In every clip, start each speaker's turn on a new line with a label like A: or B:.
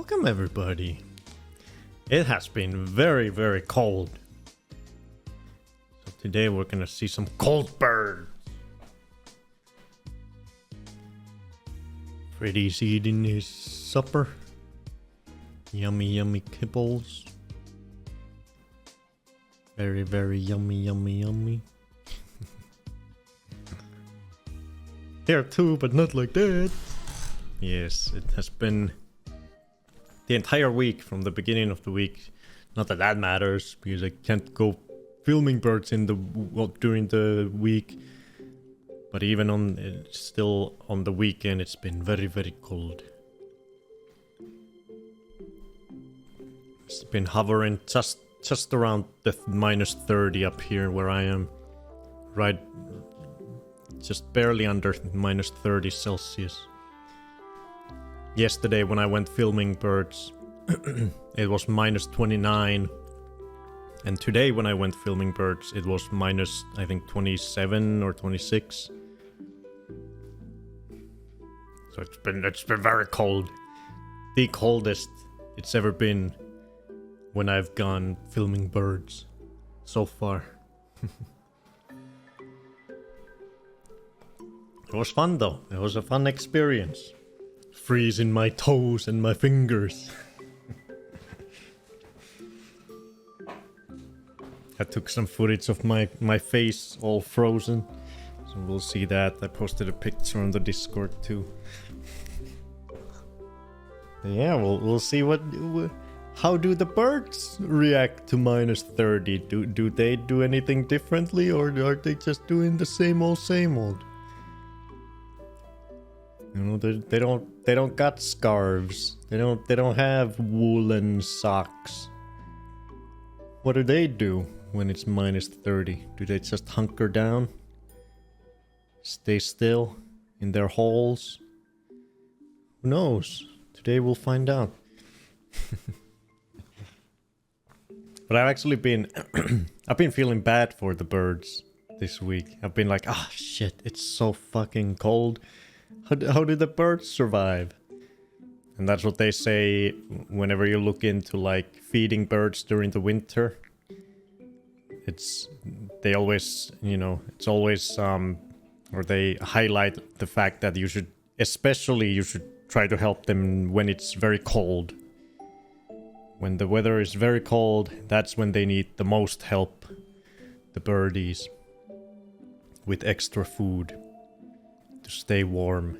A: Welcome everybody. It has been very, very cold. So today we're gonna see some cold birds. Freddy's eating his supper. Yummy, yummy kibbles. Very, very yummy, yummy, yummy. Here too, but not like that. Yes, it has been the entire week from the beginning of the week. Not that that matters, because I can't go filming birds in the during the week. But even on still on the weekend, it's been very, very cold. It's been hovering just around the minus 30 up here where I am. Right, just barely under minus 30 Celsius. Yesterday when I went filming birds, it was minus 29. And today when I went filming birds, it was minus, I think, 27 or 26. So it's been very cold. The coldest it's ever been when I've gone filming birds so far. It was fun though. It was a fun experience. Freezing my toes and my fingers. I took some footage of my face all frozen. So we'll see that. I posted a picture on the Discord too. Yeah, we'll see how do the birds react to minus 30? Do they do anything differently, or are they just doing the same old same old? You know, they don't got scarves. They don't have woolen socks. What do they do when it's minus 30? Do they just hunker down? Stay still in their holes? Who knows? Today we'll find out. But I've actually been I've been feeling bad for the birds this week. I've been like, ah, shit, it's so fucking cold. How do the birds survive? And that's what they say whenever you look into like feeding birds during the winter. They always, you know, it's always or they highlight the fact that you should try to help them when it's very cold. When the weather is very cold, that's when they need the most help, the birdies, with extra food to stay warm.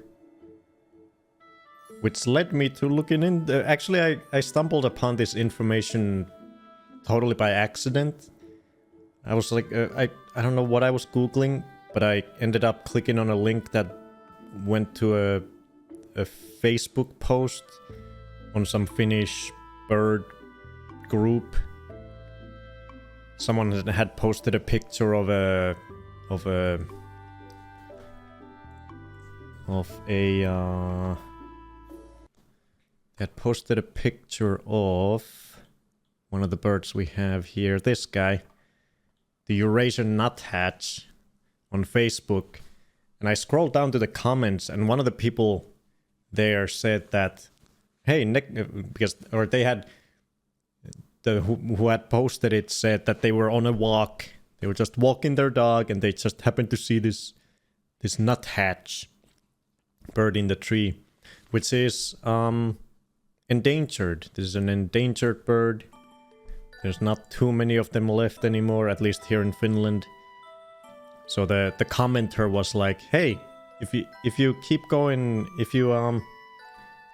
A: Which led me to looking in. Actually, I stumbled upon this information totally by accident. I was like, I don't know what I was Googling, but I ended up clicking on a link that went to a Facebook post on some Finnish bird group. Someone had posted a picture of a had posted a picture of one of the birds we have here, this guy, the Eurasian nuthatch, on Facebook. And I scrolled down to the comments, and one of the people there said that, hey, who had posted it said that they were on a walk. They were just walking their dog, and they just happened to see this nuthatch bird in the tree, which is endangered. This is an endangered bird. There's not too many of them left anymore, at least here in Finland. So the commenter was like, hey, if you keep going, the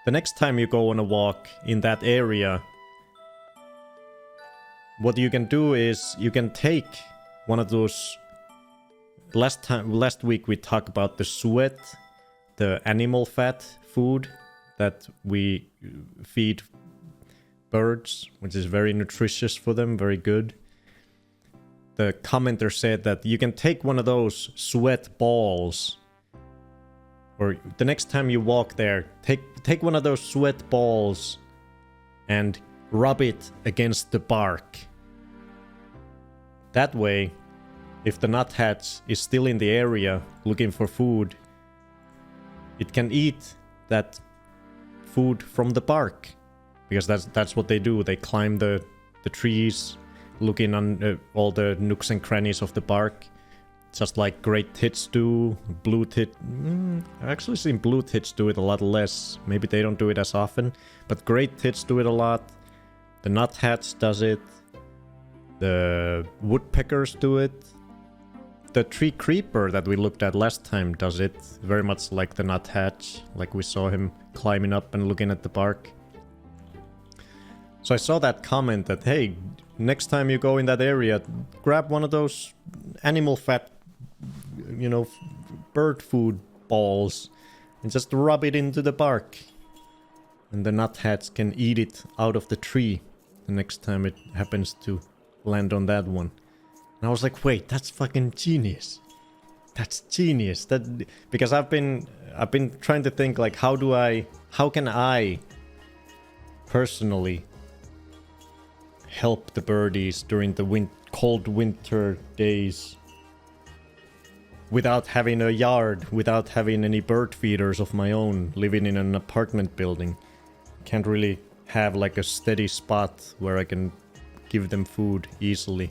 A: next time you go on a walk in that area, what you can do is you can take one of those. Last week we talked about the suet, the animal fat food that we feed birds, which is very nutritious for them, very good. The commenter said that you can take one of those suet balls, or the next time you walk there, take one of those suet balls and rub it against the bark. That way, if the nuthatch is still in the area looking for food, it can eat that food from the bark. because that's what they do. They climb the trees, looking on all the nooks and crannies of the bark, just like great tits do. Blue tit, I've actually seen blue tits do it a lot less. Maybe they don't do it as often, but great tits do it a lot. The nutheads does it. The woodpeckers do it. The tree creeper that we looked at last time does it, very much like the nuthatch, like we saw him climbing up and looking at the bark. So I saw that comment that, hey, next time you go in that area, grab one of those animal fat, you know, bird food balls and just rub it into the bark. And the nutheads can eat it out of the tree the next time it happens to land on that one. And I was like, wait, that's fucking genius. That's genius. Because I've been trying to think, like, how can I personally help the birdies during the cold winter days without having a yard, without having any bird feeders of my own, living in an apartment building. Can't really have like a steady spot where I can give them food easily.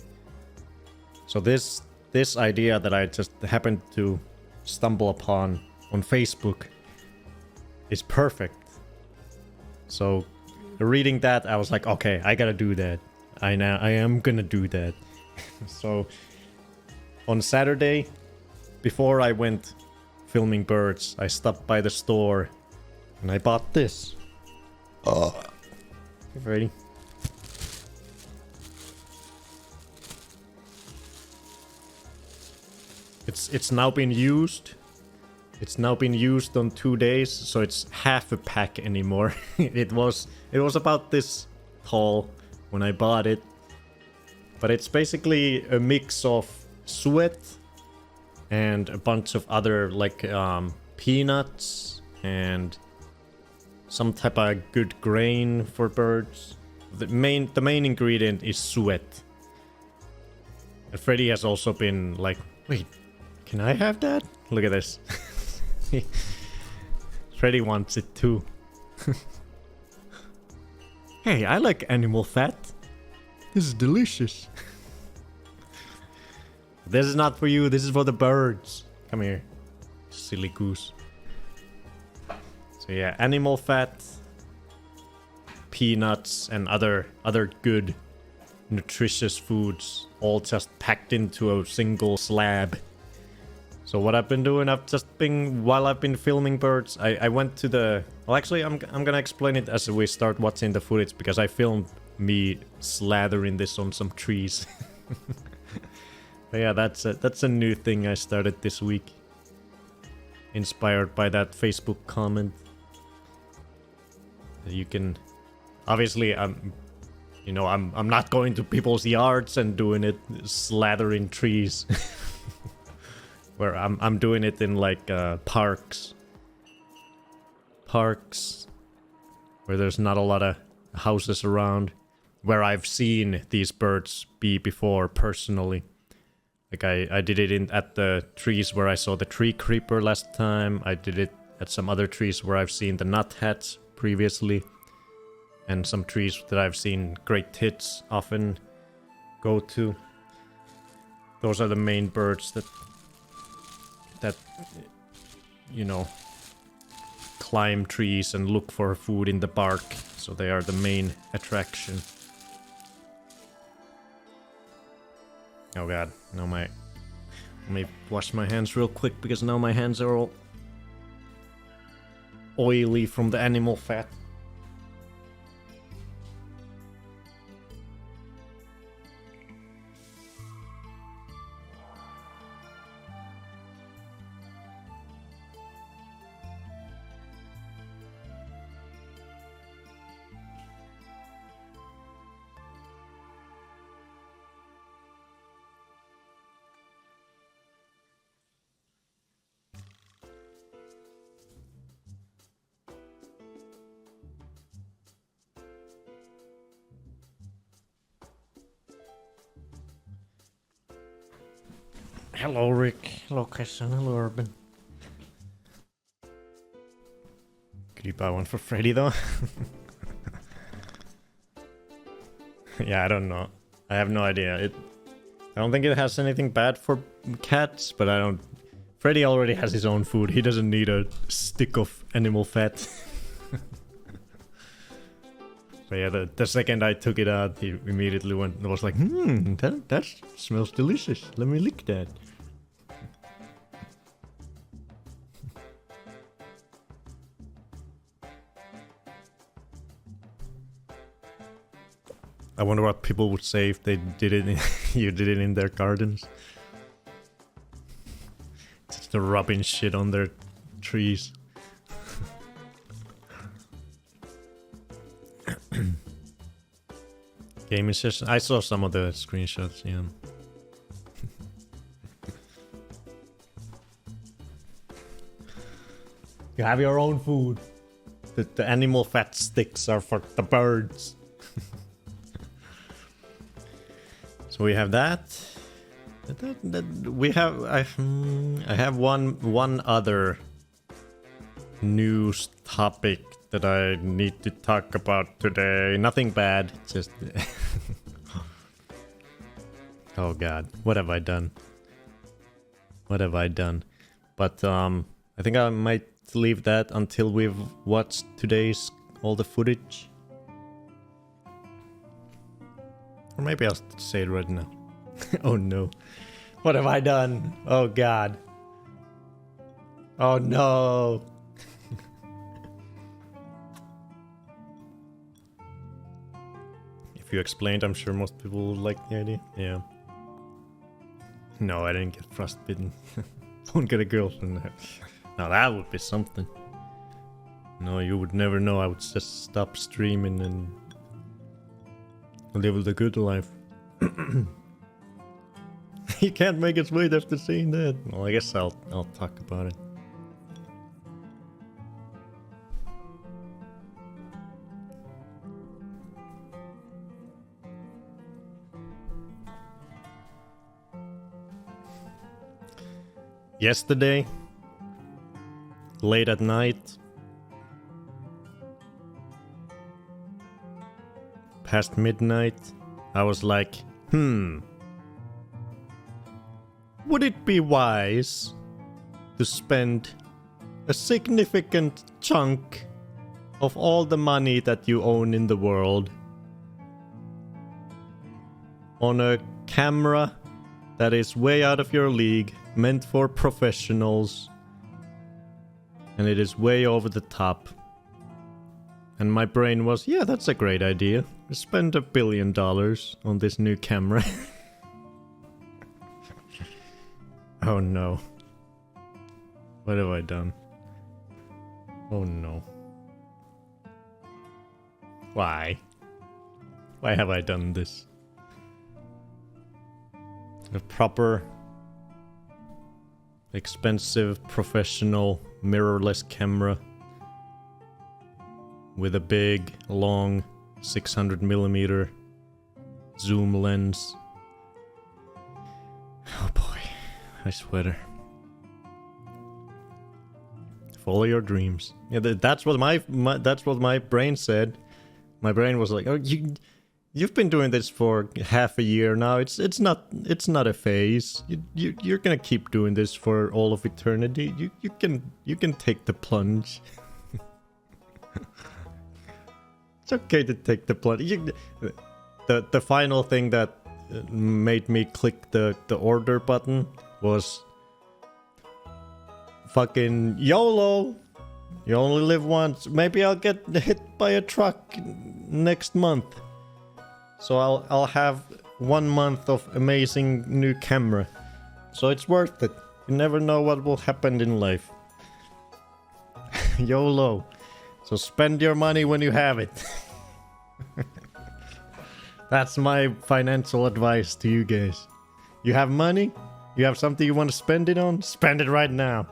A: So this idea that I just happened to stumble upon on Facebook is perfect. So reading that, I was like, okay, I gotta do that. I am gonna do that. So on Saturday, before I went filming birds, I stopped by the store and I bought this. Oh, you ready? It's now been used. It's now been used on 2 days, so it's half a pack anymore. It was about this tall when I bought it, but it's basically a mix of suet and a bunch of other like peanuts and some type of good grain for birds. The main ingredient is suet. And Freddy has also been like, wait, can I have that? Look at this. Freddy wants it too. Hey, I like animal fat. This is delicious. This is not for you, this is for the birds. Come here, silly goose. So yeah, animal fat, peanuts, and other good nutritious foods, all just packed into a single slab. So what I've been doing, while I've been filming birds, I went to the... Well, actually, I'm gonna explain it as we start watching the footage, because I filmed me slathering this on some trees. But yeah, that's a new thing I started this week. Inspired by that Facebook comment. You can... Obviously, I'm not going to people's yards and doing it, slathering trees. Where I'm doing it in like parks where there's not a lot of houses around, where I've seen these birds be before personally. Like I did it at the trees where I saw the tree creeper last time. I did it at some other trees where I've seen the nutheads previously, and some trees that I've seen great tits often go to. Those are the main birds that climb trees and look for food in the bark, so they are the main attraction. Oh god, let me wash my hands real quick, because now my hands are all oily from the animal fat. Hello Rick, hello Christian, hello Urban. Could you buy one for Freddy though? Yeah, I don't know. I have no idea. I don't think it has anything bad for cats, but I don't... Freddy already has his own food. He doesn't need a stick of animal fat. But yeah, the second I took it out, he immediately was like, that smells delicious. Let me lick that. I wonder what people would say if they did it. You did it in their gardens. Just rubbing shit on their trees. Gaming session. I saw some of the screenshots. Yeah. You have your own food. The animal fat sticks are for the birds. So we have that. We have I have one other news topic that I need to talk about today. Nothing bad, just oh god, what have I done? What have I done? But I think I might leave that until we've watched today's all the footage. Or maybe I'll say it right now. Oh no. What have I done? Oh god. Oh no. If you explained, I'm sure most people would like the idea. Yeah. No, I didn't get frostbitten. Won't get a girlfriend. Now that would be something. No, you would never know. I would just stop streaming and live the good life. He can't make us wait after seeing that. Well, I guess I'll talk about it. Yesterday, late at night, past midnight, I was like, would it be wise to spend a significant chunk of all the money that you own in the world on a camera that is way out of your league, meant for professionals, and it is way over the top? And my brain was, yeah, that's a great idea. Spend $1 billion on this new camera. Oh no. What have I done? Oh no. Why? Why have I done this? A proper, expensive, professional, mirrorless camera with a big, long 600mm zoom lens. Oh boy, I sweater. Follow your dreams. Yeah, that's what my brain said. My brain was like, "Oh, you've been doing this for half a year now. It's not a phase. You're gonna keep doing this for all of eternity. You can take the plunge." It's okay to take the plunge. The final thing that made me click the order button was fucking YOLO. You only live once. Maybe I'll get hit by a truck next month, so I'll have 1 month of amazing new camera. So it's worth it. You never know what will happen in life. YOLO. So spend your money when you have it. That's my financial advice to you guys. You have money? You have something you want to spend it on? Spend it right now.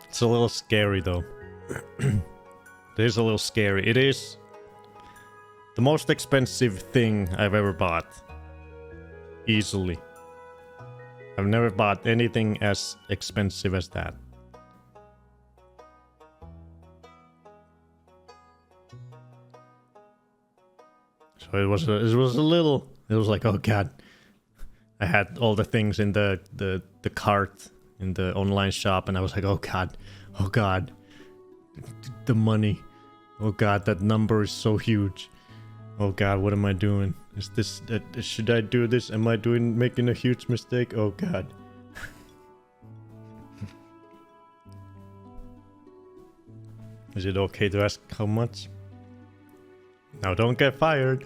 A: It's a little scary though. It is a little scary. It is the most expensive thing I've ever bought. Easily. I've never bought anything as expensive as that. So it was a little. It was like, oh god. I had all the things in the cart in the online shop, and I was like, oh god, the money, oh god, that number is so huge. Oh god, what am I doing? Is this should I do this? Am I making a huge mistake? Oh god. Is it okay to ask how much? Now don't get fired.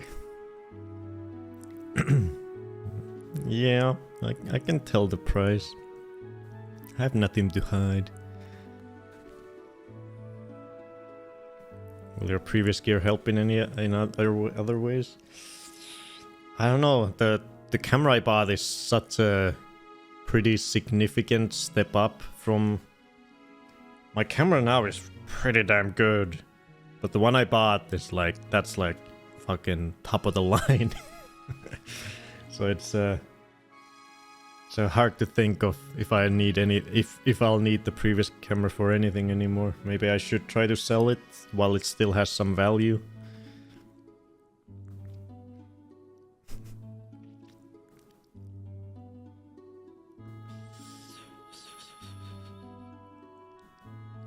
A: Yeah, I can tell the price. I have nothing to hide. Will your previous gear help in other ways? I don't know. The camera I bought is such a pretty significant step up from... My camera now is pretty damn good. But the one I bought is like... That's like fucking top of the line. So it's so hard to think of if I need if I'll need the previous camera for anything anymore. Maybe I should try to sell it while it still has some value.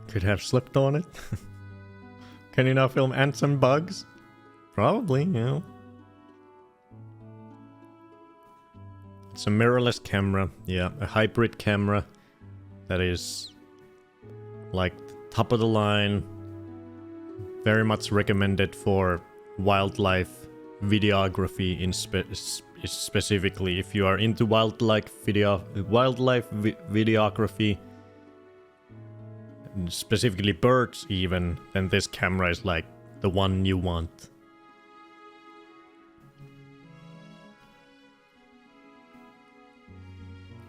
A: Could have slipped on it. Can you now film ants and bugs? Probably, you know. It's a mirrorless camera, yeah, a hybrid camera that is like top of the line, very much recommended for wildlife videography in specifically. If you are into wildlife videography, specifically birds even, then this camera is like the one you want.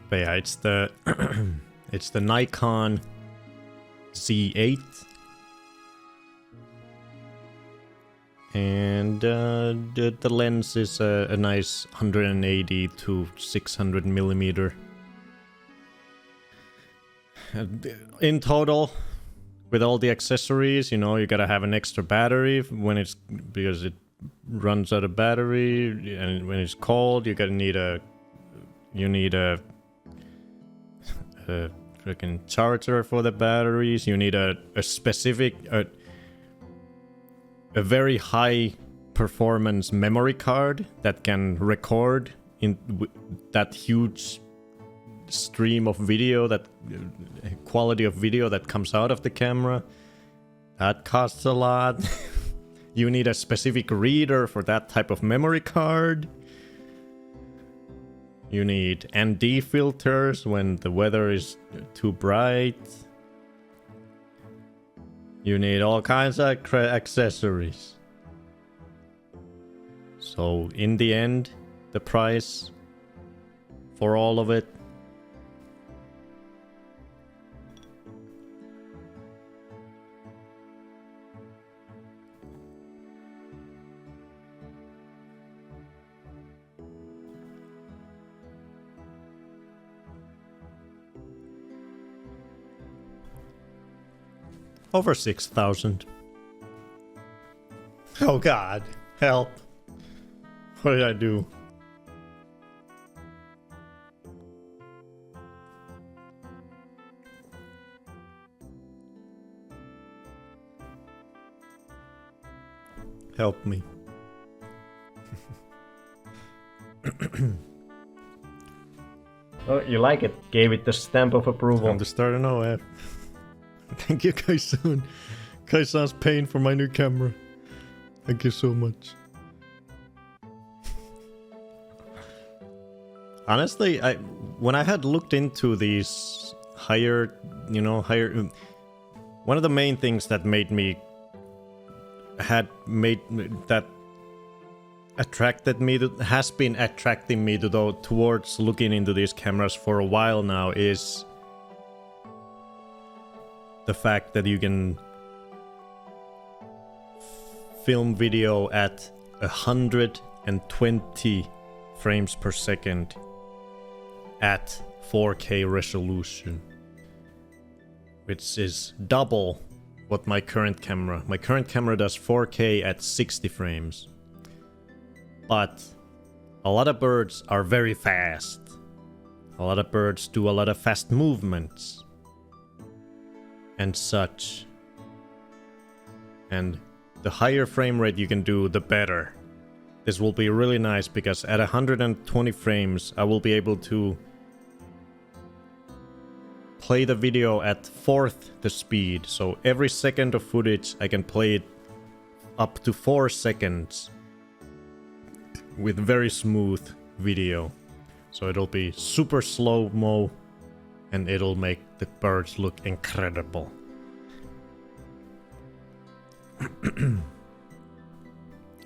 A: But yeah, it's the it's the Nikon Z8, and the lens is a nice 180 to 600 millimeter. In total, with all the accessories, you know, you gotta have an extra battery when it's because it runs out of battery, and when it's cold, you need a freaking charger for the batteries. You need a specific a very high performance memory card that can record in that huge stream of video, that quality of video that comes out of the camera. That costs a lot. You need a specific reader for that type of memory card. You need ND filters when the weather is too bright. You need all kinds of accessories. So in the end, the price for all of it, over 6,000. Oh god, help. What did I do? Help me. Oh, you like it? Gave it the stamp of approval. Time to start an OF. Thank you, Kaisan. Kaisan's paying for my new camera. Thank you so much. Honestly, when I had looked into these higher, one of the main things that attracted me has been attracting me towards looking into these cameras for a while now is the fact that you can film video at 120 frames per second at 4K resolution, which is double what my current camera does 4K at 60 frames. But a lot of birds are very fast. A lot of birds do a lot of fast movements and such. And the higher frame rate you can do, the better. This will be really nice because at 120 frames I will be able to play the video at fourth the speed. So every second of footage I can play it up to 4 seconds with very smooth video. So it'll be super slow-mo and it'll make the birds look incredible.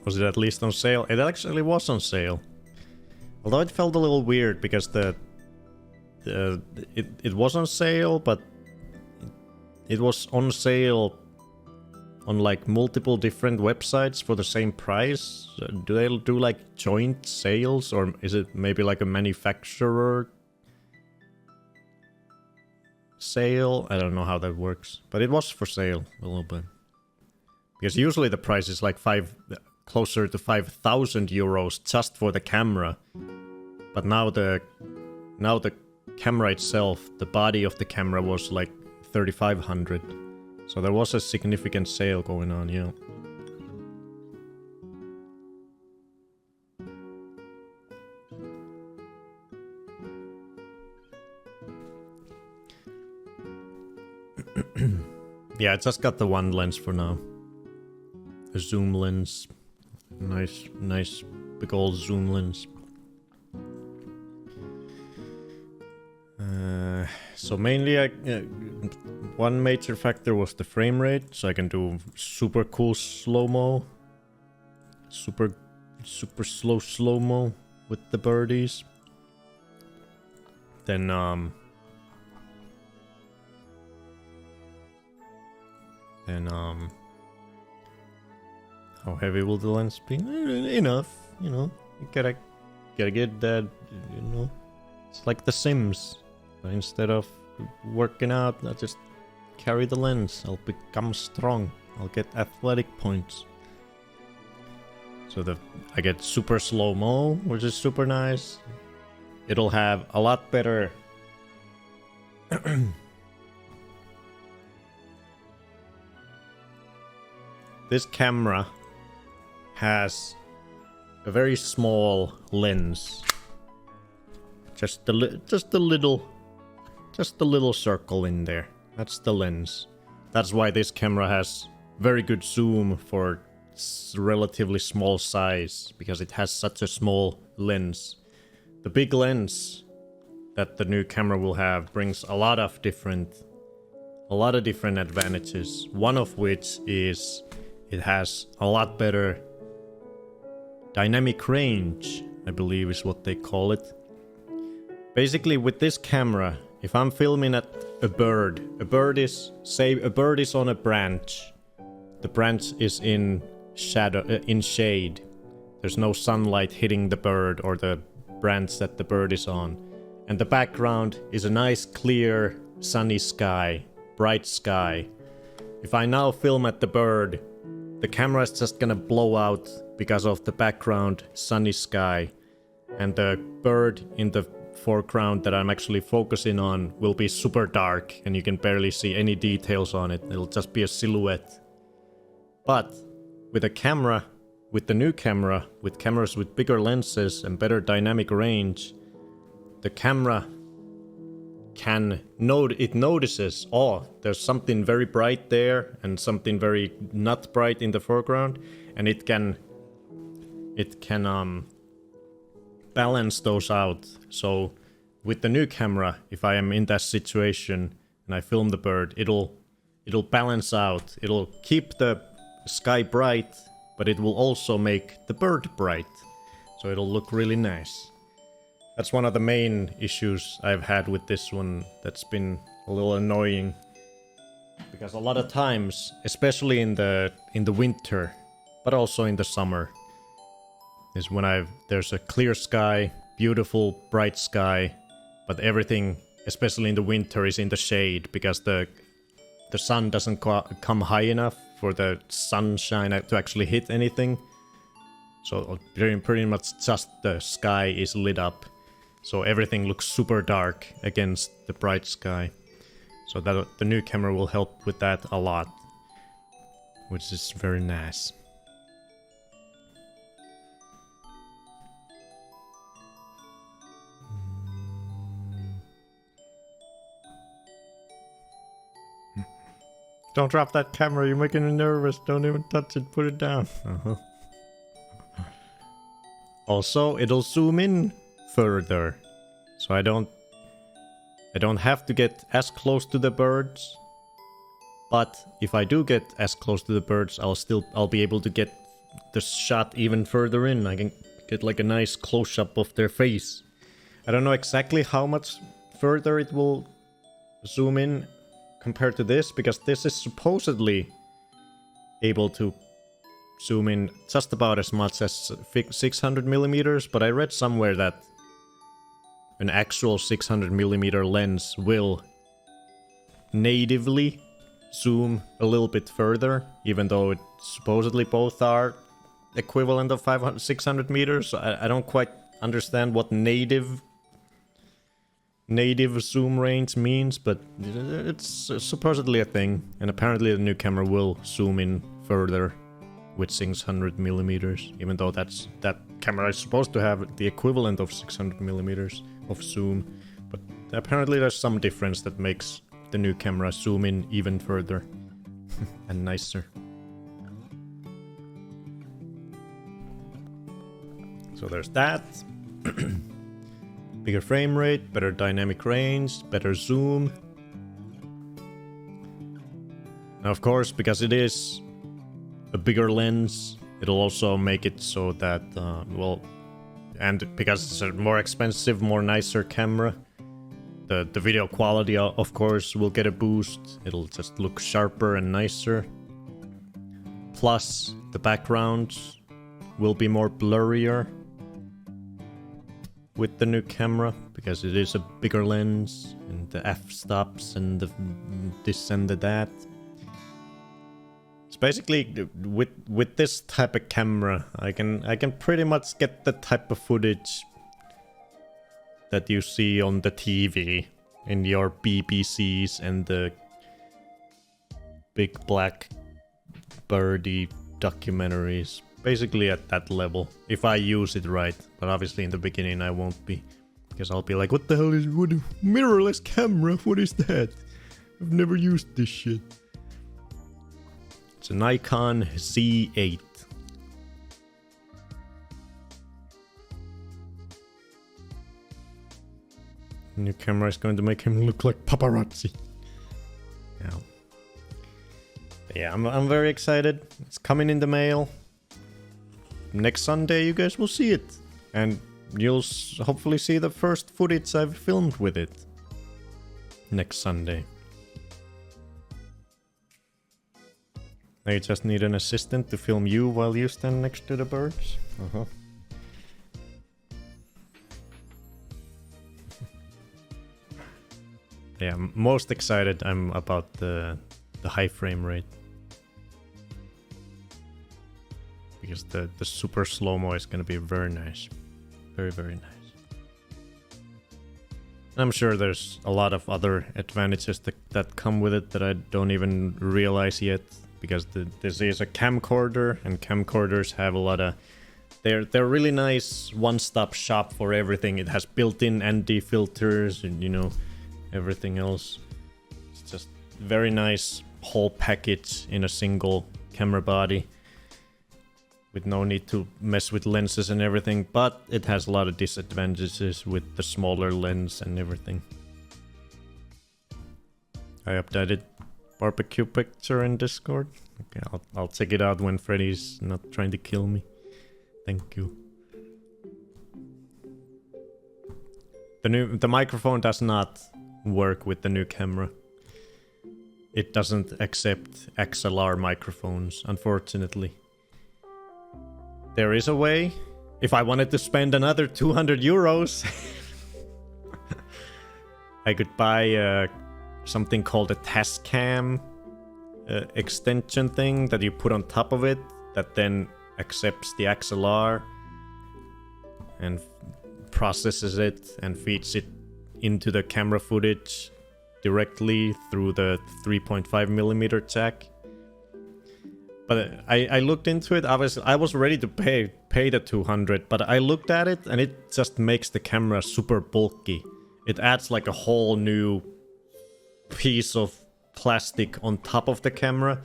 A: Was it at least on sale? It actually was on sale. Although it felt a little weird because it was on sale, but it was on sale on like multiple different websites for the same price. Do they do like joint sales, or is it maybe like a manufacturer sale? I don't know how that works, but it was for sale a little bit. Because usually the price is like closer to 5,000 euros just for the camera. But now the camera itself, the body of the camera was like 3,500. So there was a significant sale going on, yeah. Yeah, I just got the one lens for now. A zoom lens. Nice big old zoom lens. So mainly one major factor was the frame rate, so I can do super cool slow-mo. Super slow-mo with the birdies. Then how heavy will the lens be? Enough, you know. You gotta get that, you know. It's like The Sims. But instead of working out, I just carry the lens. I'll become strong. I'll get athletic points. So I get super slow-mo, which is super nice. It'll have a lot better this camera has a very small lens. Just a little circle in there. That's the lens. That's why this camera has very good zoom for relatively small size, because it has such a small lens. The big lens that the new camera will have brings a lot of different advantages. One of which is it has a lot better dynamic range, I believe is what they call it. Basically, with this camera, if I'm filming at a bird is on a branch. The branch is in shade. There's no sunlight hitting the bird or the branch that the bird is on. And the background is a nice, clear, sunny sky, bright sky. If I now film at the bird, the camera is just gonna blow out because of the background sunny sky, and the bird in the foreground that I'm actually focusing on will be super dark and you can barely see any details on it. It'll just be a silhouette. But with a camera, with the new camera, with cameras with bigger lenses and better dynamic range, the camera notices, oh, there's something very bright there and something very not bright in the foreground, and it can balance those out. So with the new camera, if I am in that situation and I film the bird, it'll balance out. It'll keep the sky bright, but it will also make the bird bright. So it'll look really nice. That's one of the main issues I've had with this one that's been a little annoying. Because a lot of times, especially in the winter, but also in the summer, is when there's a clear sky, beautiful bright sky, but everything, especially in the winter, is in the shade because the sun doesn't come high enough for the sunshine to actually hit anything. So pretty much just the sky is lit up. So everything looks super dark against the bright sky. So that the new camera will help with that a lot, which is very nice. Don't drop that camera, you're making me nervous. Don't even touch it, put it down. Also, it'll zoom in further. So I don't have to get as close to the birds. But if I do get as close to the birds, I'll be able to get the shot even further in. I can get like a nice close-up of their face. I don't know exactly how much further it will zoom in compared to this, because this is supposedly able to zoom in just about as much as 600 millimeters, but I read somewhere that an actual 600 millimeter lens will natively zoom a little bit further, even though it supposedly both are equivalent of 600 meters. I don't quite understand what native zoom range means, but it's supposedly a thing, and apparently the new camera will zoom in further with 600 millimeters, even though that camera is supposed to have the equivalent of 600 millimeters of zoom, but apparently there's some difference that makes the new camera zoom in even further and nicer. So there's that. Bigger frame rate, better dynamic range, better zoom. Now, of course, because it is a bigger lens, it'll also make it so that, well, and because it's a more expensive, more nicer camera, the video quality, of course, will get a boost. It'll just look sharper and nicer. Plus, the backgrounds will be more blurrier with the new camera, because it is a bigger lens, and the f-stops and the this and the that. It's basically, with this type of camera, I can pretty much get the type of footage that you see on the TV in your BBCs and the big black birdie documentaries. Basically at that level, if I use it right. But obviously in the beginning I won't be, because I'll be like, what the hell is mirrorless camera? What is that? I've never used this shit. It's a Nikon Z8. New camera is going to make him look like paparazzi. Yeah, I'm very excited. It's coming in the mail. Next Sunday you guys will see it, and you'll hopefully see the first footage I've filmed with it next Sunday. Now you just need an assistant to film you while you stand next to the birds. Yeah, most excited I'm about the high frame rate. Because the super slow-mo is gonna be very nice. Very, very nice. I'm sure there's a lot of other advantages that come with it that I don't even realize yet. Because this is a camcorder, and camcorders have a lot of... They're really nice one-stop shop for everything. It has built-in ND filters and, you know, everything else. It's just very nice whole package in a single camera body, with no need to mess with lenses and everything, but it has a lot of disadvantages with the smaller lens and everything. I updated barbecue picture in Discord. Okay, I'll check it out when Freddy's not trying to kill me. Thank you. The microphone does not work with the new camera. It doesn't accept XLR microphones, unfortunately. There is a way. If I wanted to spend another 200 euros, I could buy something called a Tascam extension thing that you put on top of it, that then accepts the XLR and processes it and feeds it into the camera footage directly through the 3.5mm jack. But I looked into it. I was ready to pay the 200, but I looked at it and it just makes the camera super bulky. It adds like a whole new piece of plastic on top of the camera,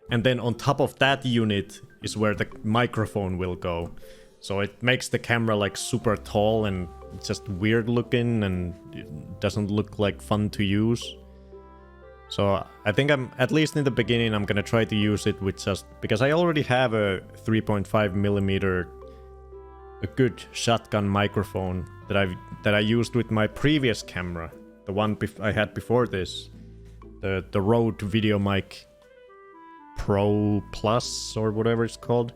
A: and then on top of that unit is where the microphone will go. So it makes the camera like super tall and just weird looking, and it doesn't look like fun to use. So I think at least in the beginning, I'm gonna try to use it with just, because I already have a 3.5mm, a good shotgun microphone that I used with my previous camera, the one I had before this, the Rode Video Mic Pro Plus or whatever it's called.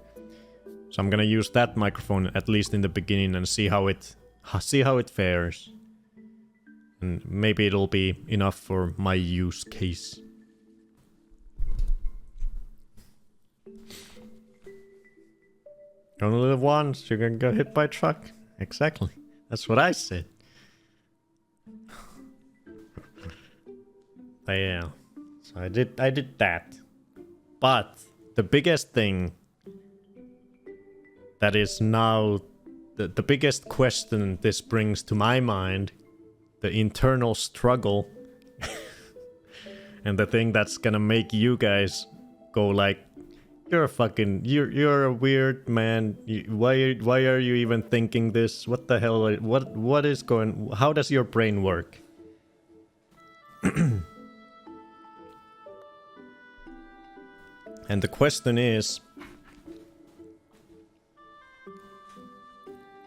A: So I'm gonna use that microphone at least in the beginning and see how it fares. And maybe it'll be enough for my use case. You only live once, you're gonna get hit by a truck. Exactly. That's what I said. But yeah. So I did that. But the biggest thing that is now the biggest question this brings to my mind, the internal struggle, and the thing that's gonna make you guys go like, you're a weird man. Why are you even thinking this? What the hell? What is going? How does your brain work? And the question is,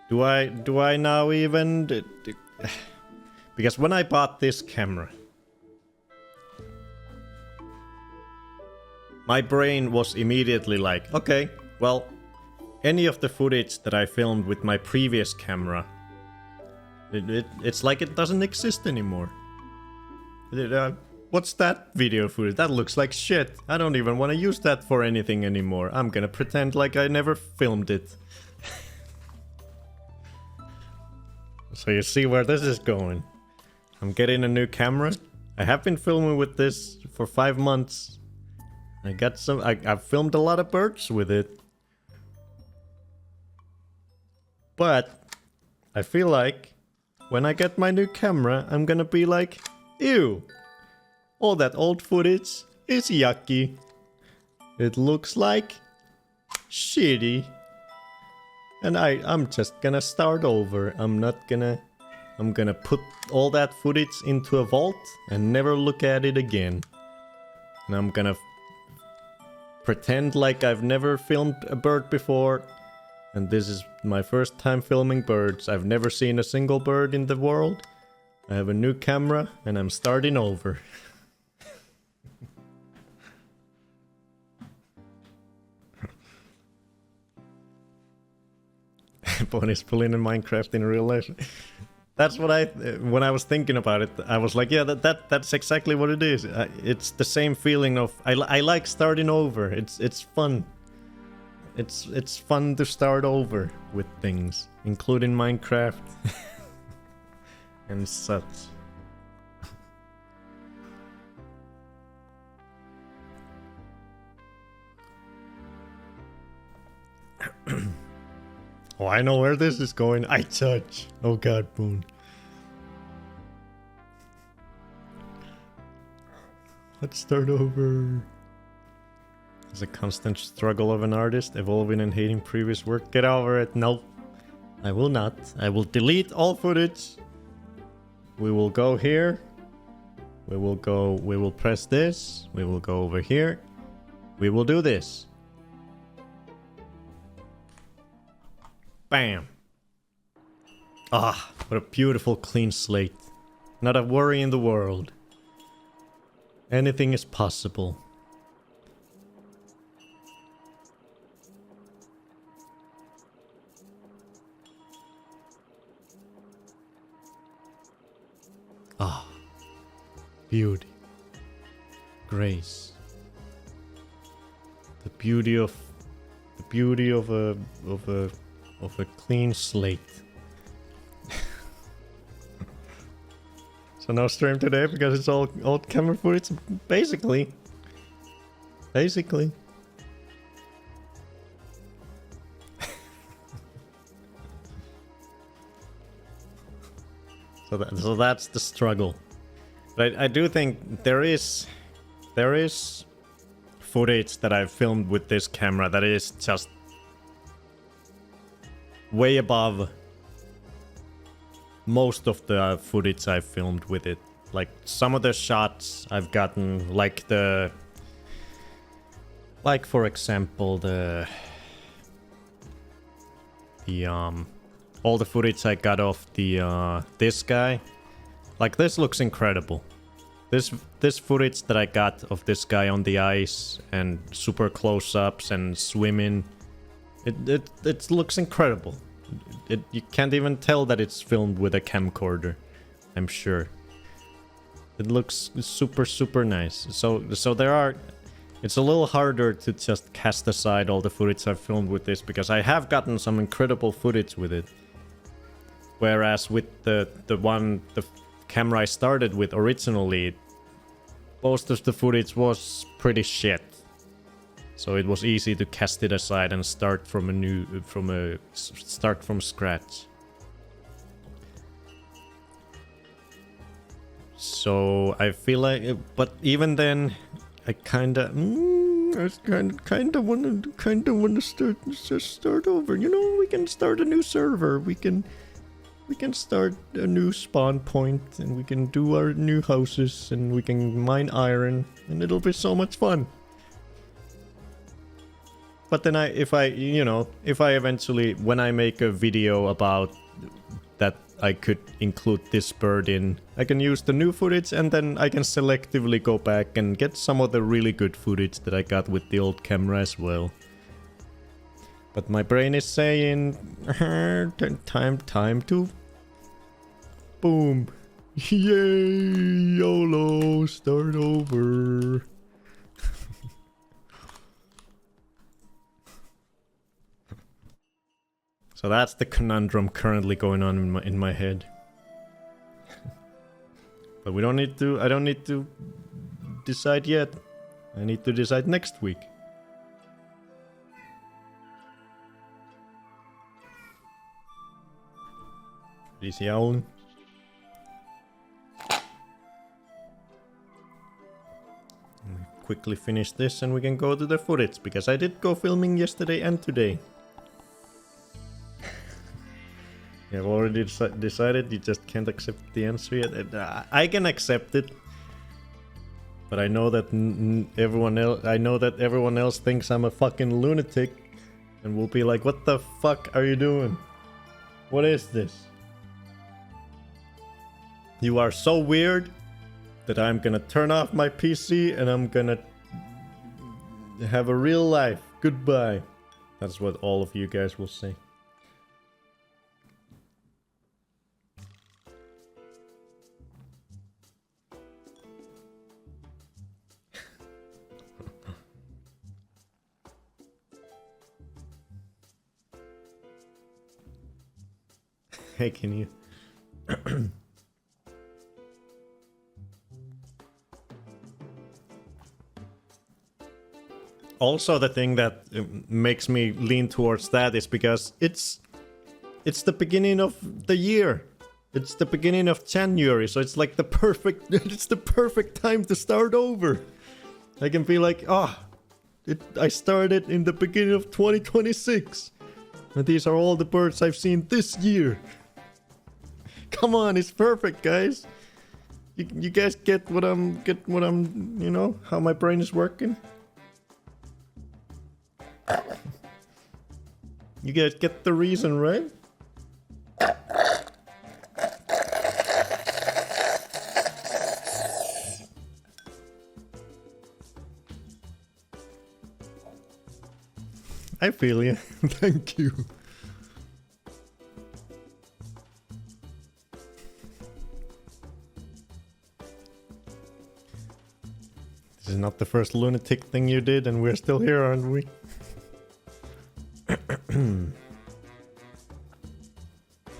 A: do I now even? Because when I bought this camera, my brain was immediately like, okay, well, any of the footage that I filmed with my previous camera, it's like it doesn't exist anymore. What's that video footage? That looks like shit. I don't even want to use that for anything anymore. I'm gonna pretend like I never filmed it. So you see where this is going. I'm getting a new camera. I have been filming with this for 5 months. I've filmed a lot of birds with it. But I feel like when I get my new camera, I'm gonna be like, ew, all that old footage is yucky. It looks like shitty. And I'm just gonna start over. I'm gonna put all that footage into a vault and never look at it again. And I'm gonna pretend like I've never filmed a bird before, and this is my first time filming birds. I've never seen a single bird in the world. I have a new camera and I'm starting over. Bonus pulling in Minecraft in real life. That's what when I was thinking about it, I was like, yeah, that's exactly what it is. It's the same feeling of I like starting over. It's fun. It's fun to start over with things, including Minecraft and such. Oh, I know where this is going. I touch. Oh god, Boone. Let's start over. It's a constant struggle of an artist, evolving and hating previous work. Get over it. No, I will not. I will delete all footage. We will go here. We will press this. We will go over here. We will do this. Bam. Ah, what a beautiful clean slate. Not a worry in the world. Anything is possible. Ah, beauty, grace, the beauty beauty of a clean slate. So no stream today because it's all old camera footage, basically. So that's the struggle. But I do think there is footage that I've filmed with this camera that is just way above most of the footage I've filmed with it. Like some of the shots I've gotten, like for example all the footage I got of this guy. Like this looks incredible. This footage that I got of this guy on the ice and super close-ups and swimming, it looks incredible. You can't even tell that it's filmed with a camcorder, I'm sure. It looks super nice. So there are... It's a little harder to just cast aside all the footage I've filmed with this because I have gotten some incredible footage with it. Whereas with the camera I started with originally, most of the footage was pretty shit. So it was easy to cast it aside and start start from scratch. So I feel like, but even then, I kinda wanna start over. You know, we can start a new server. We can start a new spawn point, and we can do our new houses, and we can mine iron, and it'll be so much fun. But then if I eventually, when I make a video about that I could include this bird in, I can use the new footage, and then I can selectively go back and get some of the really good footage that I got with the old camera as well. But my brain is saying, time to... Boom. Yay, YOLO, start over. So that's the conundrum currently going on in my head. But I don't need to decide yet. I need to decide next week. Easy owl. Quickly finish this and we can go to the footage, because I did go filming yesterday and today. I've already decided, you just can't accept the answer yet. I can accept it, but I know that everyone else thinks I'm a fucking lunatic, and will be like, "What the fuck are you doing? What is this? You are so weird that I'm gonna turn off my PC and I'm gonna have a real life. Goodbye." That's what all of you guys will say. Hey, can you... Also, the thing that makes me lean towards that is because it's the beginning of the year. It's the beginning of January, so it's like the perfect time to start over. I can be like, I started in the beginning of 2026, and these are all the birds I've seen this year. Come on, it's perfect, guys. You guys get what I'm, you know, how my brain is working? You guys get the reason, right? I feel you. Thank you. This is not the first lunatic thing you did, and we're still here, aren't we?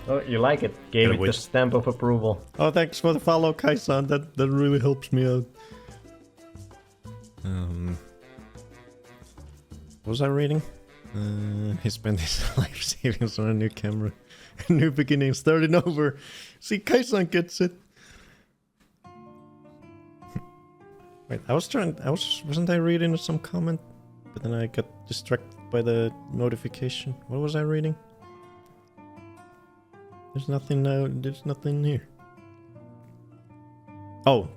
B: Oh, you like it? Gave it the stamp of approval.
A: Oh, thanks for the follow, Kaisan. That really helps me out. What was I reading? He spent his life savings on a new camera. A new beginning, starting over. See, Kaisan gets it. Wait, wasn't I reading some comment? But then I got distracted by the notification. What was I reading? There's nothing now. There's nothing here. Oh,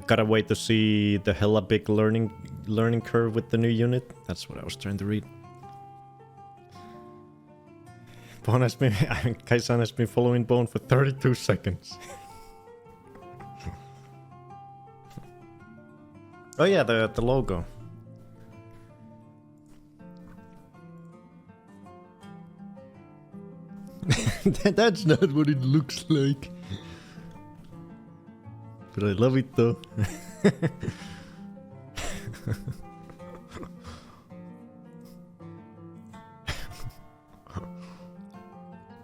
A: gotta wait to see the hella big learning curve with the new unit. That's what I was trying to read. Bone has been Kaisan has been following Bone for 32 seconds. Oh yeah, the logo. That's not what it looks like. But I love it though.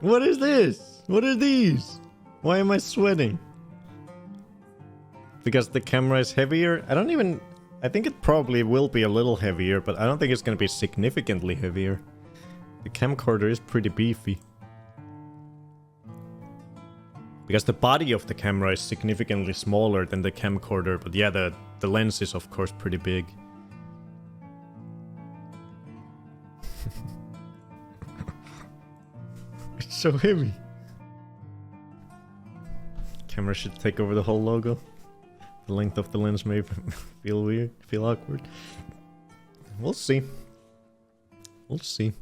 A: What is this? What are these? Why am I sweating? Because the camera is heavier? I think it probably will be a little heavier, but I don't think it's gonna be significantly heavier. The camcorder is pretty beefy. Because the body of the camera is significantly smaller than the camcorder, but yeah, the lens is of course pretty big. It's so heavy. Camera should take over the whole logo. The length of the lens may feel weird, feel awkward. We'll see. We'll see.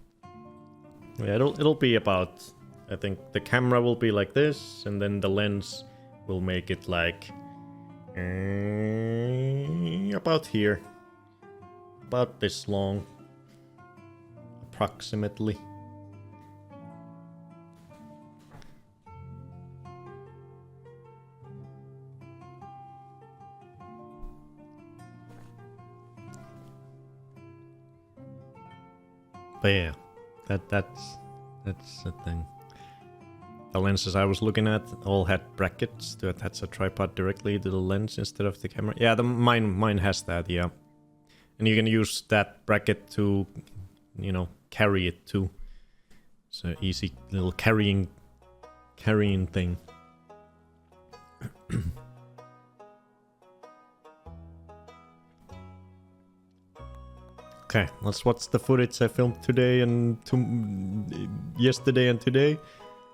A: Yeah, it'll be about... I think the camera will be like this, and then the lens will make it like... about here. About this long. Approximately. But yeah, that's the thing. The lenses I was looking at all had brackets to attach a tripod directly to the lens instead of the camera. Yeah, mine has that, yeah. And you can use that bracket to, you know, carry it too. It's an easy little carrying thing. Okay, let's watch the footage I filmed today and yesterday and today,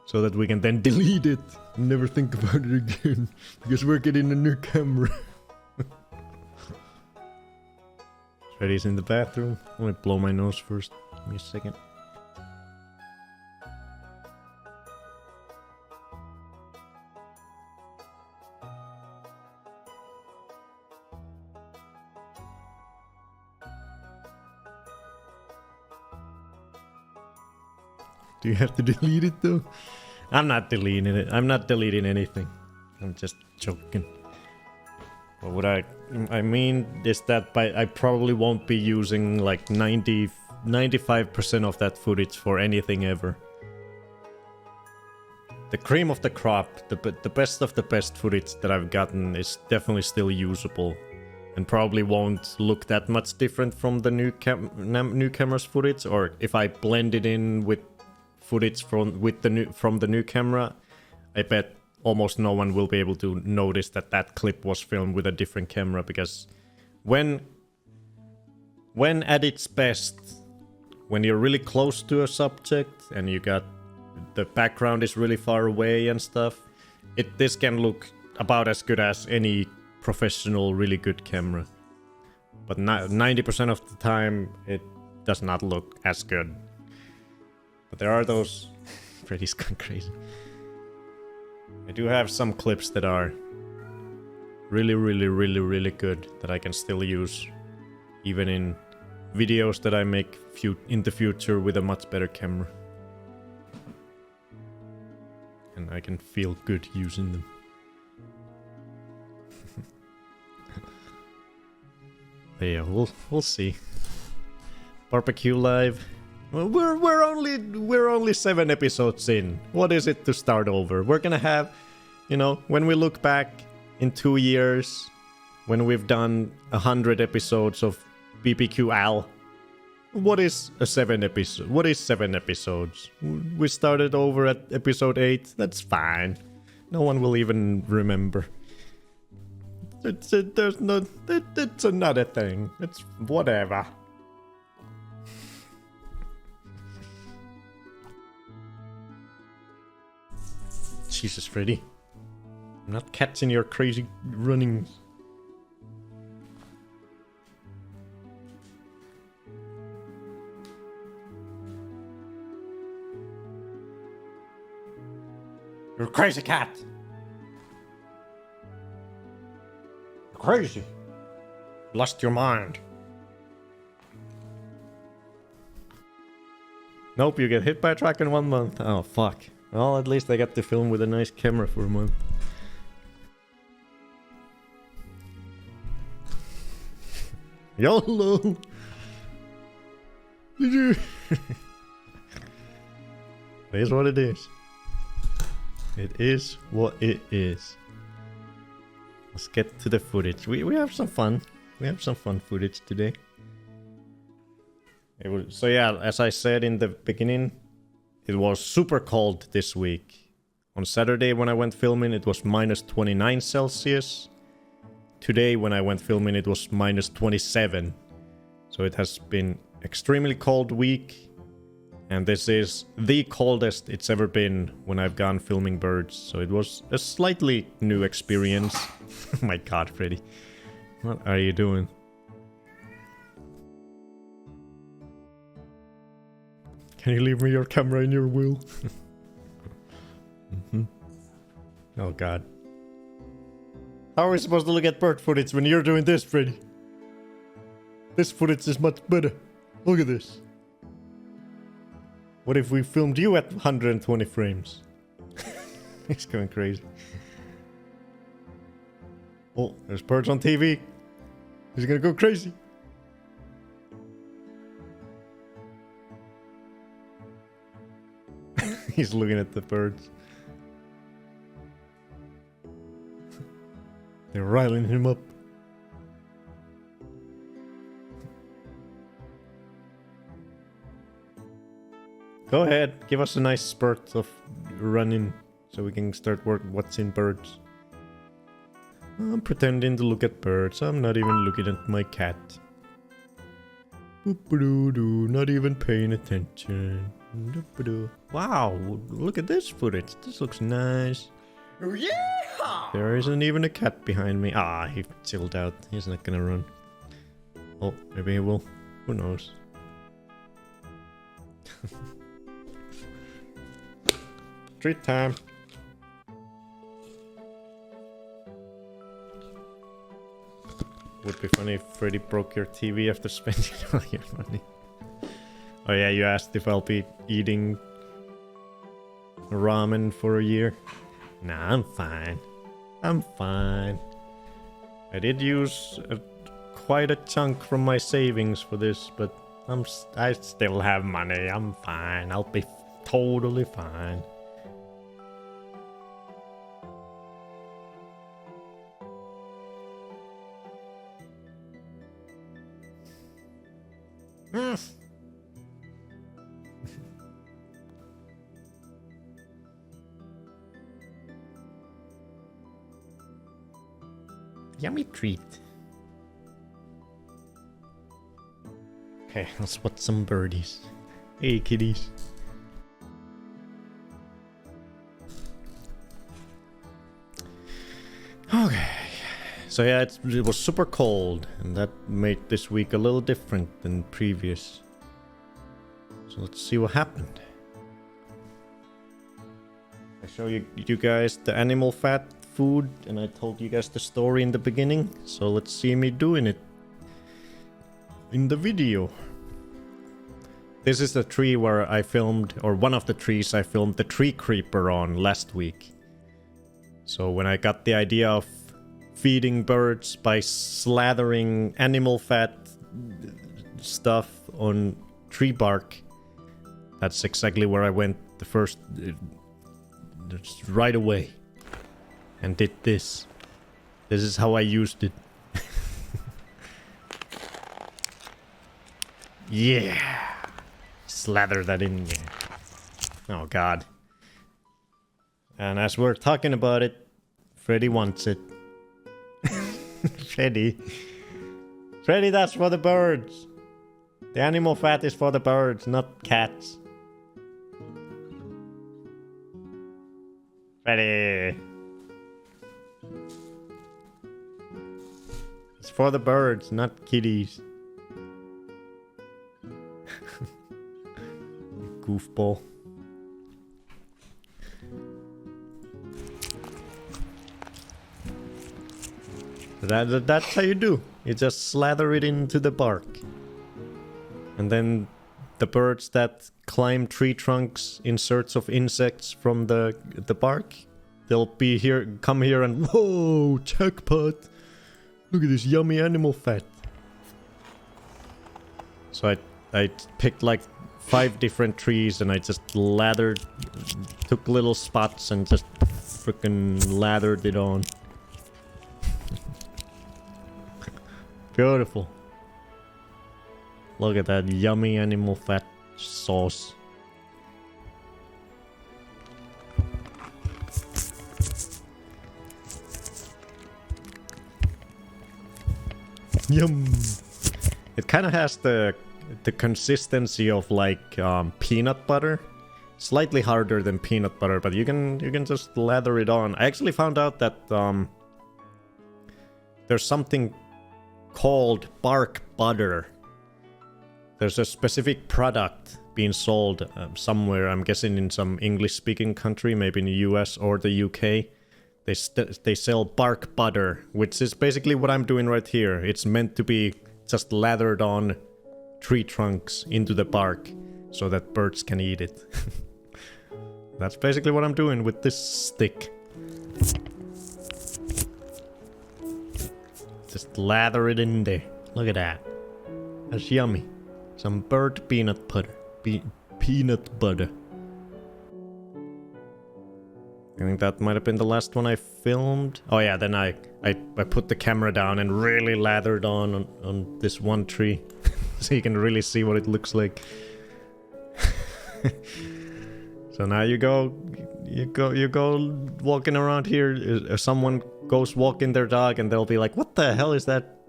A: so that we can then delete it and never think about it again, because we're getting a new camera. Freddy's in the bathroom. Let me blow my nose first. Give me a second. Do you have to delete it though? I'm not deleting it. I'm not deleting anything. I'm just joking. But what I mean is that I probably won't be using like 95% of that footage for anything ever. The cream of the crop, the best of the best footage that I've gotten is definitely still usable. And probably won't look that much different from the new camera's footage. Or if I blend it in with footage from the new camera, I bet almost no one will be able to notice that clip was filmed with a different camera, because when at its best, when you're really close to a subject and you got the background is really far away and stuff, this can look about as good as any professional really good camera. But 90% of the time it does not look as good. But there are those... Freddy's gone crazy. I do have some clips that are really good that I can still use, even in videos that I make in the future with a much better camera. And I can feel good using them. But yeah, we'll see. Barbecue live. Well, we're only 7 episodes in. What is it to start over? We're gonna have, you know, when we look back in 2 years, when we've done 100 episodes of BBQ Al, what is a 7 episode? What is 7 episodes? We started over at episode 8. That's fine. No one will even remember. It's another thing. It's whatever. Jesus, Freddy. I'm not catching your crazy runnings. You're a crazy cat. You're crazy. Lost your mind. Nope, you get hit by a truck in 1 month. Oh, fuck. Well, at least I got to film with a nice camera for a month. YOLO! It is what it is. It is what it is. Let's get to the footage. We have some fun. We have some fun footage today. So yeah, as I said in the beginning, it was super cold this week. On Saturday when I went filming, it was minus 29 Celsius. Today when I went filming, it was minus 27. So it has been extremely cold week. And this is the coldest it's ever been when I've gone filming birds. So it was a slightly new experience. Oh my god, Freddy. What are you doing? Can you leave me your camera in your will? Oh god. How are we supposed to look at bird footage when you're doing this, Freddy? This footage is much better. Look at this. What if we filmed you at 120 frames? He's going crazy. Oh, there's birds on TV. He's gonna go crazy. He's looking at the birds. They're riling him up. Go ahead, give us a nice spurt of running so we can start watching birds. I'm pretending to look at birds. I'm not even looking at my cat. Boop-a-doo-doo, not even paying attention. Doop-a-doo. Wow, look at this footage. This looks nice. Yeah! There isn't even a cat behind me. Ah, he chilled out. He's not gonna run. Oh, maybe he will. Who knows? Treat time. Would be funny if Freddy broke your TV after spending all your money. Oh yeah, you asked if I'll be eating ramen for a year. Nah, I'm fine. I'm fine. I did use quite a chunk from my savings for this, but I still have money. I'm fine. I'll be totally fine. Yummy treat. Okay, let's watch some birdies. Hey, kitties. Okay. So yeah, it was super cold, and that made this week a little different than previous. So let's see what happened. I show you guys the animal fat food, and I told you guys the story in the beginning. So let's see me doing it in the video. This is the tree where I filmed, or one of the trees I filmed the tree creeper on last week. So when I got the idea of feeding birds by slathering animal fat stuff on tree bark, That's exactly where I went the first... just right away. And did this. This is how I used it. Yeah! Slather that in there. Oh god. And as we're talking about it, Freddy wants it. Freddy. Freddy, that's for the birds. The animal fat is for the birds, not cats. Freddy. It's for the birds, not kitties. Goofball. That's how you do. You just slather it into the bark. And then the birds that climb tree trunks in search of insects from the bark, they'll be here, come here and whoa, jackpot! Look at this yummy animal fat. So I picked like 5 different trees and I just lathered, took little spots and just freaking lathered it on. Beautiful. Look at that yummy animal fat sauce. Yum. It kind of has the consistency of like peanut butter. Slightly harder than peanut butter, but you can just lather it on. I actually found out that there's something called bark butter. There's a specific product being sold somewhere, I'm guessing in some English-speaking country, maybe in the US or the UK. They sell bark butter, which is basically what I'm doing right here. It's meant to be just lathered on tree trunks into the bark so that birds can eat it. That's basically what I'm doing with this stick. Just lather it in there. Look at that. That's yummy. Some bird peanut butter. Peanut butter. I think that might have been the last one I filmed. Oh yeah, then I put the camera down and really lathered on this one tree. So you can really see what it looks like. So now you go walking around here. Someone goes walking their dog and they'll be like, what the hell is that?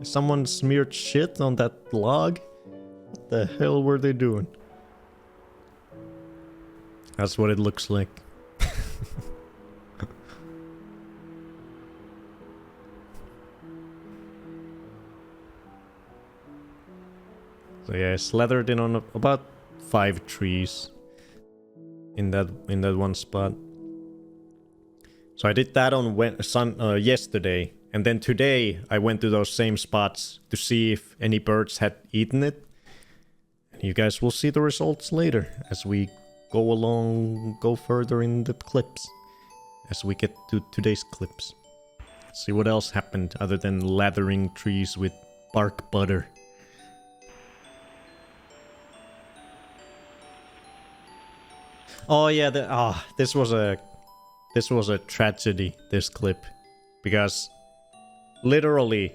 A: Someone smeared shit on that log? What the hell were they doing? That's what it looks like. So yeah, I slathered in on about 5 trees in that one spot. So I did that on yesterday, and then today I went to those same spots to see if any birds had eaten it. And you guys will see the results later as we go further in the clips, as we get to today's clips. See what else happened other than lathering trees with bark butter. Oh yeah, this was a tragedy, this clip, because literally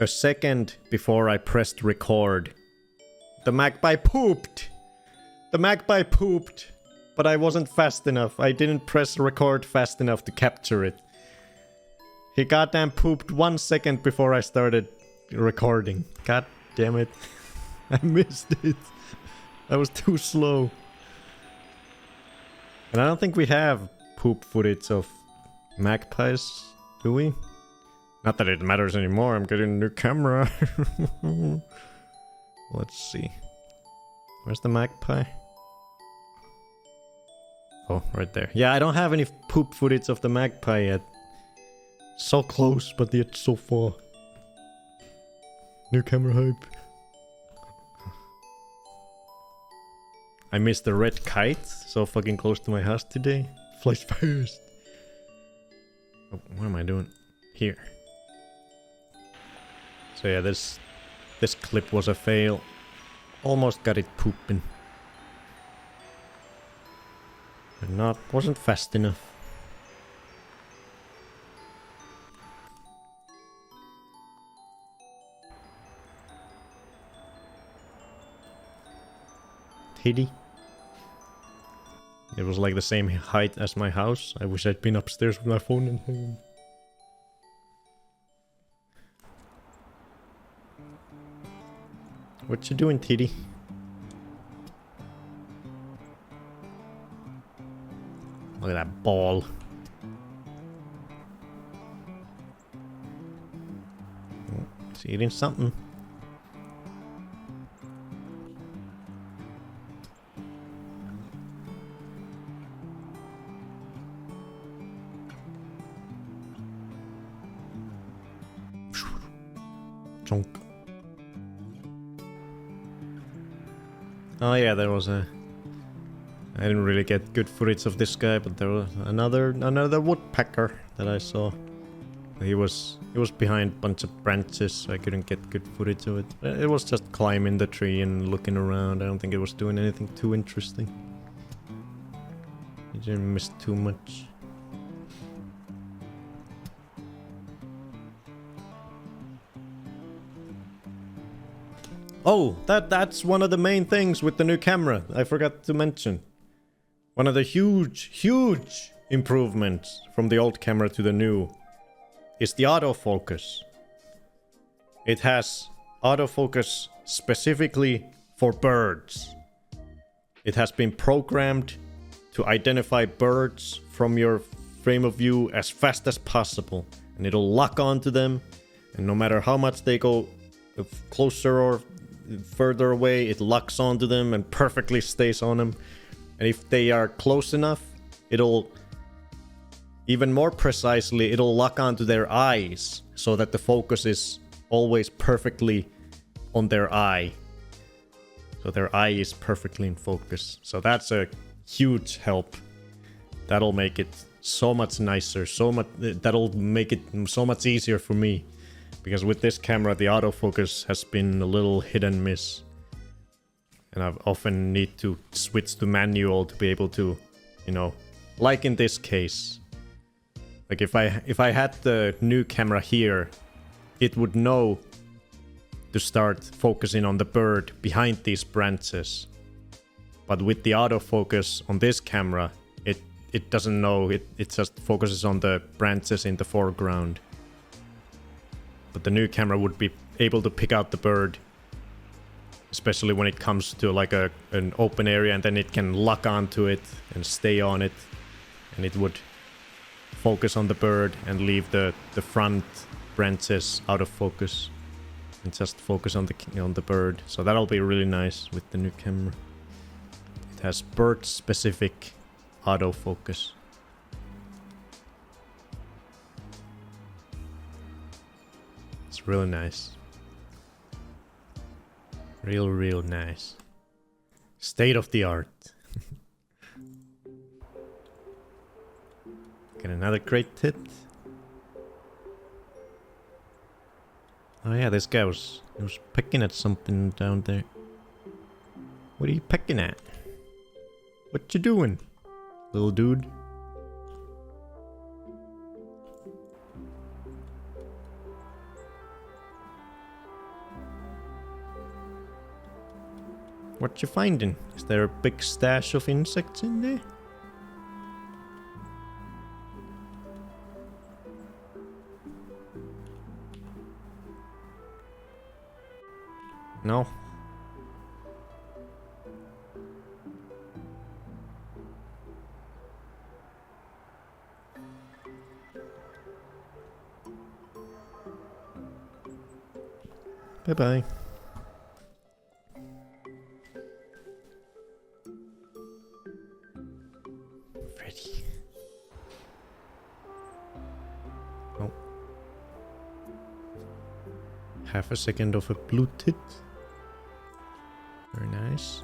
A: a second before I pressed record, the magpie pooped. The magpie pooped, but I wasn't fast enough. I didn't press record fast enough to capture it. He goddamn pooped 1 second before I started recording. God damn it. I missed it. I was too slow. And I don't think we have poop footage of magpies, do we? Not that it matters anymore, I'm getting a new camera. Let's see. Where's the magpie? Oh, right there. Yeah, I don't have any poop footage of the magpie yet. So close, but yet so far. New camera hype. I missed the red kite, so fucking close to my house today. Flies fast. Oh, what am I doing? Here. So yeah, this clip was a fail. Almost got it pooping. Wasn't fast enough. Titty. It was like the same height as my house. I wish I'd been upstairs with my phone in hand. What you doing, Titty? Look at that ball. Oh, it's eating something. Chunk. Oh yeah, there was a... I didn't really get good footage of this guy, but there was another woodpecker that I saw. He was behind a bunch of branches, so I couldn't get good footage of it. It was just climbing the tree and looking around. I don't think it was doing anything too interesting. He didn't miss too much. Oh, that's one of the main things with the new camera. I forgot to mention. One of the huge improvements from the old camera to the new is the autofocus. It has autofocus specifically for birds. It has been programmed to identify birds from your frame of view as fast as possible. And it'll lock onto them. And no matter how much they go closer or further away, it locks onto them and perfectly stays on them. And if they are close enough, it'll even more precisely, it'll lock onto their eyes so that the focus is always perfectly on their eye. So their eye is perfectly in focus. So that's a huge help. That'll make it so much nicer, that'll make it so much easier for me. Because with this camera, the autofocus has been a little hit and miss. And I often need to switch to manual to be able to, you know, like in this case. Like if I had the new camera here, it would know to start focusing on the bird behind these branches. But with the autofocus on this camera, it doesn't know, it just focuses on the branches in the foreground. But the new camera would be able to pick out the bird, especially when it comes to like an open area, and then it can lock onto it and stay on it, and it would focus on the bird and leave the front branches out of focus and just focus on the bird. So that'll be really nice with the new camera. It has bird specific autofocus. It's really nice. Real nice. State of the art. Get another great tip. Oh yeah, this guy was pecking at something down there. What are you pecking at? What you doing, little dude? What you finding? Is there a big stash of insects in there? No. Bye-bye. Freddy. Oh. Half a second of a blue tit. Very nice.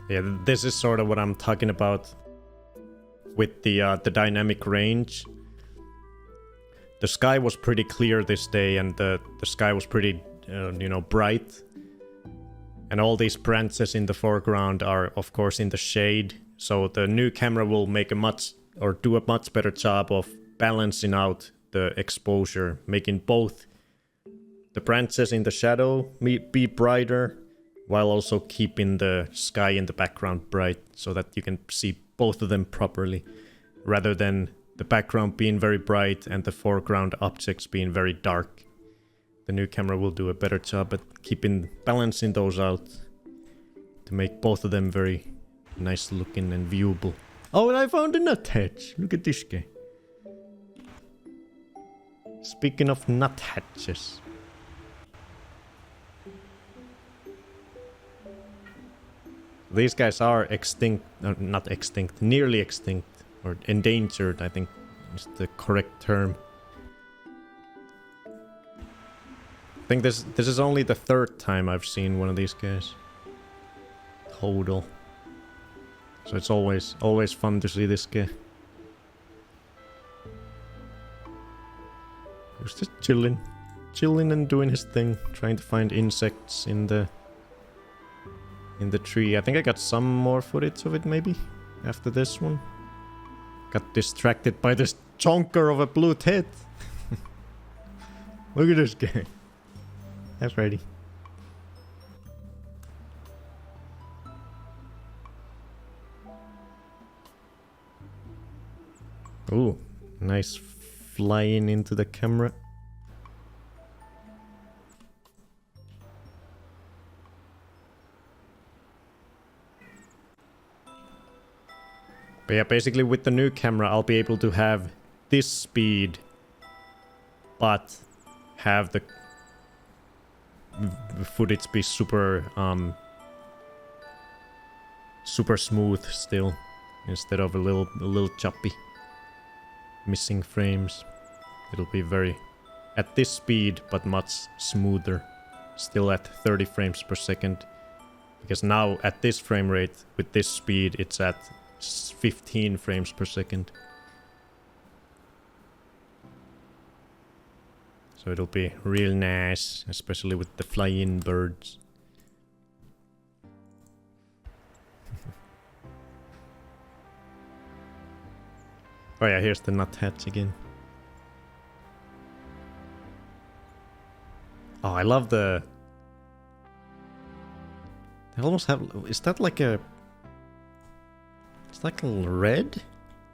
A: Yeah, this is sort of what I'm talking about with the dynamic range. The sky was pretty clear this day, and the sky was pretty you know, bright. And all these branches in the foreground are, of course, in the shade. So the new camera will make do a much better job of balancing out the exposure, making both the branches in the shadow be brighter, while also keeping the sky in the background bright, so that you can see both of them properly, rather than the background being very bright and the foreground objects being very dark. The new camera will do a better job at balancing those out to make both of them very nice looking and viewable. Oh, and I found a nut hatch. Look at this guy. Speaking of nut hatches. These guys are extinct, not extinct, nearly extinct, or endangered, I think is the correct term. I think this is only the third time I've seen one of these guys. Total. So it's always fun to see this guy. He was just chilling and doing his thing, trying to find insects in the tree. I think I got some more footage of it maybe after this one. Got distracted by this chonker of a blue tit. Look at this guy. That's ready. Ooh, nice flying into the camera. But yeah, basically with the new camera I'll be able to have this speed, but have the footage be super smooth still, instead of a little choppy, missing frames. It'll be very at this speed but much smoother, still at 30 frames per second, because now at this frame rate with this speed it's at 15 frames per second. So it'll be real nice, especially with the flying birds. Oh yeah, here's the nut hatch again. Oh, I love the... They almost have... Is that like a... It's like a little red?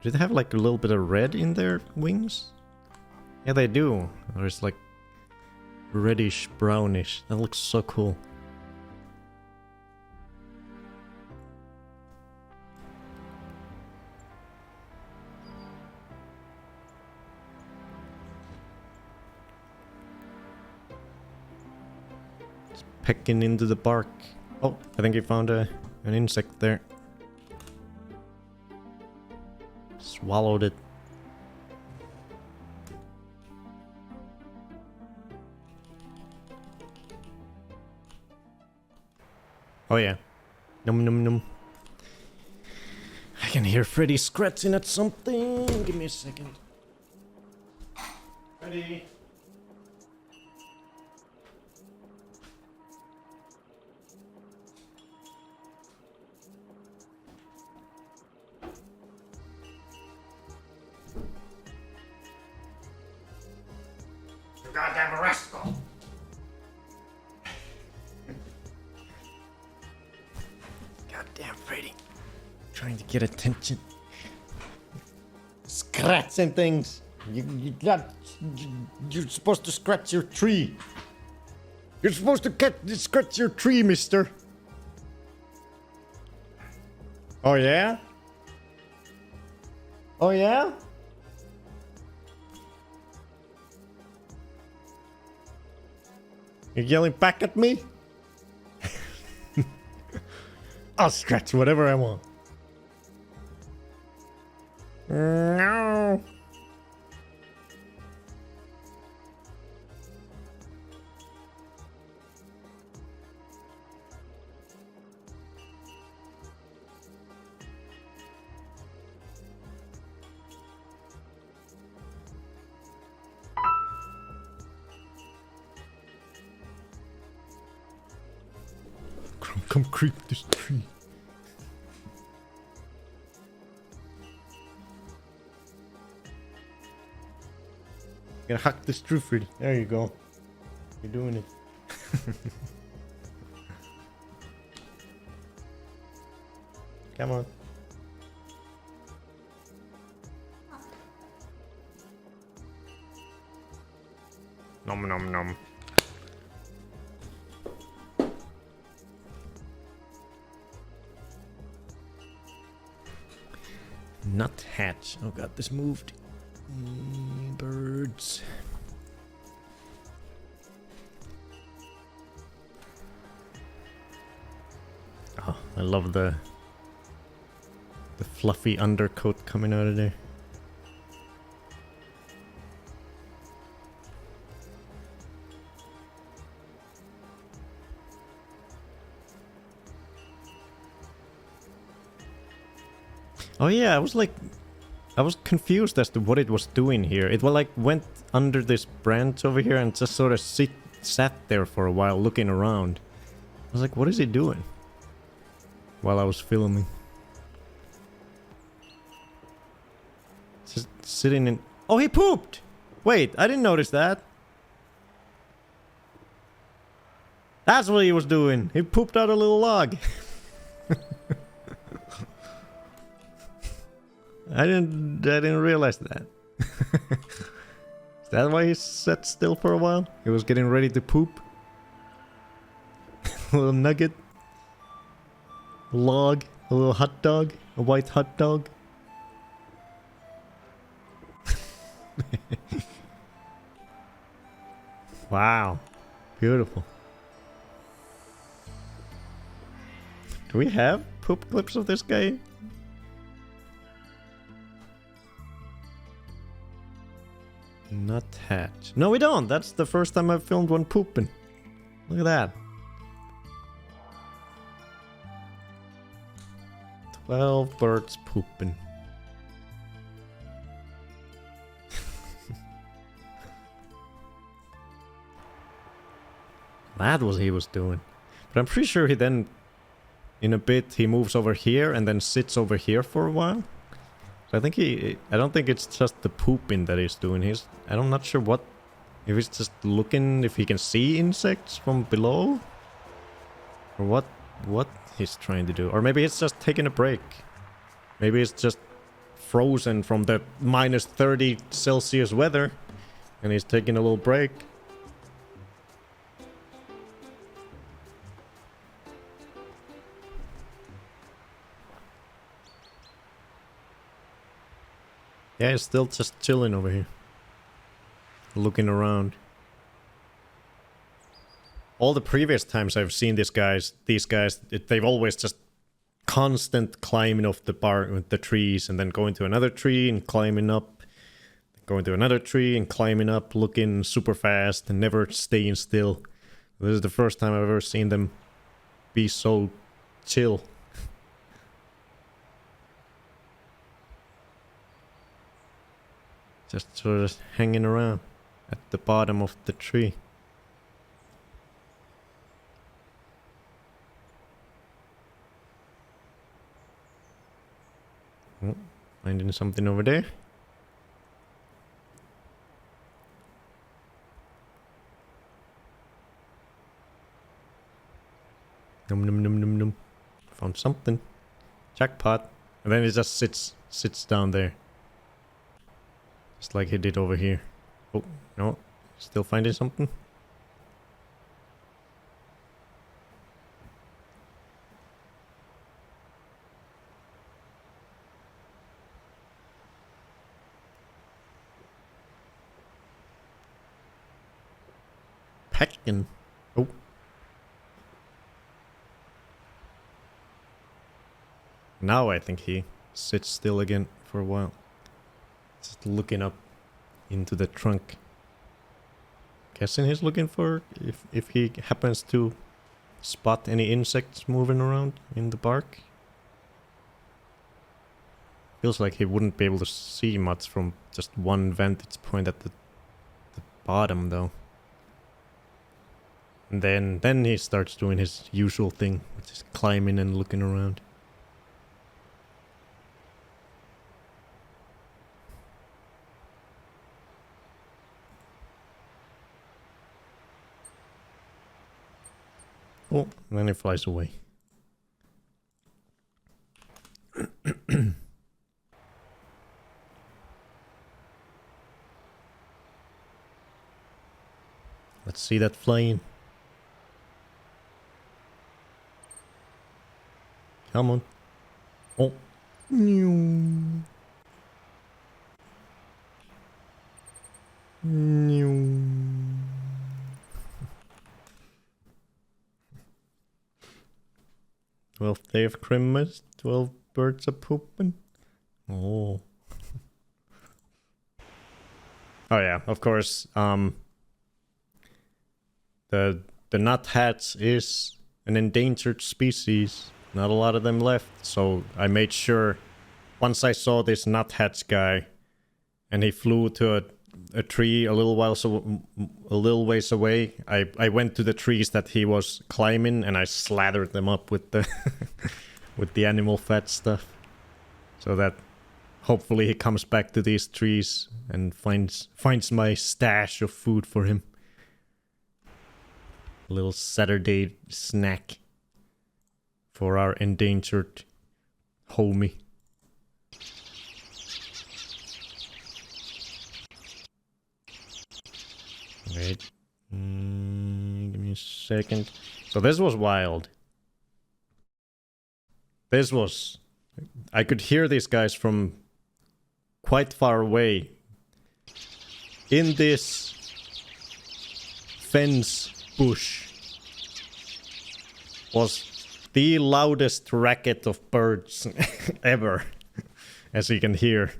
A: Do they have like a little bit of red in their wings? Yeah, they do. Or it's like reddish, brownish. That looks so cool. It's pecking into the bark. Oh, I think he found an insect there. Swallowed it. Oh yeah. Num num num. I can hear Freddy scratching at something. Give me a second. Freddy. You goddamn rascal. Goddamn Freddy. Trying to get attention. Scratching things. You're supposed to scratch your tree. You're supposed to scratch your tree, mister. Oh yeah? Oh yeah? You're yelling back at me? I'll scratch whatever I want. No. Come creep this tree. Gonna hack this tree, Freddy. There you go. You're doing it. Come on. Nom nom nom. Nut hatch. Oh god, this moved. Birds. Oh, I love the fluffy undercoat coming out of there. Oh yeah, I was confused as to what it was doing here. It was like went under this branch over here and just sort of sat there for a while looking around. I was like, what is he doing? While I was filming. Just sitting in... Oh, he pooped! Wait, I didn't notice that. That's what he was doing. He pooped out a little log. I didn't realize that. Is that why he sat still for a while? He was getting ready to poop. A little nugget. A log. A little hot dog. A white hot dog. Wow. Beautiful. Do we have poop clips of this guy? Nut hatch. No, we don't. That's the first time I've filmed one pooping. Look at that. 12 birds pooping. That was what he was doing. But I'm pretty sure he then, in a bit, he moves over here and then sits over here for a while. So I think I don't think it's just the pooping that he's doing. I'm not sure what, if he's just looking if he can see insects from below, or what he's trying to do, or maybe it's just taking a break. Maybe it's just frozen from the minus 30 Celsius weather, and he's taking a little break. Yeah, he's still just chilling over here. Looking around. All the previous times I've seen these guys, they've always just constant climbing off the trees and then going to another tree and climbing up. Going to another tree and climbing up, looking super fast and never staying still. This is the first time I've ever seen them be so chill. Just sort of hanging around at the bottom of the tree. Oh, finding something over there. Num num num num num. Found something. Jackpot. And then it just sits down there. Just like he did over here. Oh, no. Still finding something? Pecking. Oh. Now I think he sits still again for a while. Just looking up into the trunk. Guessing he's looking for if he happens to spot any insects moving around in the bark. Feels like he wouldn't be able to see much from just one vantage point at the bottom though. And then he starts doing his usual thing, which is climbing and looking around. Oh, and then he flies away. Let's see that flying. Come on. Oh. New. New. Twelfth day of Christmas. 12 birds are pooping. Oh. Oh yeah, of course. The nutheads is an endangered species. Not a lot of them left, so I made sure once I saw this nutheads guy and he flew to a tree a little ways away, I went to the trees that he was climbing and I slathered them up with the with the animal fat stuff, so that hopefully he comes back to these trees and finds my stash of food for him. A little Saturday snack for our endangered homie. Wait. Give me a second. So this was wild. This was... I could hear these guys from quite far away. In this fence bush was the loudest racket of birds ever, as you can hear.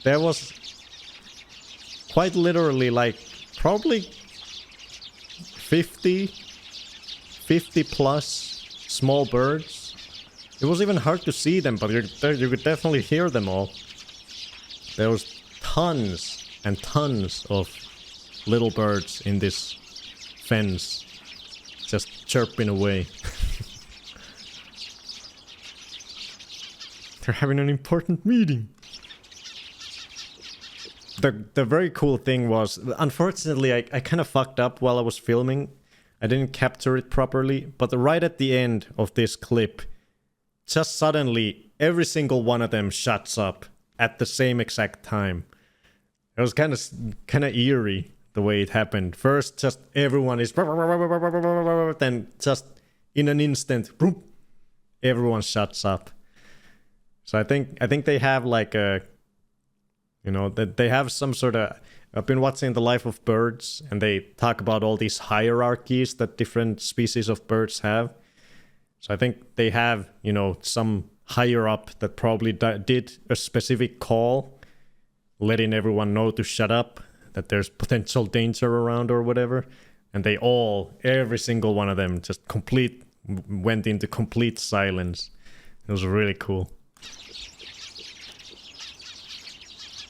A: There was quite literally like probably 50 plus small birds. It was even hard to see them, but you could definitely hear them all. There was tons and tons of little birds in this fence, just chirping away. They're having an important meeting. The very cool thing was, unfortunately, I kind of fucked up while I was filming. I didn't capture it properly, but right at the end of this clip, just suddenly, every single one of them shuts up at the same exact time. It was kind of eerie the way it happened. First, just everyone is, then just in an instant, everyone shuts up. So I think they have like a, you know, that they have some sort of. I've been watching The Life of Birds, and they talk about all these hierarchies that different species of birds have. So I think they have, you know, some higher up that probably did a specific call, letting everyone know to shut up, that there's potential danger around or whatever. And they all, every single one of them, just went into complete silence. It was really cool.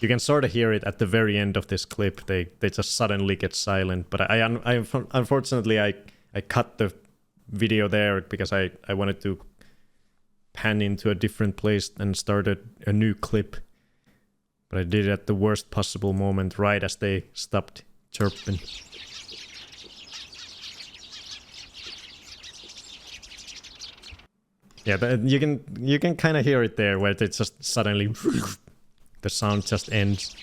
A: You can sort of hear it at the very end of this clip. They just suddenly get silent. But I unfortunately I cut the video there because I wanted to pan into a different place and started a new clip. But I did it at the worst possible moment, right as they stopped chirping. Yeah, you can kind of hear it there, where they just suddenly the sound just ends.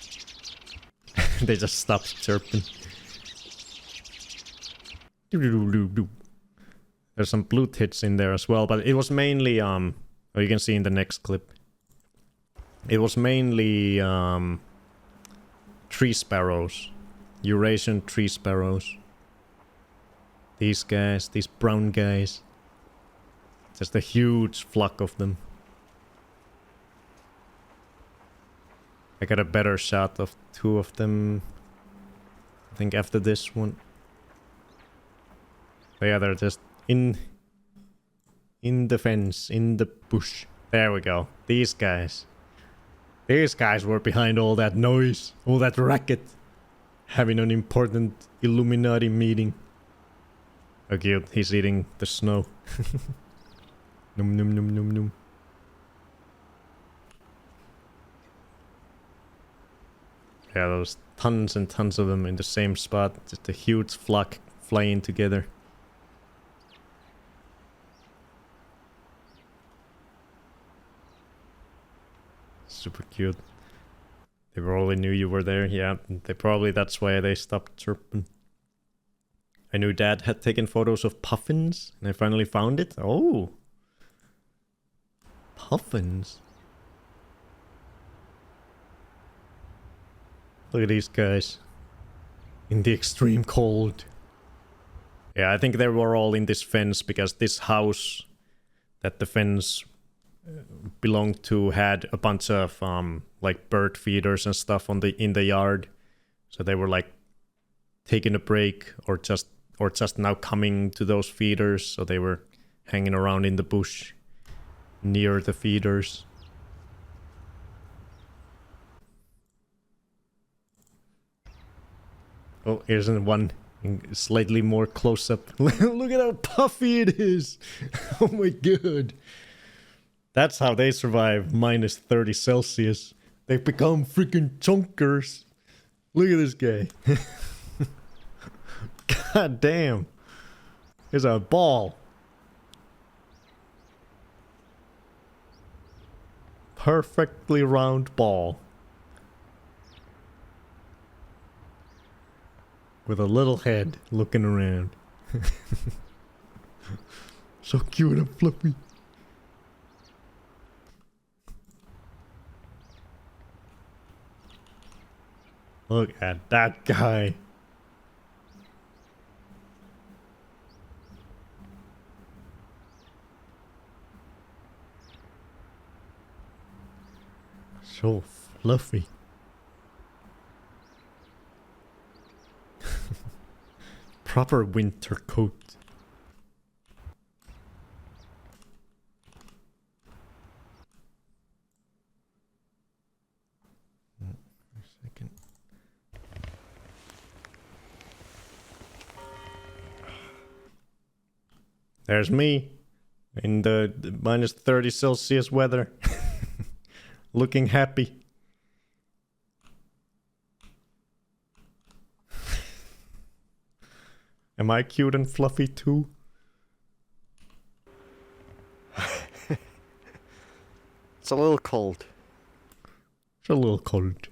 A: They just stop chirping. There's some blue tits in there as well, but it was mainly oh, you can see in the next clip. It was mainly tree sparrows, Eurasian tree sparrows. These guys, these brown guys. Just a huge flock of them. I got a better shot of two of them, I think, after this one. But yeah, they're just in the fence, in the bush. There we go. These guys. These guys were behind all that noise, all that racket, having an important Illuminati meeting. Oh, cute. He's eating the snow. Num num num num num. Yeah, there's tons and tons of them in the same spot. Just a huge flock flying together. Super cute. They probably knew you were there. Yeah, that's why they stopped chirping. I knew Dad had taken photos of puffins, and I finally found it. Oh! Puffins? Look at these guys. In the extreme cold. Yeah, I think they were all in this fence because this house that the fence belonged to had a bunch of like bird feeders and stuff in the yard. So they were like taking a break or just now coming to those feeders, so they were hanging around in the bush near the feeders. Oh, here's one slightly more close up. Look at how puffy it is. Oh my god. That's how they survive minus 30 Celsius. They become freaking chunkers. Look at this guy. God damn. Here's a ball. Perfectly round ball. With a little head looking around. So cute and fluffy. Look at that guy. So fluffy. Proper winter coat. A second. There's me in the minus 30 Celsius weather. Looking happy. Am I cute and fluffy too?
C: It's a little cold.
A: It's a little cold.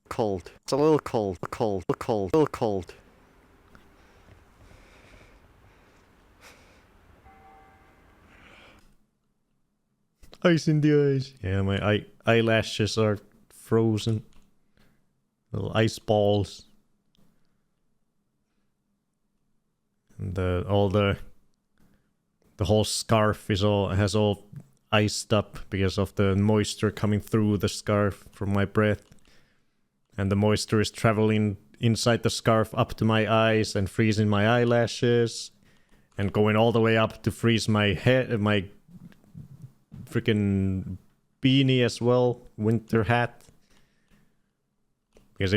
C: Cold. It's a little cold. Cold. Cold. A little cold.
A: Ice in the eyes. Yeah, my eyelashes are frozen. Little ice balls. And the whole scarf has all iced up because of the moisture coming through the scarf from my breath. And the moisture is traveling inside the scarf up to my eyes and freezing my eyelashes. And going all the way up to freeze my head, my freaking beanie as well, winter hat. Because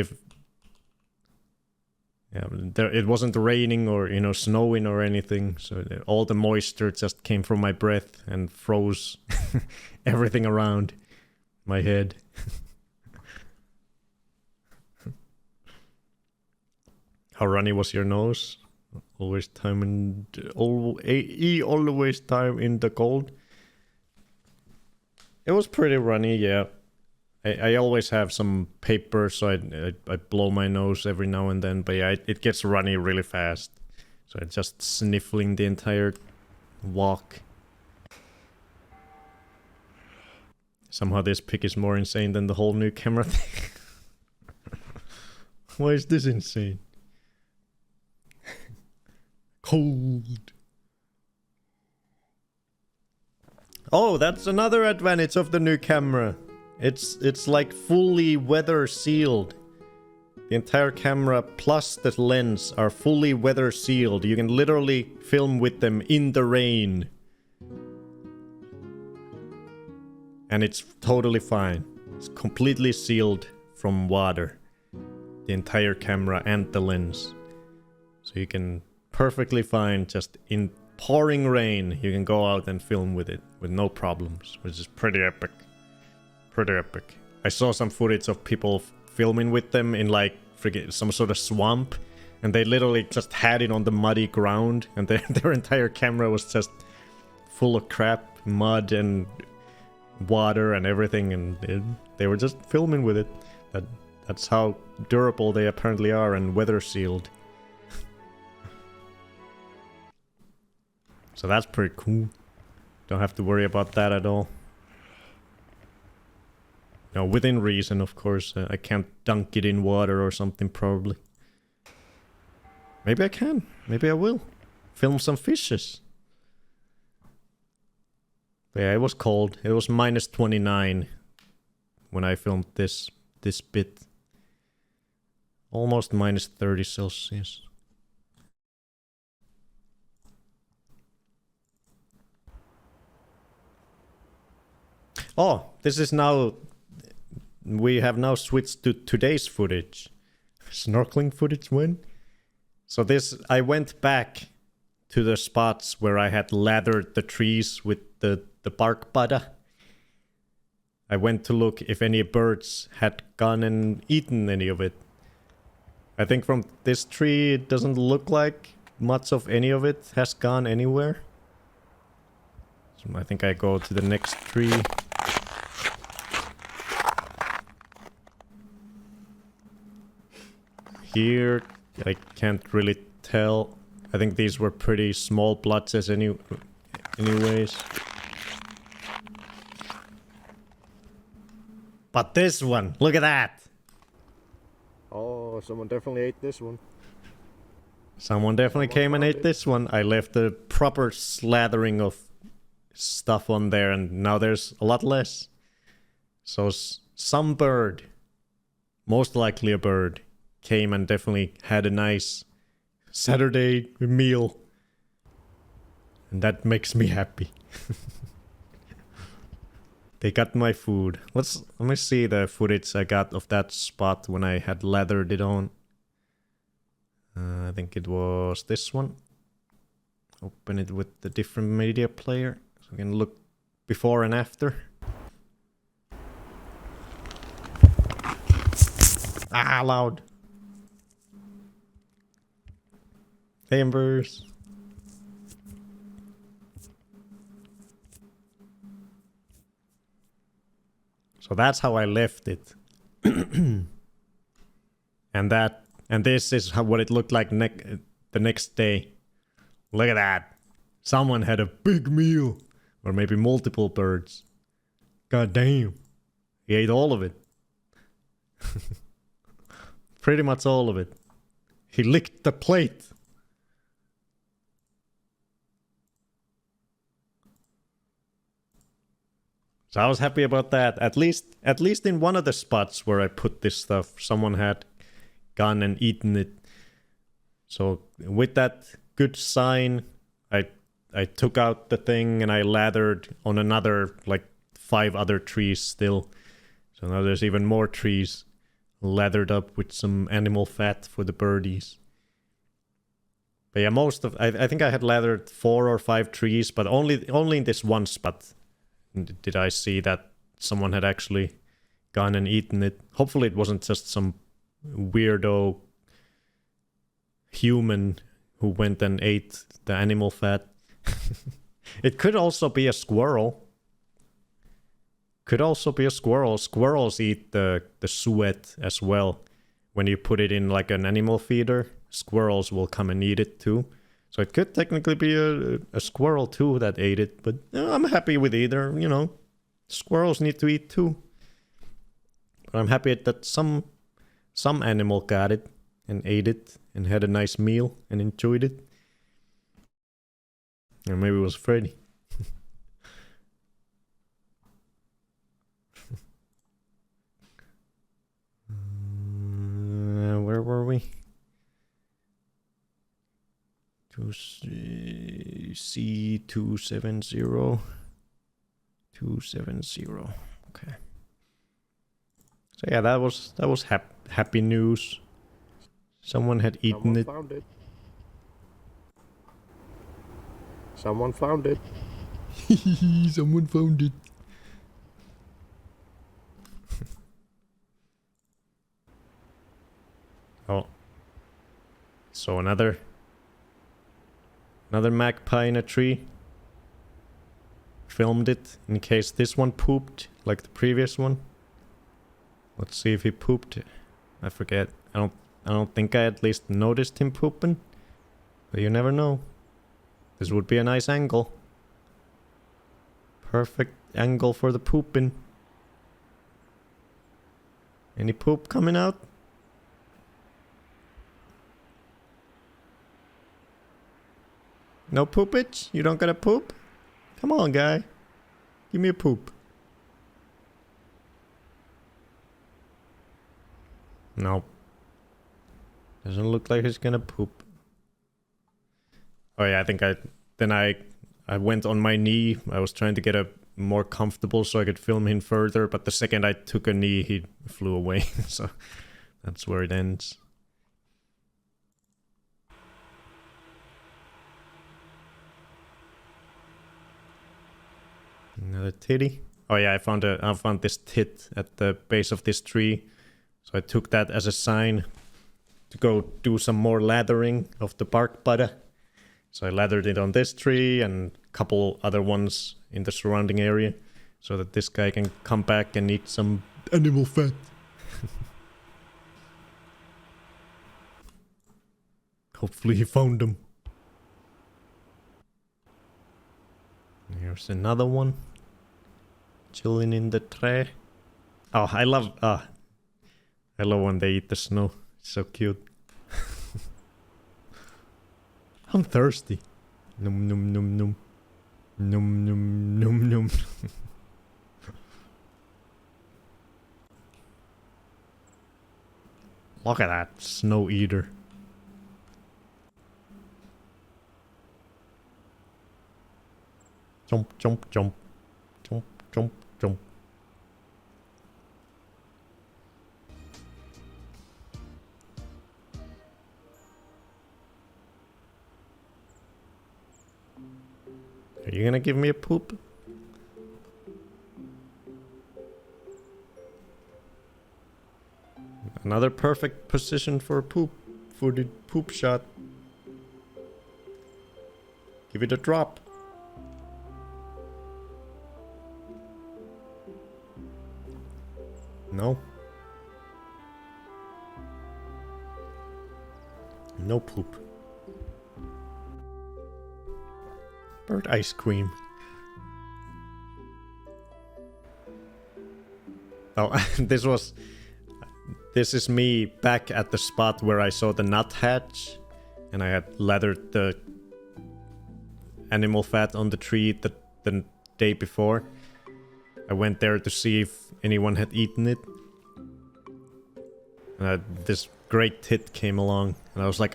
A: it wasn't raining or snowing or anything, so all the moisture just came from my breath and froze everything around my head. How runny was your nose? Always time in always time in the cold. It was pretty runny, yeah. I always have some paper, so I blow my nose every now and then, but yeah, it gets runny really fast. So I'm just sniffling the entire walk. Somehow this pic is more insane than the whole new camera thing. Why is this insane? Cold. Oh, that's another advantage of the new camera. It's like fully weather sealed. The entire camera plus the lens are fully weather sealed. You can literally film with them in the rain. And it's totally fine. It's completely sealed from water. The entire camera and the lens. So you can perfectly fine, just in pouring rain. You can go out and film with it with no problems, which is pretty epic. Pretty epic. I saw some footage of people filming with them in like some sort of swamp, and they literally just had it on the muddy ground, and their entire camera was just full of crap, mud and water and everything, and they were just filming with it. That's how durable they apparently are and weather sealed. So that's pretty cool. Don't have to worry about that at all. No, within reason, of course. I can't dunk it in water or something, probably. Maybe I can. Maybe I will. Film some fishes. But yeah, it was cold. It was minus 29 when I filmed this bit. Almost minus 30 Celsius. Oh, this is now... We have now switched to today's footage. Snorkeling footage when? So this... I went back to the spots where I had lathered the trees with the bark butter. I went to look if any birds had gone and eaten any of it. I think from this tree it doesn't look like much of any of it has gone anywhere. So I think I go to the next tree. Here, I can't really tell. I think these were pretty small blotches anyways. But this one, look at that!
C: Oh, someone definitely ate this one.
A: Someone definitely came and ate this one. I left a proper slathering of stuff on there, and now there's a lot less. So some bird, most likely a bird, came and definitely had a nice Saturday meal. And that makes me happy. They got my food. Let me see the footage I got of that spot when I had lathered it on. I think it was this one. Open it with the different media player so we can look before and after. Ah, loud. Embers. So that's how I left it. and this is what it looked like the next day. Look at that. Someone had a big meal. Or maybe multiple birds. God damn. He ate all of it. Pretty much all of it. He licked the plate. So I was happy about that. At least in one of the spots where I put this stuff, someone had gone and eaten it. So with that good sign, I took out the thing and I lathered on another, like 5 other trees still. So now there's even more trees lathered up with some animal fat for the birdies. But yeah, I think I had lathered 4 or 5 trees, but only in this one spot did I see that someone had actually gone and eaten it. Hopefully it wasn't just some weirdo human who went and ate the animal fat. It could also be a squirrel. Squirrels eat the suet as well. When you put it in like an animal feeder, squirrels will come and eat it too. So it could technically be a squirrel too that ate it, but I'm happy with either, you know. Squirrels need to eat too. But I'm happy that some animal got it and ate it and had a nice meal and enjoyed it. Or maybe it was Freddy. Where were we? C270. 270. Okay. So yeah, that was happy news. Someone had eaten it.
C: Found it. Someone found it.
A: Someone found it. Oh. So another magpie in a tree. Filmed it in case this one pooped like the previous one. Let's see if he pooped. I forget. I don't think I at least noticed him pooping. But you never know. This would be a nice angle. Perfect angle for the pooping. Any poop coming out? No poopage? You don't gotta poop? Come on, guy. Give me a poop. No. Doesn't look like he's gonna poop. Oh yeah, I think I went on my knee. I was trying to get a more comfortable so I could film him further, but the second I took a knee, he flew away. So that's where it ends. Another titty. Oh yeah, I found this tit at the base of this tree. So I took that as a sign to go do some more lathering of the bark butter. So I lathered it on this tree and a couple other ones in the surrounding area so that this guy can come back and eat some animal fat. Hopefully he found them. Here's another one. Chilling in the tree. Oh, I love when they eat the snow. It's so cute. I'm thirsty. Num num num num. Num num num num. Look at that snow eater. Jump, jump, jump. Jump, jump, jump. Are you gonna give me a poop? Another perfect position for a footed poop shot. Give it a drop. No. No poop. Bird ice cream. Oh, this is me back at the spot where I saw the nut hatch, and I had lathered the animal fat on the tree the day before. I went there to see if anyone had eaten it. This great tit came along, and I was like,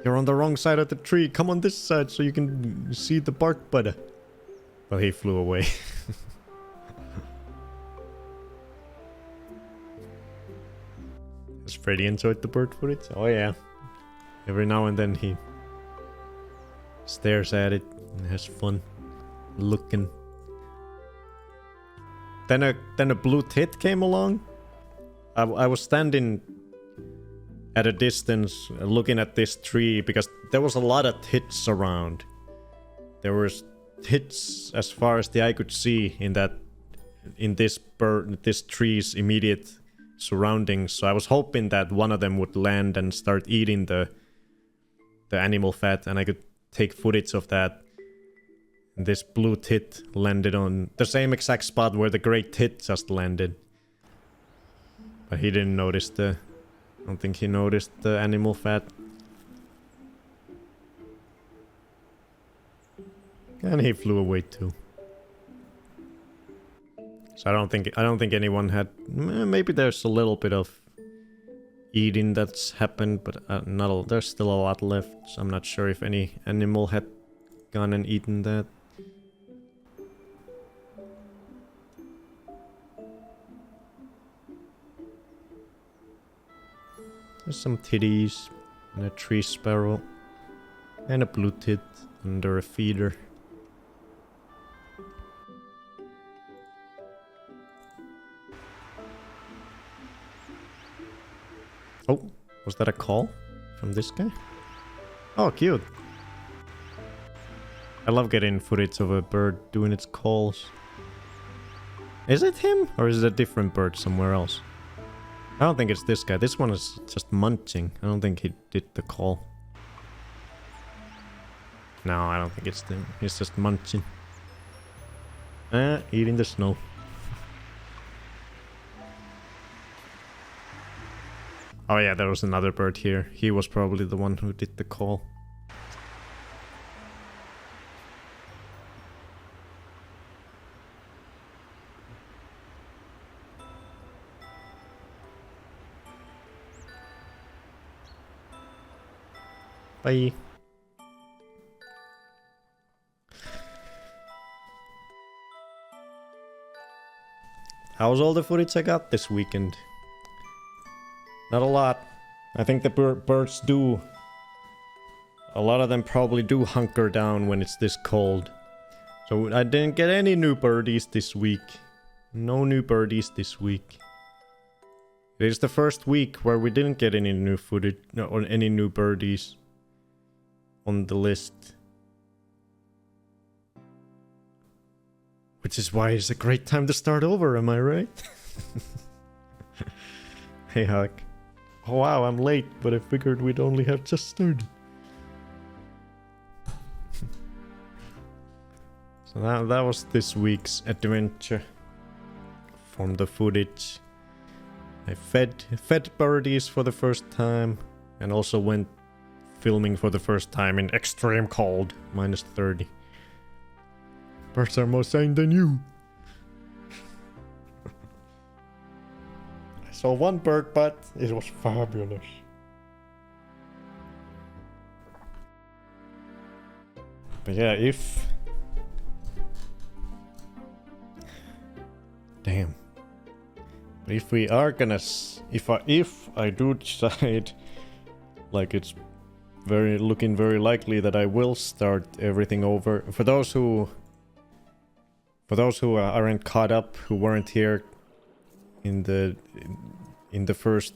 A: you're on the wrong side of the tree. Come on this side so you can see the bark butter. But he flew away. Has Freddy enjoyed the bird footage? Oh yeah. Every now and then he stares at it and has fun looking. Then a blue tit came along. I was standing at a distance looking at this tree because there was a lot of tits around. There was tits as far as the eye could see in this tree's immediate surroundings. So I was hoping that one of them would land and start eating the animal fat, and I could take footage of that. And this blue tit landed on the same exact spot where the great tit just landed. But he didn't notice I don't think he noticed the animal fat. And he flew away too. So I don't think anyone had. Maybe there's a little bit of eating that's happened, but there's still a lot left. So I'm not sure if any animal had gone and eaten that. There's some titties and a tree sparrow and a blue tit under a feeder. Was that a call from this guy? Oh, cute. I love getting footage of a bird doing its calls. Is it him? Or is it a different bird somewhere else? I don't think it's this guy. This one is just munching. I don't think he did the call. No, I don't think it's him. He's just munching. Eating the snow. Oh yeah, there was another bird here. He was probably the one who did the call. Bye. How's all the footage I got this weekend? Not a lot. I think the birds do. A lot of them probably do hunker down when it's this cold. So I didn't get any new birdies this week. No new birdies this week. It is the first week where we didn't get any new footage or any new birdies on the list. Which is why it's a great time to start over, am I right? Hey, Huck. Oh wow, I'm late, but I figured we'd only have just started. So that was this week's adventure. From the footage. I fed birdies for the first time, and also went filming for the first time in extreme cold, -30. Birds are more sane than you. I saw one bird, but it was fabulous. But yeah, damn. But if we are gonna... If I do decide... Like it's looking very likely that I will start everything over. For those who aren't caught up, who weren't here in the first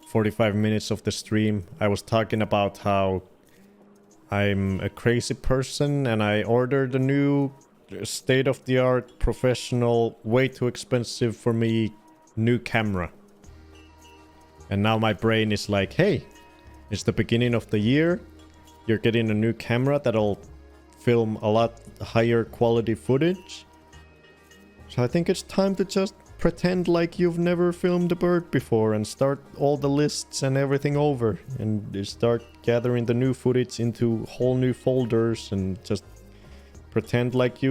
A: 45 minutes of the stream, I was talking about how I'm a crazy person and I ordered a new state-of-the-art, professional, way too expensive for me, new camera. And now my brain is like, hey, it's the beginning of the year, you're getting a new camera that'll film a lot higher quality footage. So I think it's time to just pretend like you've never filmed a bird before and start all the lists and everything over and start gathering the new footage into whole new folders and just pretend like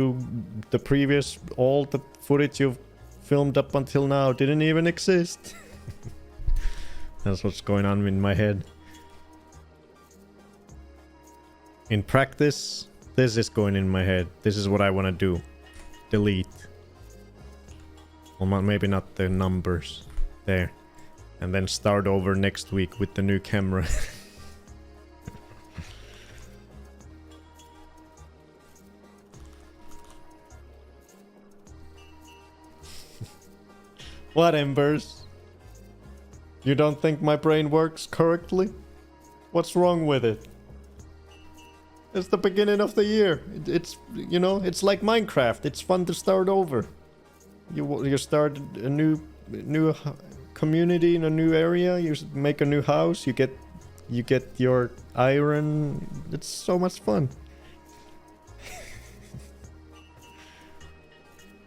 A: all the footage you've filmed up until now didn't even exist. That's what's going on in my head. In practice, this is going in my head. This is what I want to do. Delete. Well, maybe not the numbers. There. And then start over next week with the new camera. What, Embers? You don't think my brain works correctly? What's wrong with it? It's the beginning of the year. It's, you know, it's like Minecraft. It's fun to start over. You start a new community in a new area. You make a new house. You get your iron. It's so much fun.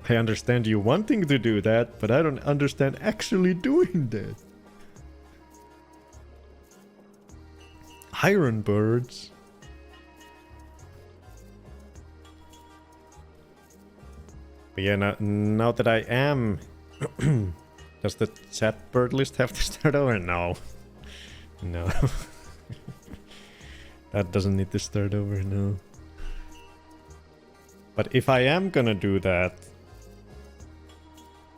A: I understand you wanting to do that, but I don't understand actually doing that. Iron birds. But yeah, now that I am... Does the chat bird list have to start over? No. No. That doesn't need to start over, no. But if I am gonna do that,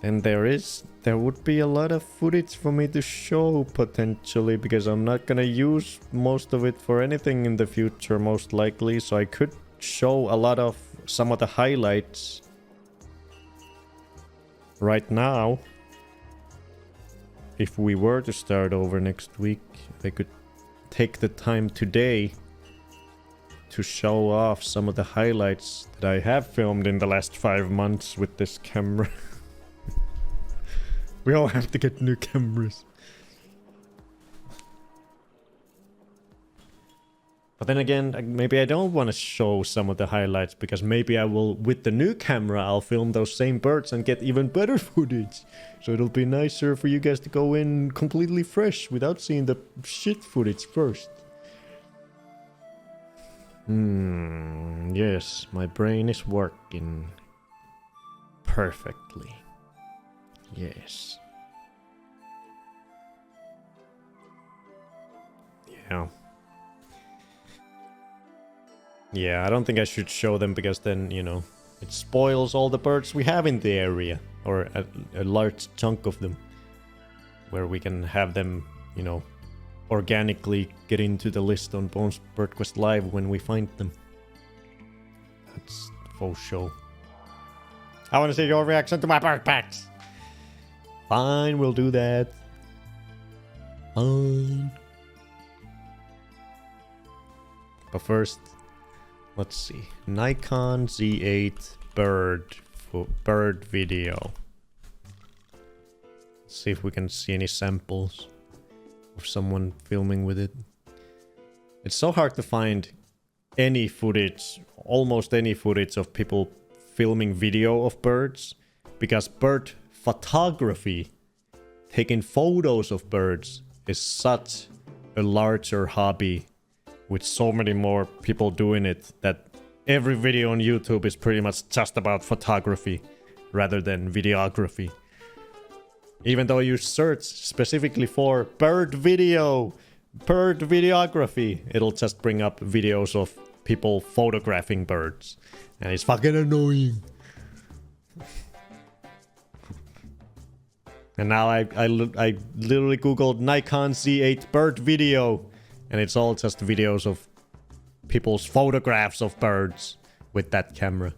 A: then there would be a lot of footage for me to show potentially, because I'm not gonna use most of it for anything in the future, most likely. So I could show some of the highlights right now. if we were to start over next week, I could take the time today to show off some of the highlights that I have filmed in the last 5 months with this camera. We all have to get new cameras. But then again, maybe I don't want to show some of the highlights, because maybe I will, with the new camera, I'll film those same birds and get even better footage. So it'll be nicer for you guys to go in completely fresh without seeing the shit footage first. Yes, my brain is working perfectly. Yes. Yeah. Yeah, I don't think I should show them, because then, you know, it spoils all the birds we have in the area. Or a large chunk of them. Where we can have them, you know, organically get into the list on Bones Birdquest Live when we find them. That's faux show. I want to see your reaction to my bird packs. Fine, we'll do that. Fine. But first, let's see. Nikon Z8 bird video. Let's see if we can see any samples of someone filming with it. It's so hard to find any footage, almost any footage of people filming video of birds, because bird photography, taking photos of birds, is such a larger hobby with so many more people doing it that every video on YouTube is pretty much just about photography rather than videography. Even though you search specifically for bird videography, it'll just bring up videos of people photographing birds. And it's fucking annoying. And now I literally googled Nikon Z8 bird video, and it's all just videos of people's photographs of birds with that camera.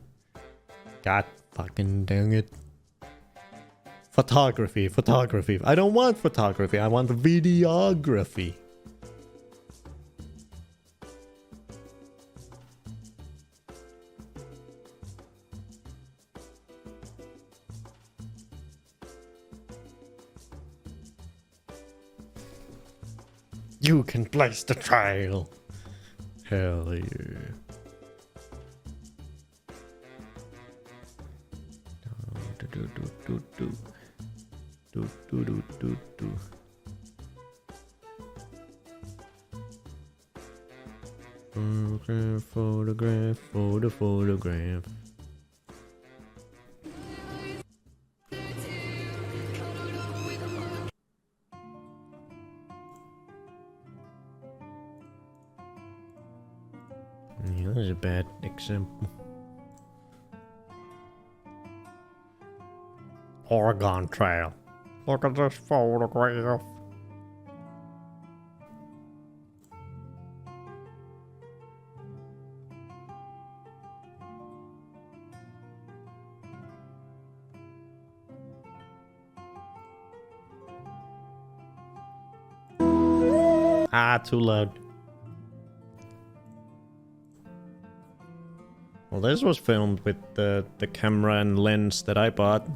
A: God fucking dang it. Photography. I don't want photography, I want videography. You can blaze the trail. Hell yeah. Photograph. Yeah, that's a bad example. Oregon Trail. Look at this photograph. Too loud. Well, this was filmed with the camera and lens that I bought.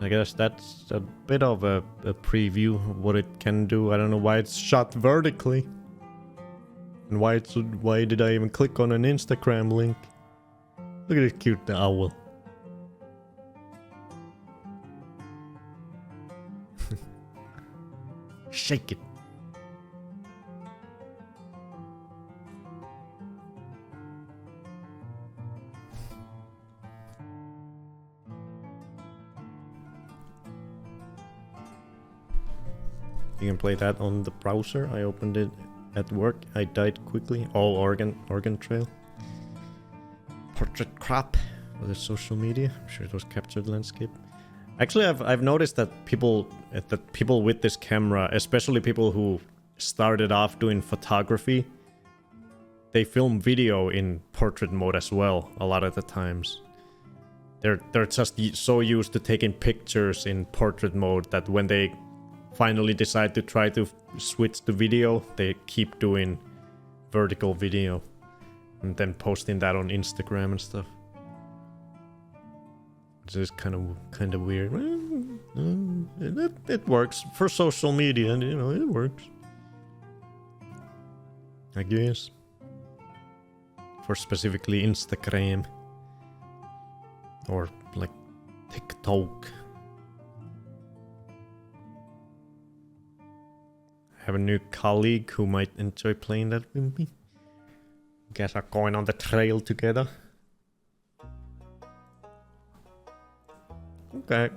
A: I guess that's a bit of a preview of what it can do. I don't know why it's shot vertically. And why did I even click on an Instagram link? Look at this cute owl. Shake it. You can play that on the browser. I opened it at work. I died quickly. Oh, Oregon Trail. Portrait crop for the social media. I'm sure it was captured landscape. Actually, I've noticed that people with this camera, especially people who started off doing photography, they film video in portrait mode as well a lot of the times. They're just so used to taking pictures in portrait mode that when they finally decide to try to switch the video, they keep doing vertical video and then posting that on Instagram and stuff. Which is kind of weird. It works for social media, and you know, it works. I guess. For specifically Instagram. Or like TikTok. I have a new colleague who might enjoy playing that with me. Guess are going on the trail together. Okay.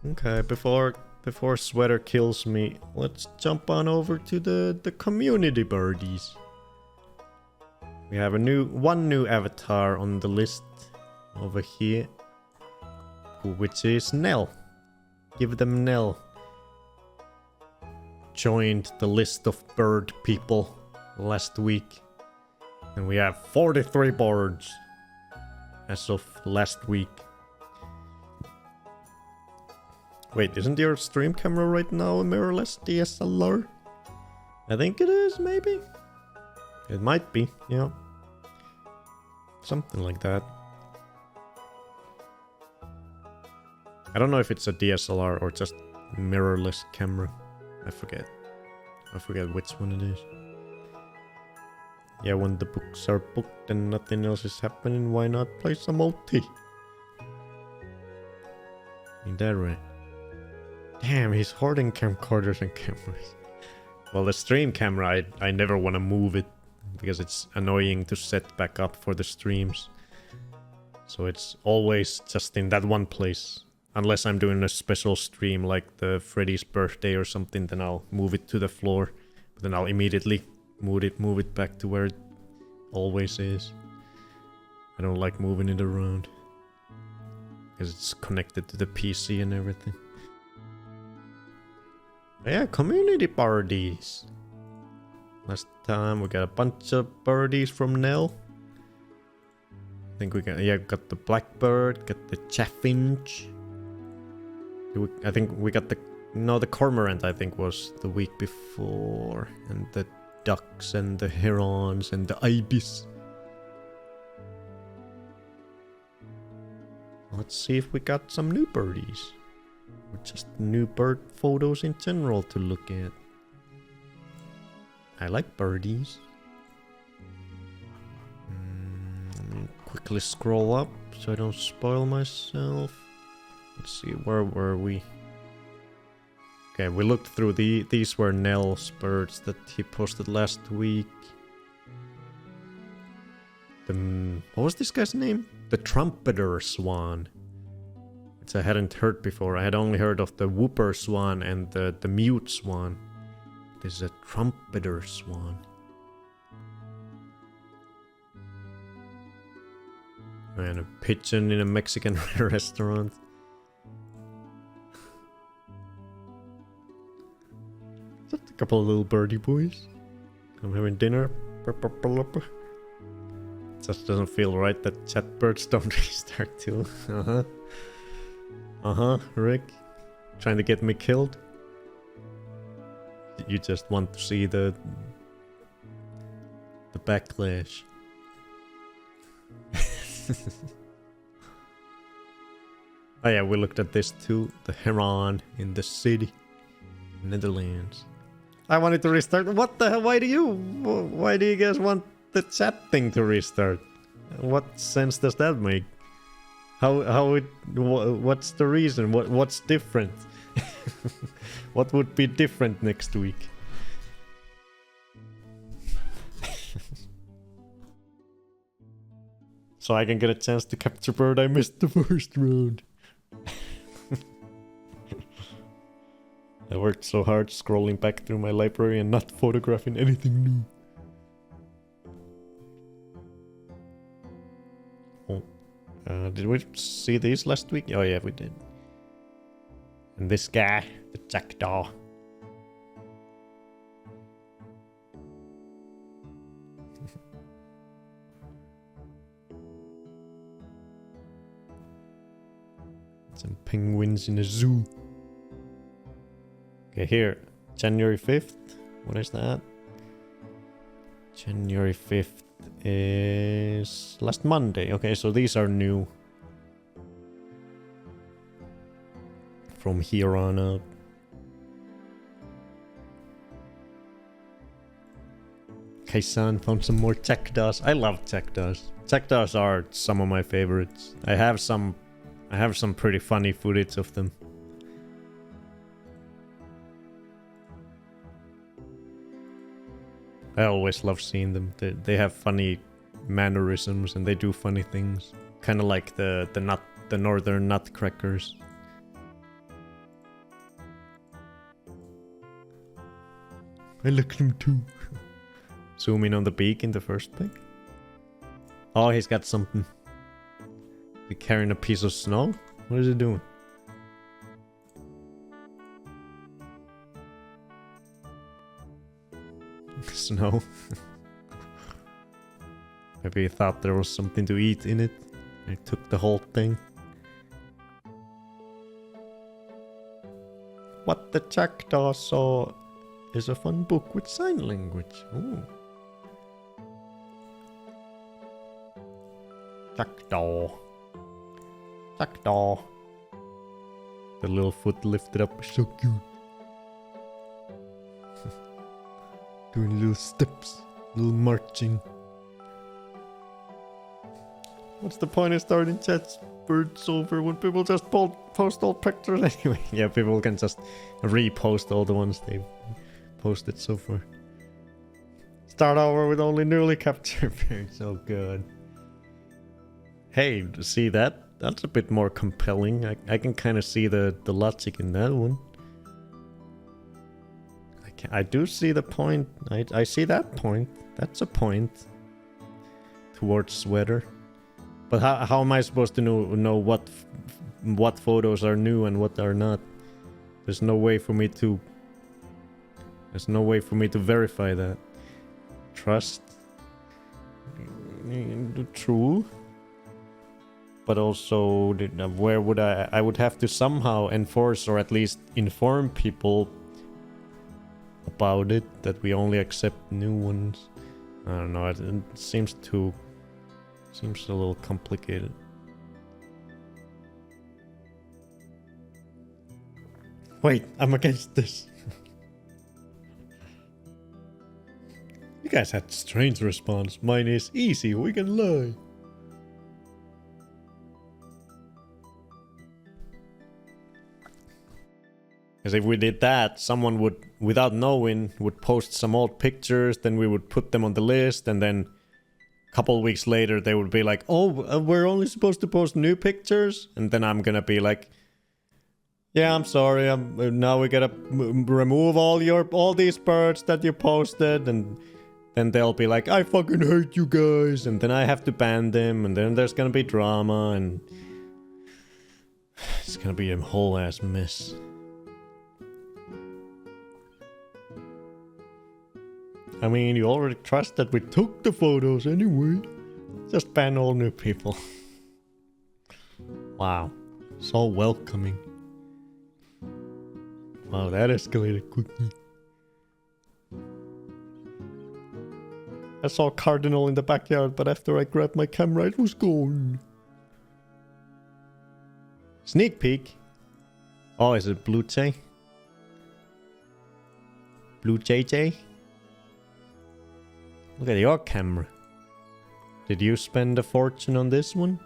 A: Okay, before Sweater kills me, let's jump on over to the community birdies. We have one new avatar on the list over here, which is Nell. Give them Nell. Joined the list of bird people last week, and we have 43 birds as of last week. Wait, isn't your stream camera right now a mirrorless DSLR? I think it is, maybe? It might be, yeah. Something like that. I don't know if it's a DSLR or just mirrorless camera. I forget which one it is. Yeah, when the books are booked and nothing else is happening, why not play some OT? Ain't that right? Damn, he's hoarding camcorders and cameras. Well, the stream camera, I never want to move it because it's annoying to set back up for the streams. So it's always just in that one place. Unless I'm doing a special stream like the Freddy's birthday or something, then I'll move it to the floor. But then I'll immediately move it back to where it always is. I don't like moving it around. Because it's connected to the PC and everything. Yeah, community birdies. Last time we got a bunch of birdies from Nell. I think we got the blackbird, got the chaffinch. I think we got the cormorant I think was the week before. And the ducks and the herons and the ibis. Let's see if we got some new birdies. Or just new bird photos in general to look at. I like birdies. Let me quickly scroll up so I don't spoil myself. Let's see, where were we? Okay, we looked through these were Nell's birds that he posted last week. What was this guy's name? The trumpeter swan. Which I hadn't heard before. I had only heard of the whooper swan and the mute swan. This is a trumpeter swan. And a pigeon in a Mexican restaurant. Just a couple of little birdie boys. I'm having dinner. Just doesn't feel right that chat birds don't restart too. Rick. Trying to get me killed. You just want to see the backlash. Oh yeah, we looked at this too. The heron in the city, Netherlands. I wanted to restart. What the hell? Why do you guys want the chat thing to restart? What sense does that make? What's the reason? What's different? What would be different next week? So I can get a chance to capture bird I missed the first round. I worked so hard scrolling back through my library and not photographing anything new. Did we see these last week? Oh yeah, we did. And this guy, the jackdaw. Some penguins in a zoo. Okay, here. January 5th. What is that? January 5th is last Monday. Okay, so these are new. From here on out. Kaisan found some more jackdaws. I love jackdaws. Jackdaws are some of my favorites. I have some pretty funny footage of them. I always love seeing them. They have funny mannerisms and they do funny things. Kind of like the northern nutcrackers. I like them too. Zoom in on the beak in the first pic. Oh, he's got something. He's carrying a piece of snow? What is he doing? Snow. Maybe he thought there was something to eat in it. He took the whole thing. What the jackdaw saw is a fun book with sign language. Ooh. Jackdaw. Jackdaw. The little foot lifted up. So cute. Doing little steps. Little marching. What's the point of starting chats birds over when people just post all pictures anyway? Yeah, people can just repost all the ones they've posted so far. Start over with only newly captured birds. So good. Hey, see that? That's a bit more compelling. I can kind of see the logic in that one. I do see the point. I see that point. That's a point. Towards sweater. But how am I supposed to know what photos are new and what are not? There's no way for me to verify that. Trust. True. But also, where would I would have to somehow enforce or at least inform people about it, that we only accept new ones. I don't know, it seems a little complicated. Wait, I'm against this. You guys had strange response. Mine is easy, we can lie. Because if we did that, someone would, without knowing, would post some old pictures, then we would put them on the list, and then a couple weeks later they would be like, oh, we're only supposed to post new pictures? And then I'm gonna be like, yeah, I'm sorry, now we gotta remove all these birds that you posted, and then they'll be like, I fucking hate you guys, and then I have to ban them, and then there's gonna be drama, and it's gonna be a whole ass mess. I mean, you already trust that we took the photos anyway. Just ban all new people. Wow. So welcoming. Wow, that escalated quickly. I saw a cardinal in the backyard, but after I grabbed my camera, it was gone. Sneak peek. Oh, is it Blue Jay? Blue JJ? Look at your camera. Did you spend a fortune on this one?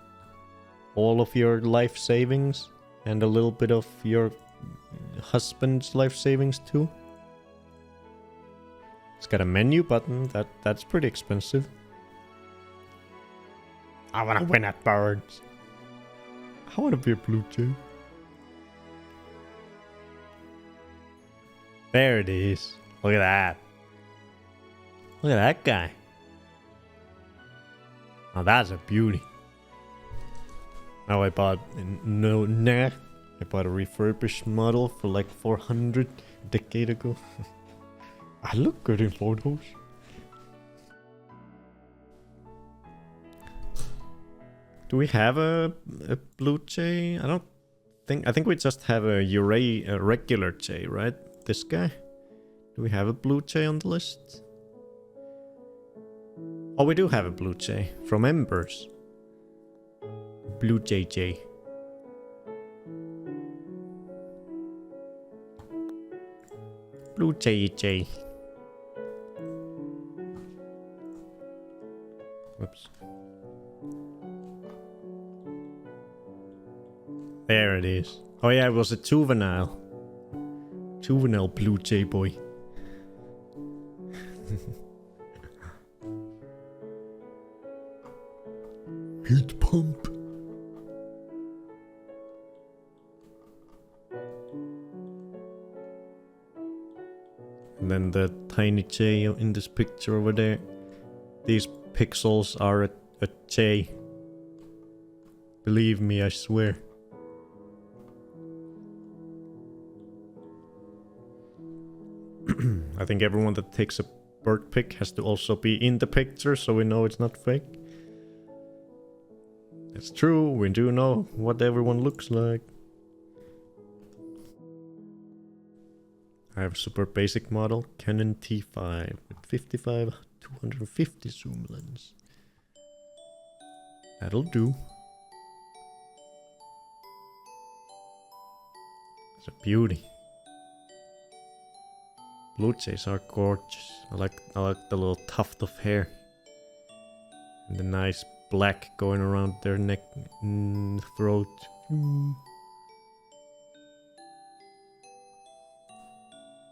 A: All of your life savings? And a little bit of your husband's life savings too? It's got a menu button. That's pretty expensive. I wanna win at birds. I wanna be a blue jay. There it is. Look at that. Look at that guy. Now that's a beauty. Now I bought I bought a refurbished model for like 400 a decade ago. I look good in photos. Do we have a blue jay? I think we just have a regular jay, right? this guy. Do we have a blue jay on the list? Oh, we do have a blue jay from Embers. Blue JJ. Blue JJ. Whoops. There it is. Oh yeah, it was a juvenile. Juvenile blue jay boy. Heat pump. And then the tiny jay in this picture over there. These pixels are a jay. Believe me, I swear. I think everyone that takes a bird pic has to also be in the picture so we know it's not fake. It's true, we do know what everyone looks like. I have a super basic model, Canon T5 with 55 250 zoom lens. That'll do. It's a beauty. Blue jays are gorgeous. I like the little tuft of hair. And the nice black going around their neck and throat.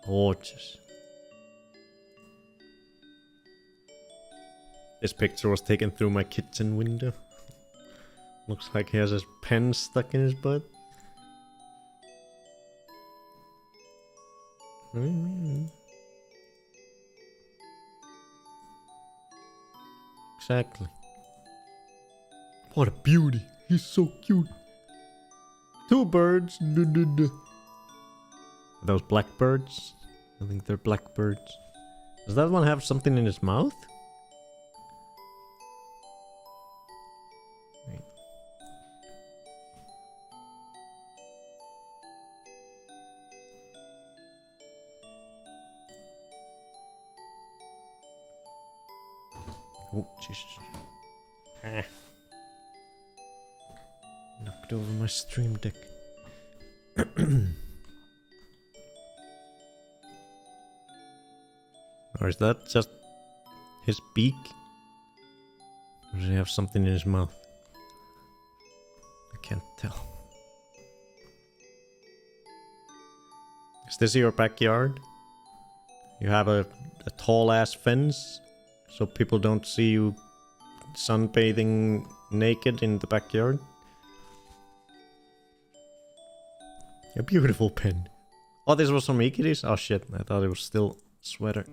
A: Gorgeous. This picture was taken through my kitchen window. Looks like he has his pen stuck in his butt. Exactly. What a beauty. He's so cute. Two birds. Those blackbirds? I think they're blackbirds. Does that one have something in his mouth? Wait. Oh, Jesus. Ah. Knocked over my stream deck. Or is that just his beak? Or does he have something in his mouth? I can't tell. Is this your backyard? You have a tall ass fence so people don't see you sunbathing naked in the backyard? A beautiful pen. Oh, this was from Ikiris? Oh shit, I thought it was still sweater.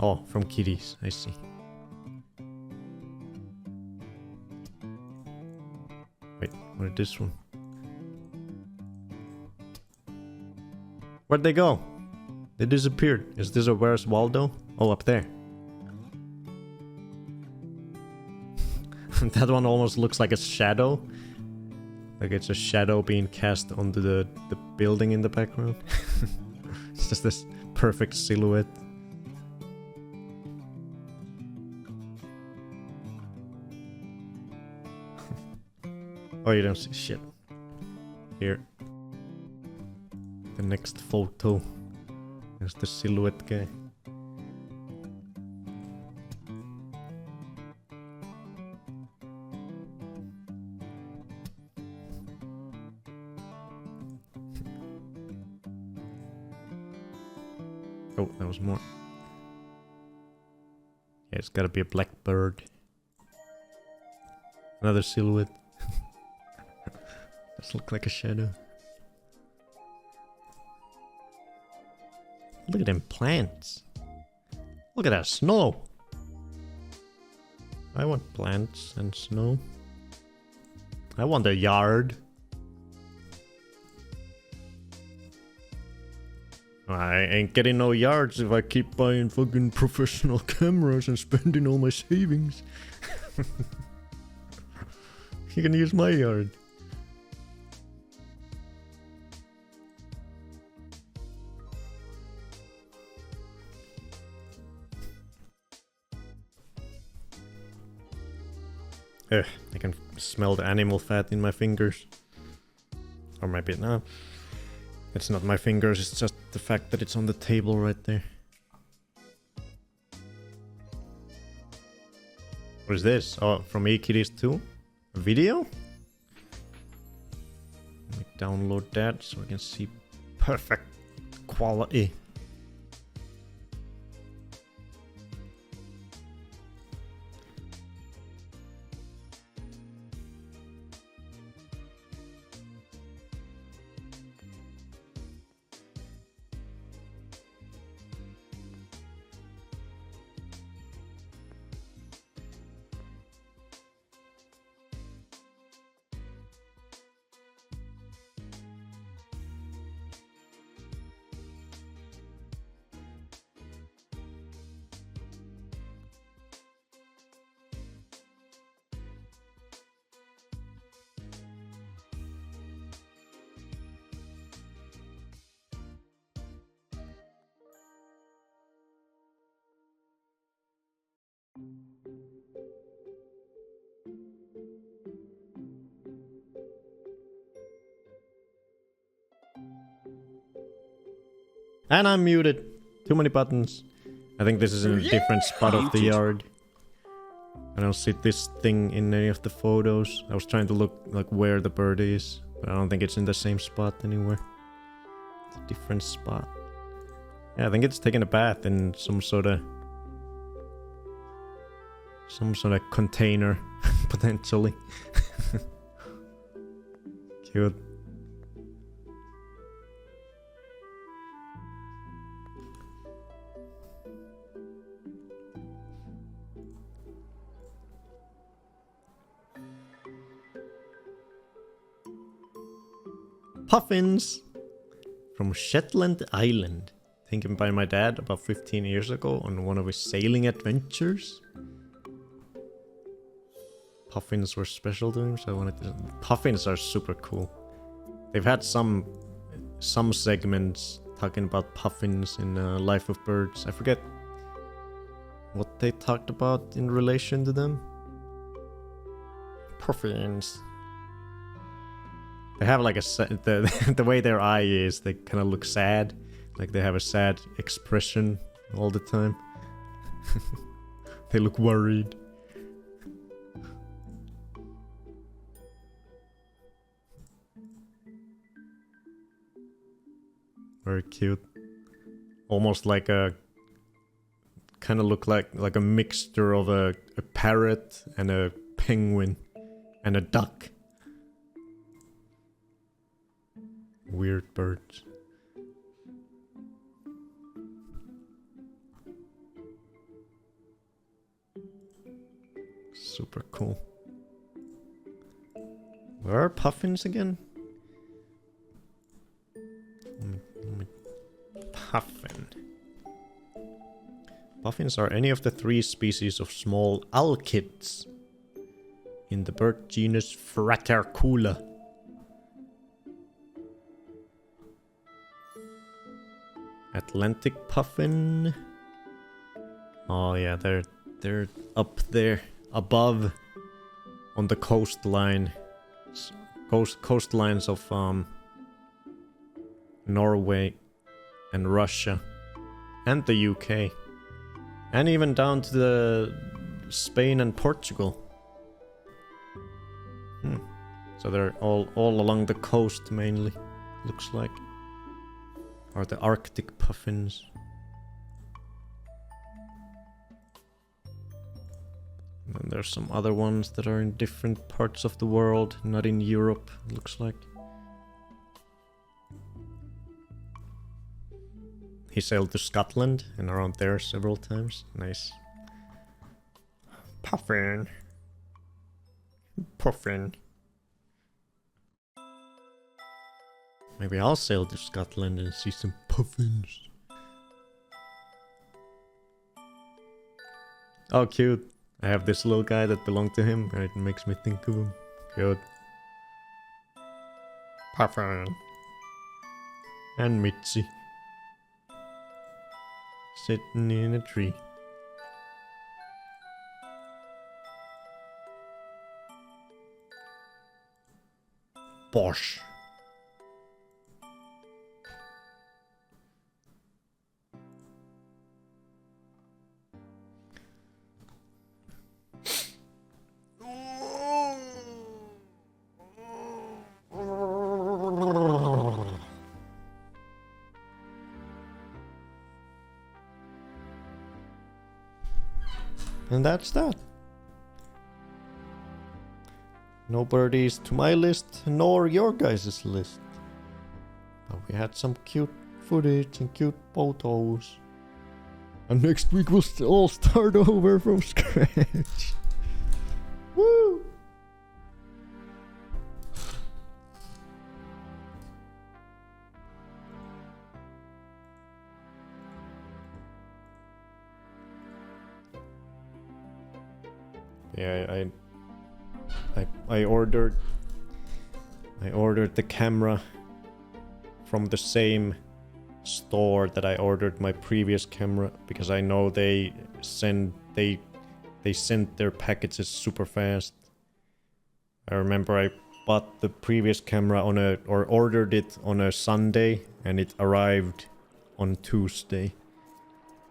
A: Oh, from kitties, I see. Wait, where'd this one? Where'd they go? They disappeared. Is this a Where's Waldo? Oh, up there. That one almost looks like a shadow. Like it's a shadow being cast onto the building in the background. It's just this perfect silhouette. Oh, you don't see shit. Here. The next photo. There's the silhouette guy. Oh, there was more. Yeah, it's gotta be a blackbird. Another silhouette. Does look like a shadow. Look at them plants. Look at that snow. I want plants and snow. I want a yard. I ain't getting no yards if I keep buying fucking professional cameras and spending all my savings. You can use my yard. Ugh, I can smell the animal fat in my fingers. Or maybe no. It's not my fingers, it's just the fact that it's on the table right there. What is this? Oh, from eKitties 2? A video? Let me download that so I can see perfect quality. And I'm muted. Too many buttons. I think this is in a different spot of the yard. I don't see this thing in any of the photos. I was trying to look like where the bird is, but I don't think it's in the same spot anywhere. It's a different spot. Yeah, I think it's taking a bath in some sort of container, potentially. Cute. Puffins from Shetland Island, taken by my dad about 15 years ago on one of his sailing adventures. Puffins were special to him, so I wanted to... Puffins are super cool. They've had some segments talking about puffins in Life of Birds. I forget what they talked about in relation to them. Puffins. They have like the way their eye is, they kind of look sad. Like they have a sad expression all the time. They look worried. Very cute. Almost like a... kind of look like a mixture of a parrot and a penguin and a duck. Weird birds. Super cool. Where are puffins again? Puffin. Puffins are any of the 3 species of small alcids in the bird genus Fratercula. Atlantic puffin. Oh yeah, they're up there above on the coastline. Coastlines of Norway and Russia and the UK. And even down to the Spain and Portugal. So they're all along the coast mainly, looks like. Or the Arctic puffins. And there's some other ones that are in different parts of the world, not in Europe, looks like. He sailed to Scotland and around there several times. Nice. Puffin. Puffin. Maybe I'll sail to Scotland and see some puffins. Oh, cute. I have this little guy that belonged to him, and it makes me think of him. Cute. Puffin. And Mitzi. Sitting in a tree. Bosh. And that's that. No birdies to my list, nor your guys' list. But we had some cute footage and cute photos. And next week we'll all start over from scratch. Woo! Yeah, I ordered the camera from the same store that I ordered my previous camera because I know they send their packages super fast. I remember I bought the previous camera or ordered it on a Sunday and it arrived on Tuesday.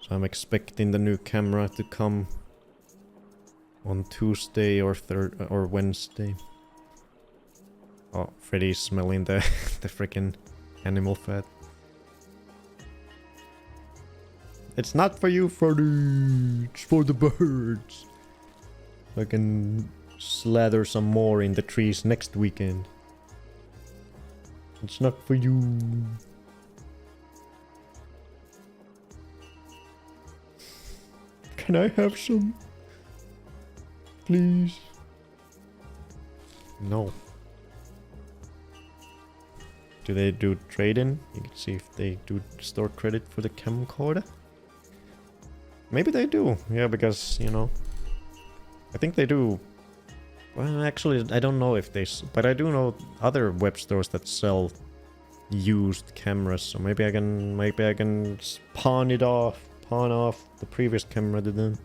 A: So I'm expecting the new camera to come on Tuesday or Wednesday. Oh, Freddy's smelling the freaking animal fat. It's not for you, Freddy. It's for the birds. I can slather some more in the trees next weekend. It's not for you. Can I have some? Please. No. Do they do trade-in? You can see if they do store credit for the camcorder. Maybe they do. Yeah, because, you know, I think they do. Well, actually, I don't know if they... But I do know other web stores that sell used cameras. So maybe I can pawn off the previous camera to them.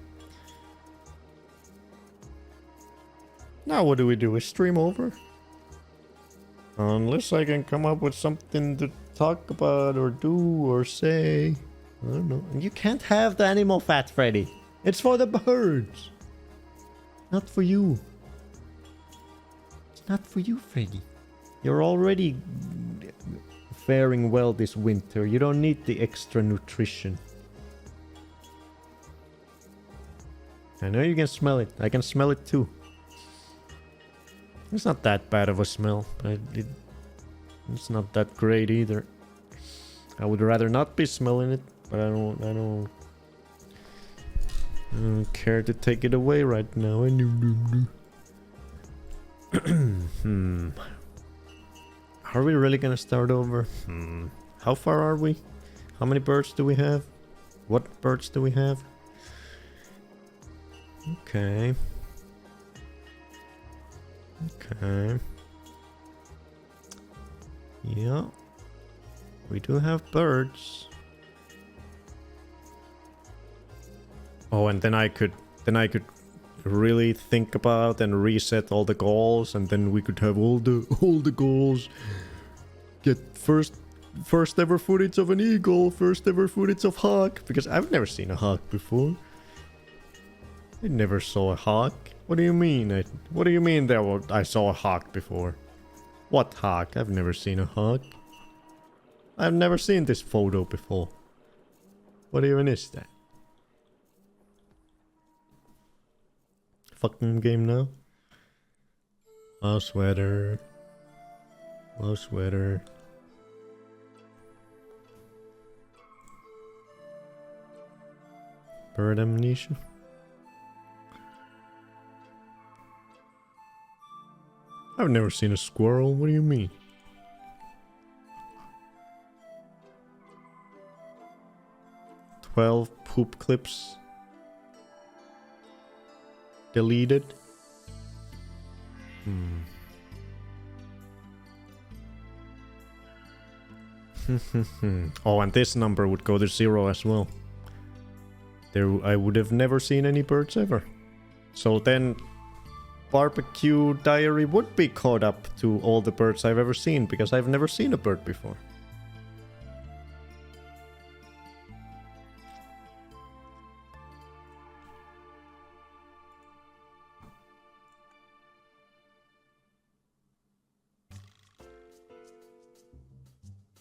A: Now what do? We stream over? Unless I can come up with something to talk about or do or say. I don't know. You can't have the animal fat, Freddy. It's for the birds. Not for you. It's not for you, Freddy. You're already faring well this winter. You don't need the extra nutrition. I know you can smell it. I can smell it too. It's not that bad of a smell, but it's not that great either. I would rather not be smelling it, but I don't care to take it away right now. Are we really gonna start over? How far are we? How many birds do we have? What birds do we have? Okay. Okay. Yeah. We do have birds. Oh, and then I could really think about and reset all the goals, and then we could have all the goals. Get first ever footage of an eagle, first ever footage of hawk, because I've never seen a hawk before. I never saw a hawk. What do you mean? What do you mean I saw a hawk before? What hawk? I've never seen a hawk. I've never seen this photo before. What even is that? Fucking game now. Low sweater. Low sweater. Bird amnesia. I've never seen a squirrel. What do you mean? "12 poop clips deleted." Oh, and this number would go to 0 as well. I would have never seen any birds ever. So then barbecue diary would be caught up to all the birds I've ever seen, because I've never seen a bird before.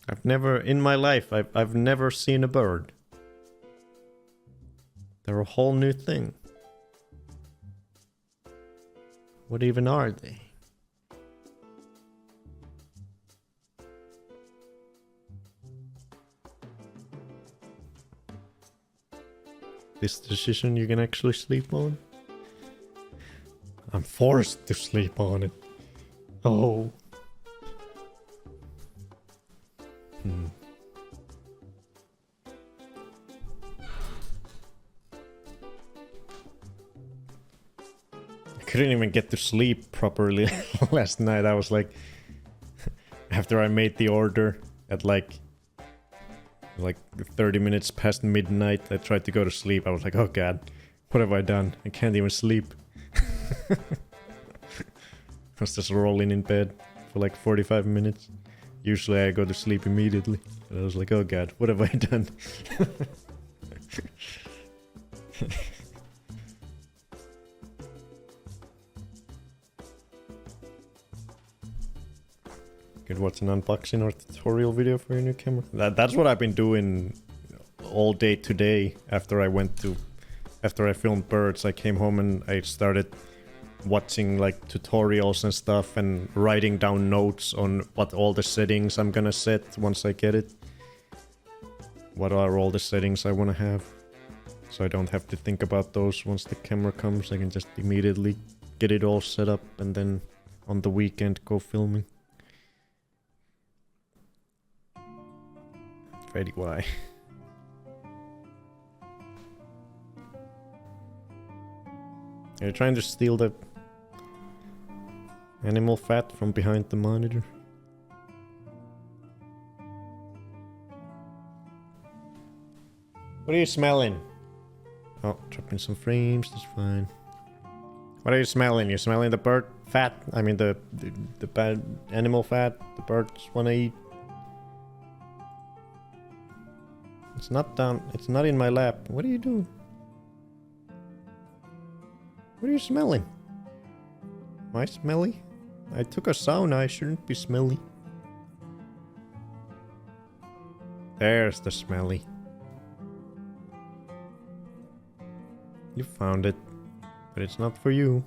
A: I've never, in my life, I've never seen a bird. They're a whole new thing. What even are they? This decision you can actually sleep on? I'm forced to sleep on it. Oh. I couldn't even get to sleep properly last night. I was like, after I made the order at like 30 minutes past midnight, I tried to go to sleep. I was like, oh god, what have I done? I can't even sleep. I was just rolling in bed for like 45 minutes. Usually I go to sleep immediately. And I was like, oh god, what have I done? Could watch an unboxing or tutorial video for your new camera. That's what I've been doing all day today. After I filmed birds, I came home and I started watching like tutorials and stuff and writing down notes on what all the settings I'm gonna set once I get it. What are all the settings I want to have, so I don't have to think about those once the camera comes. I can just immediately get it all set up and then on the weekend go filming. Freddy, why? Are you trying to steal the animal fat from behind the monitor? What are you smelling? Oh, dropping some frames, that's fine. What are you smelling? You're smelling the bird fat? I mean the bad animal fat the birds wanna eat? It's not down, it's not in my lap. What are you doing? What are you smelling? Am I smelly? I took a sauna, I shouldn't be smelly. There's the smelly. You found it, but it's not for you.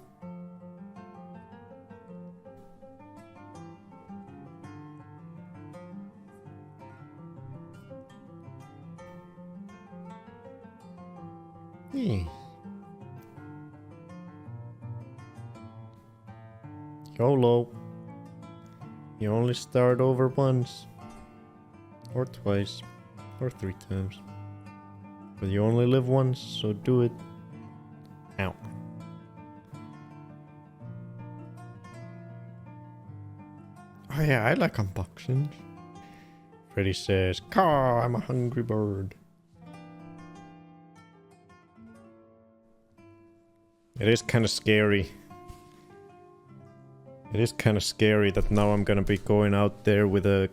A: Hey. YOLO. You only start over once. Or twice. Or 3 times. But you only live once, so do it. Ow. Oh yeah, I like unboxings. Freddy says, "Caw, I'm a hungry bird." It is kind of scary. It is kind of scary that now I'm gonna be going out there with a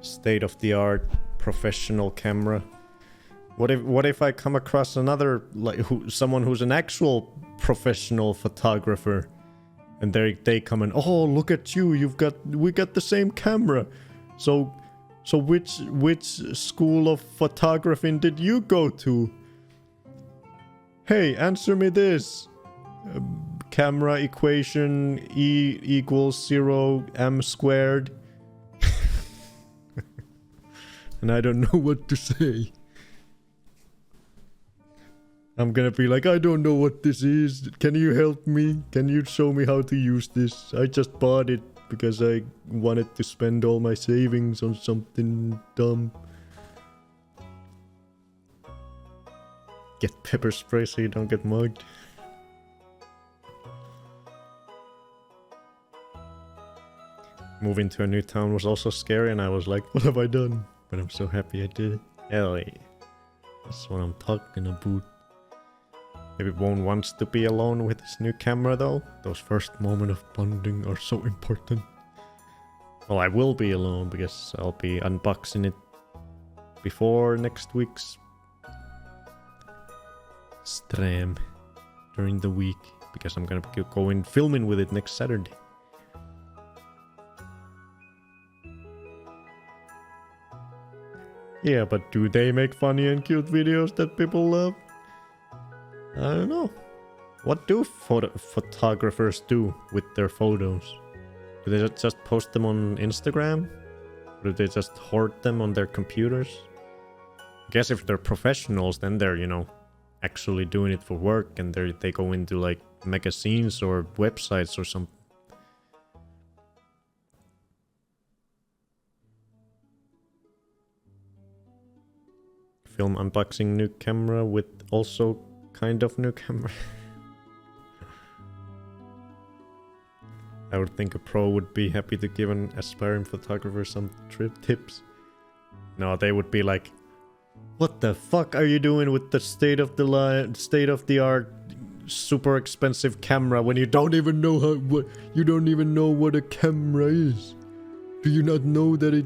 A: state-of-the-art professional camera. What if I come across another, like, someone who's an actual professional photographer, and they come and, oh, look at you, we got the same camera. So which school of photography did you go to? Hey, answer me this. Camera equation E equals 0 m squared. And I don't know what to say. I'm gonna be like, I don't know what this is. Can you help me? Can you show me how to use this? I just bought it because I wanted to spend all my savings on something dumb. Get pepper spray so you don't get mugged. Moving to a new town was also scary, and I was like, what have I done? But I'm so happy I did it. Hell yeah. That's what I'm talking about. Maybe Wone wants to be alone with his new camera though. Those first moments of bonding are so important. Well, I will be alone because I'll be unboxing it before next week's stream during the week. Because I'm gonna be going filming with it next Saturday. Yeah, but do they make funny and cute videos that people love? I don't know. What do photographers do with their photos? Do they just post them on Instagram? Or do they just hoard them on their computers? I guess if they're professionals, then they're, you know, actually doing it for work and they go into like magazines or websites or something. Film unboxing new camera with also kind of new camera. I would think a pro would be happy to give an aspiring photographer some trip tips. No, they would be like, what the fuck are you doing with the state of the art super expensive camera when you don't even know what a camera is? Do you not know that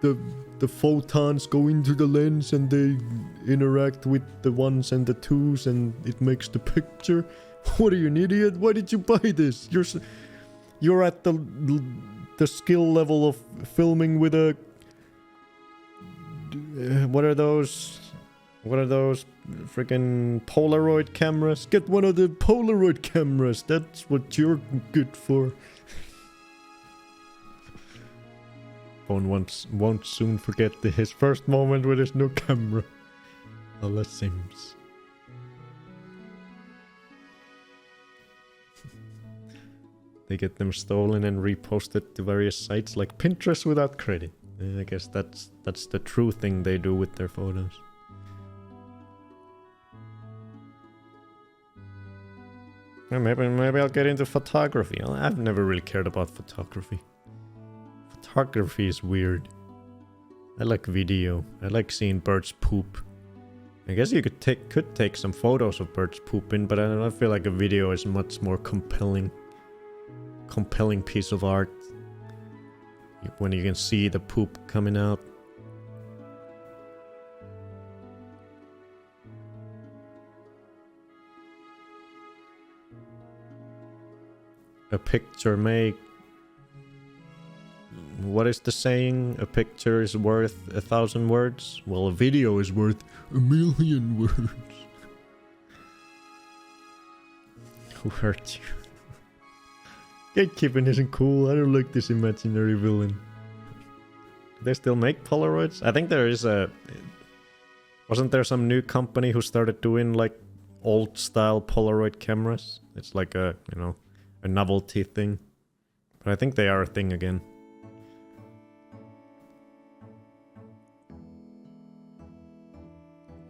A: the photons go into the lens and they interact with the ones and the twos and it makes the picture? What are you, an idiot? Why did you buy this? You're at the skill level of filming with a what are those freaking Polaroid cameras? Get one of the Polaroid cameras. That's what you're good for. Bone won't soon forget his first moment with his new camera. All that seems. They get them stolen and reposted to various sites like Pinterest without credit. I guess that's the true thing they do with their photos. Maybe I'll get into photography. I've never really cared about photography. Photography is weird. I like video. I like seeing birds poop. I guess you could take some photos of birds pooping, but I feel like a video is much more compelling piece of art when you can see the poop coming out. A picture may... What is the saying? A picture is worth 1,000 words? Well, a video is worth 1,000,000 words. Who hurt you? Gatekeeping isn't cool. I don't like this imaginary villain. Do they still make Polaroids? I think there is a... Wasn't there some new company who started doing like old style Polaroid cameras? It's like a, you know, a novelty thing. But I think they are a thing again.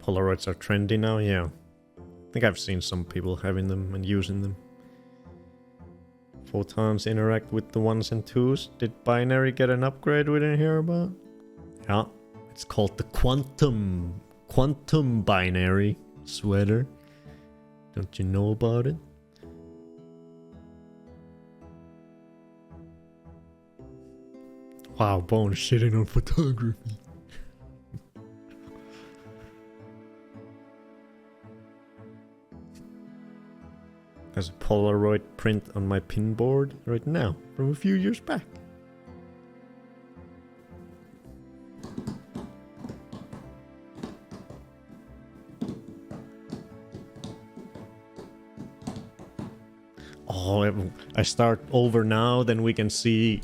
A: Polaroids are trendy now, yeah. I think I've seen some people having them and using them. Photons interact with the ones and twos. Did binary get an upgrade we didn't hear about? Yeah, it's called the quantum binary sweater. Don't you know about it? Wow, Bone shitting on photography. There's a Polaroid print on my pinboard right now from a few years back. Oh, I start over now, then we can see...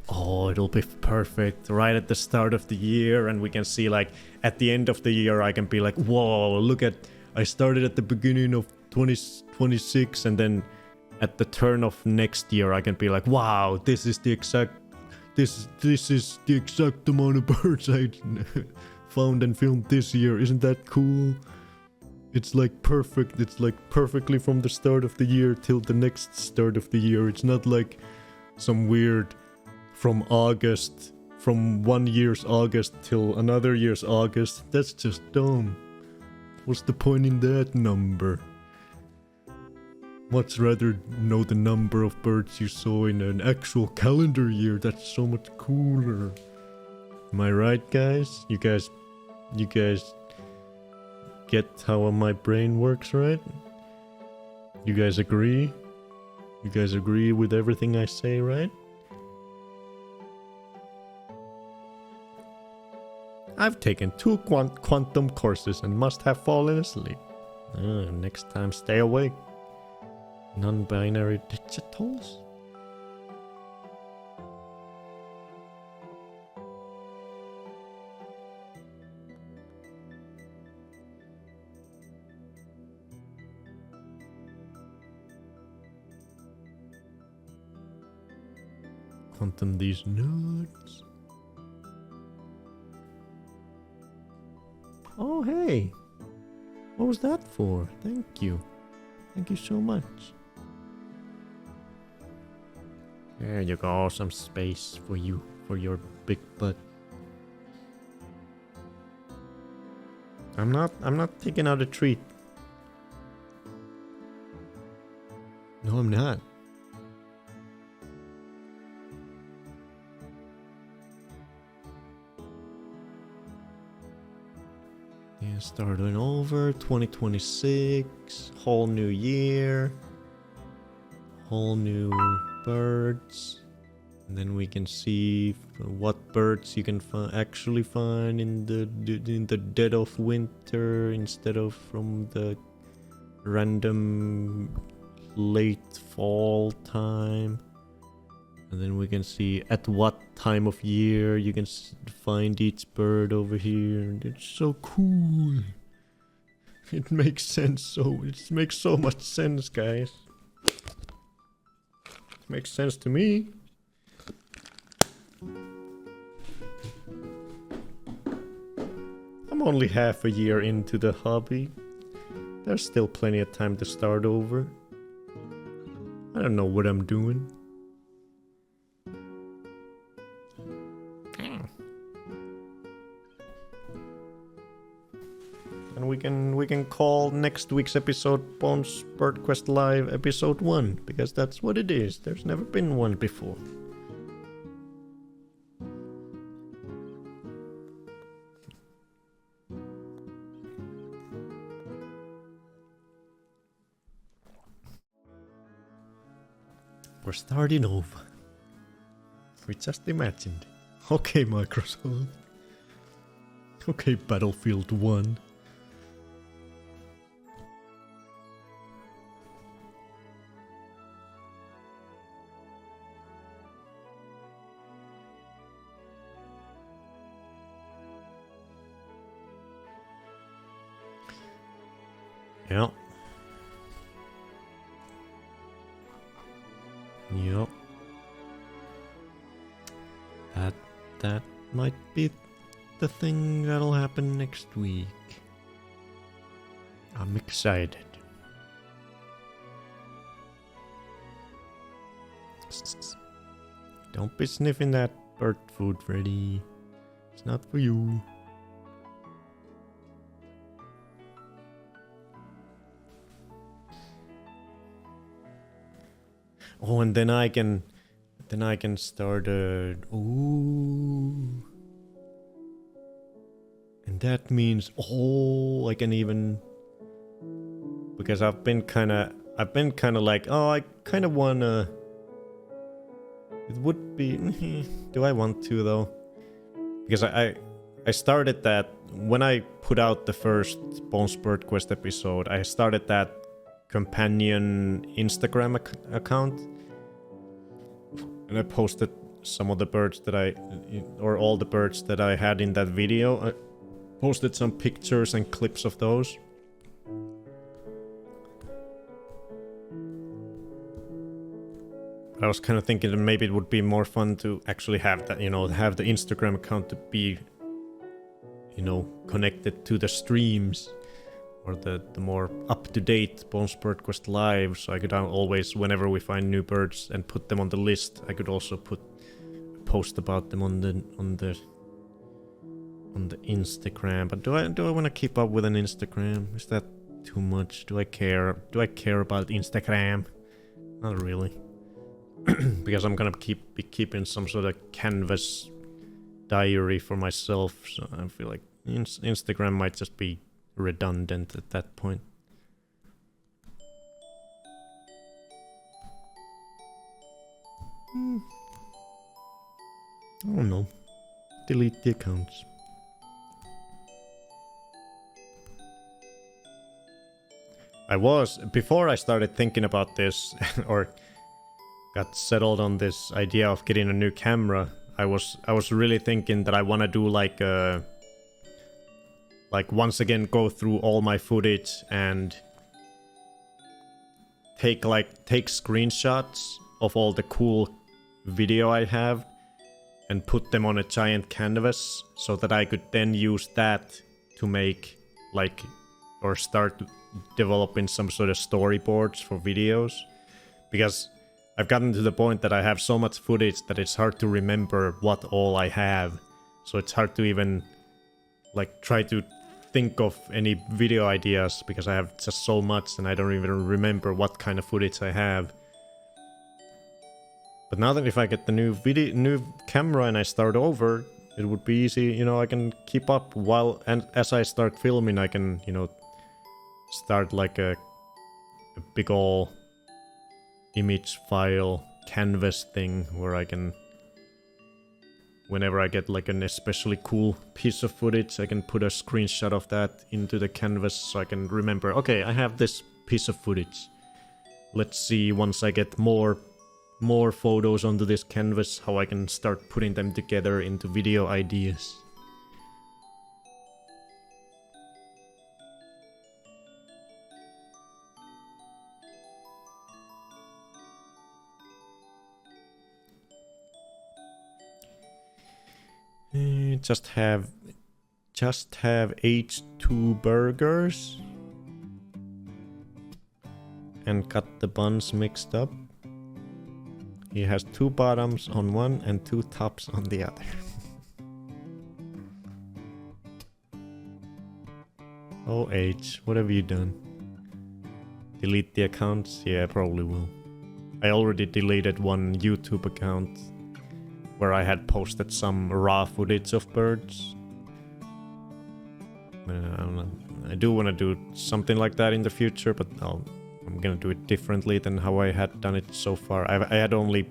A: Oh, it'll be perfect right at the start of the year, and we can see like at the end of the year I can be like, whoa, look at... I started at the beginning of 2026 and then at the turn of next year I can be like, wow, this is the exact amount of birds I found and filmed this year. Isn't that cool? It's like perfect. It's like perfectly from the start of the year till the next start of the year. It's not like some weird from August, from one year's August till another year's August. That's just dumb. What's the point in that number? much rather know the number of birds you saw in an actual calendar year. That's so much cooler. Am I right, guys? You guys get how my brain works, right? You guys agree? You guys agree with everything I say, right? I've taken 2 quantum courses and must have fallen asleep. Next time, stay awake. Non-binary digitals? Quantum these nuts. Oh, hey. What was that for? Thank you. Thank you so much. There you go. Some space for you, for your big butt. I'm not taking out a treat. No, I'm not. Yeah, starting over, 2026, whole new year, whole new birds, and then we can see what birds you can actually find in the dead of winter instead of from the random late fall time. And then we can see at what time of year you can find each bird over here. It's so cool. It makes sense. It makes so much sense, guys. It makes sense to me. I'm only half a year into the hobby. There's still plenty of time to start over. I don't know what I'm doing. And we can call next week's episode Bones Bird Quest Live episode 1, because that's what it is. There's never been one before. We're starting over. We just imagined. Okay, Microsoft. Okay, Battlefield 1. Yeah. Yep. That might be the thing that'll happen next week. I'm excited. Don't be sniffing that bird food, Freddy. It's not for you. Oh, and then I can start ooh. And that means I can even, because I've been kind of like, I kind of wanna, it would be do I want to though? Because I started that when I put out the first Bones Bird Quest episode. I started that companion Instagram account, and I posted some of the birds that all the birds that I had in that video. I posted some pictures and clips of those. I was kind of thinking that maybe it would be more fun to actually have that, have the Instagram account to be, connected to the streams. Or the more up-to-date Bones Bird Quest Live, so I could always, whenever we find new birds and put them on the list, I could also post about them on the Instagram. But do I want to keep up with an Instagram? Is that too much. Do I care? Do I care about Instagram? Not really. Because I'm gonna be keeping some sort of canvas diary for myself, so I feel like Instagram might just be redundant at that point. I don't know. Delete the accounts. Before I started thinking about this, or got settled on this idea of getting a new camera, I was really thinking that I want to do like once again go through all my footage and take screenshots of all the cool video I have and put them on a giant canvas so that I could then use that to make or start developing some sort of storyboards for videos, because I've gotten to the point that I have so much footage that it's hard to remember what all I have, so it's hard to even try to think of any video ideas because I have just so much and I don't even remember what kind of footage I have. But now that if I get the new camera and I start over, it would be easy, I can keep up and as I start filming I can, start like a big ol' image file canvas thing where I can, whenever I get an especially cool piece of footage, I can put a screenshot of that into the canvas so I can remember, okay, I have this piece of footage. Let's see, once I get more photos onto this canvas, how I can start putting them together into video ideas. Just have H2 burgers and cut the buns mixed up. He has 2 bottoms on one and 2 tops on the other. Oh H, what have you done? Delete the accounts? Yeah, I probably will. I already deleted one YouTube account where I had posted some raw footage of birds. I don't know. I do want to do something like that in the future, but I'm gonna do it differently than how I had done it so far. I had only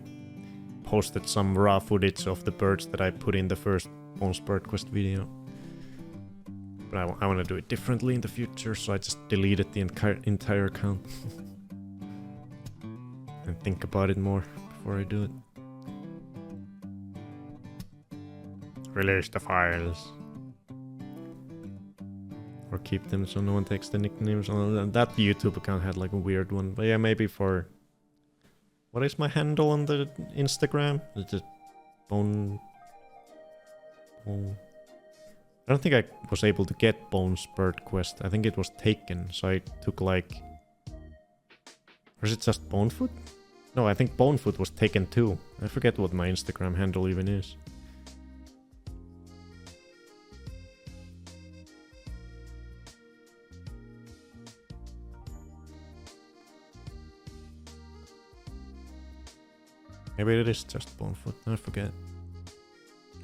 A: posted some raw footage of the birds that I put in the first Bones Bird Quest video. But I want to do it differently in the future, so I just deleted the entire account. And think about it more before I do it. Release the files. Or keep them so no one takes the nicknames. That YouTube account had a weird one. But yeah, maybe for... What is my handle on the Instagram? Is it Bone... I don't think I was able to get Bones Bird Quest. I think it was taken, so I took Or is it just Bonefoot? No, I think Bonefoot was taken too. I forget what my Instagram handle even is. Maybe it is just Bonefoot, I forget.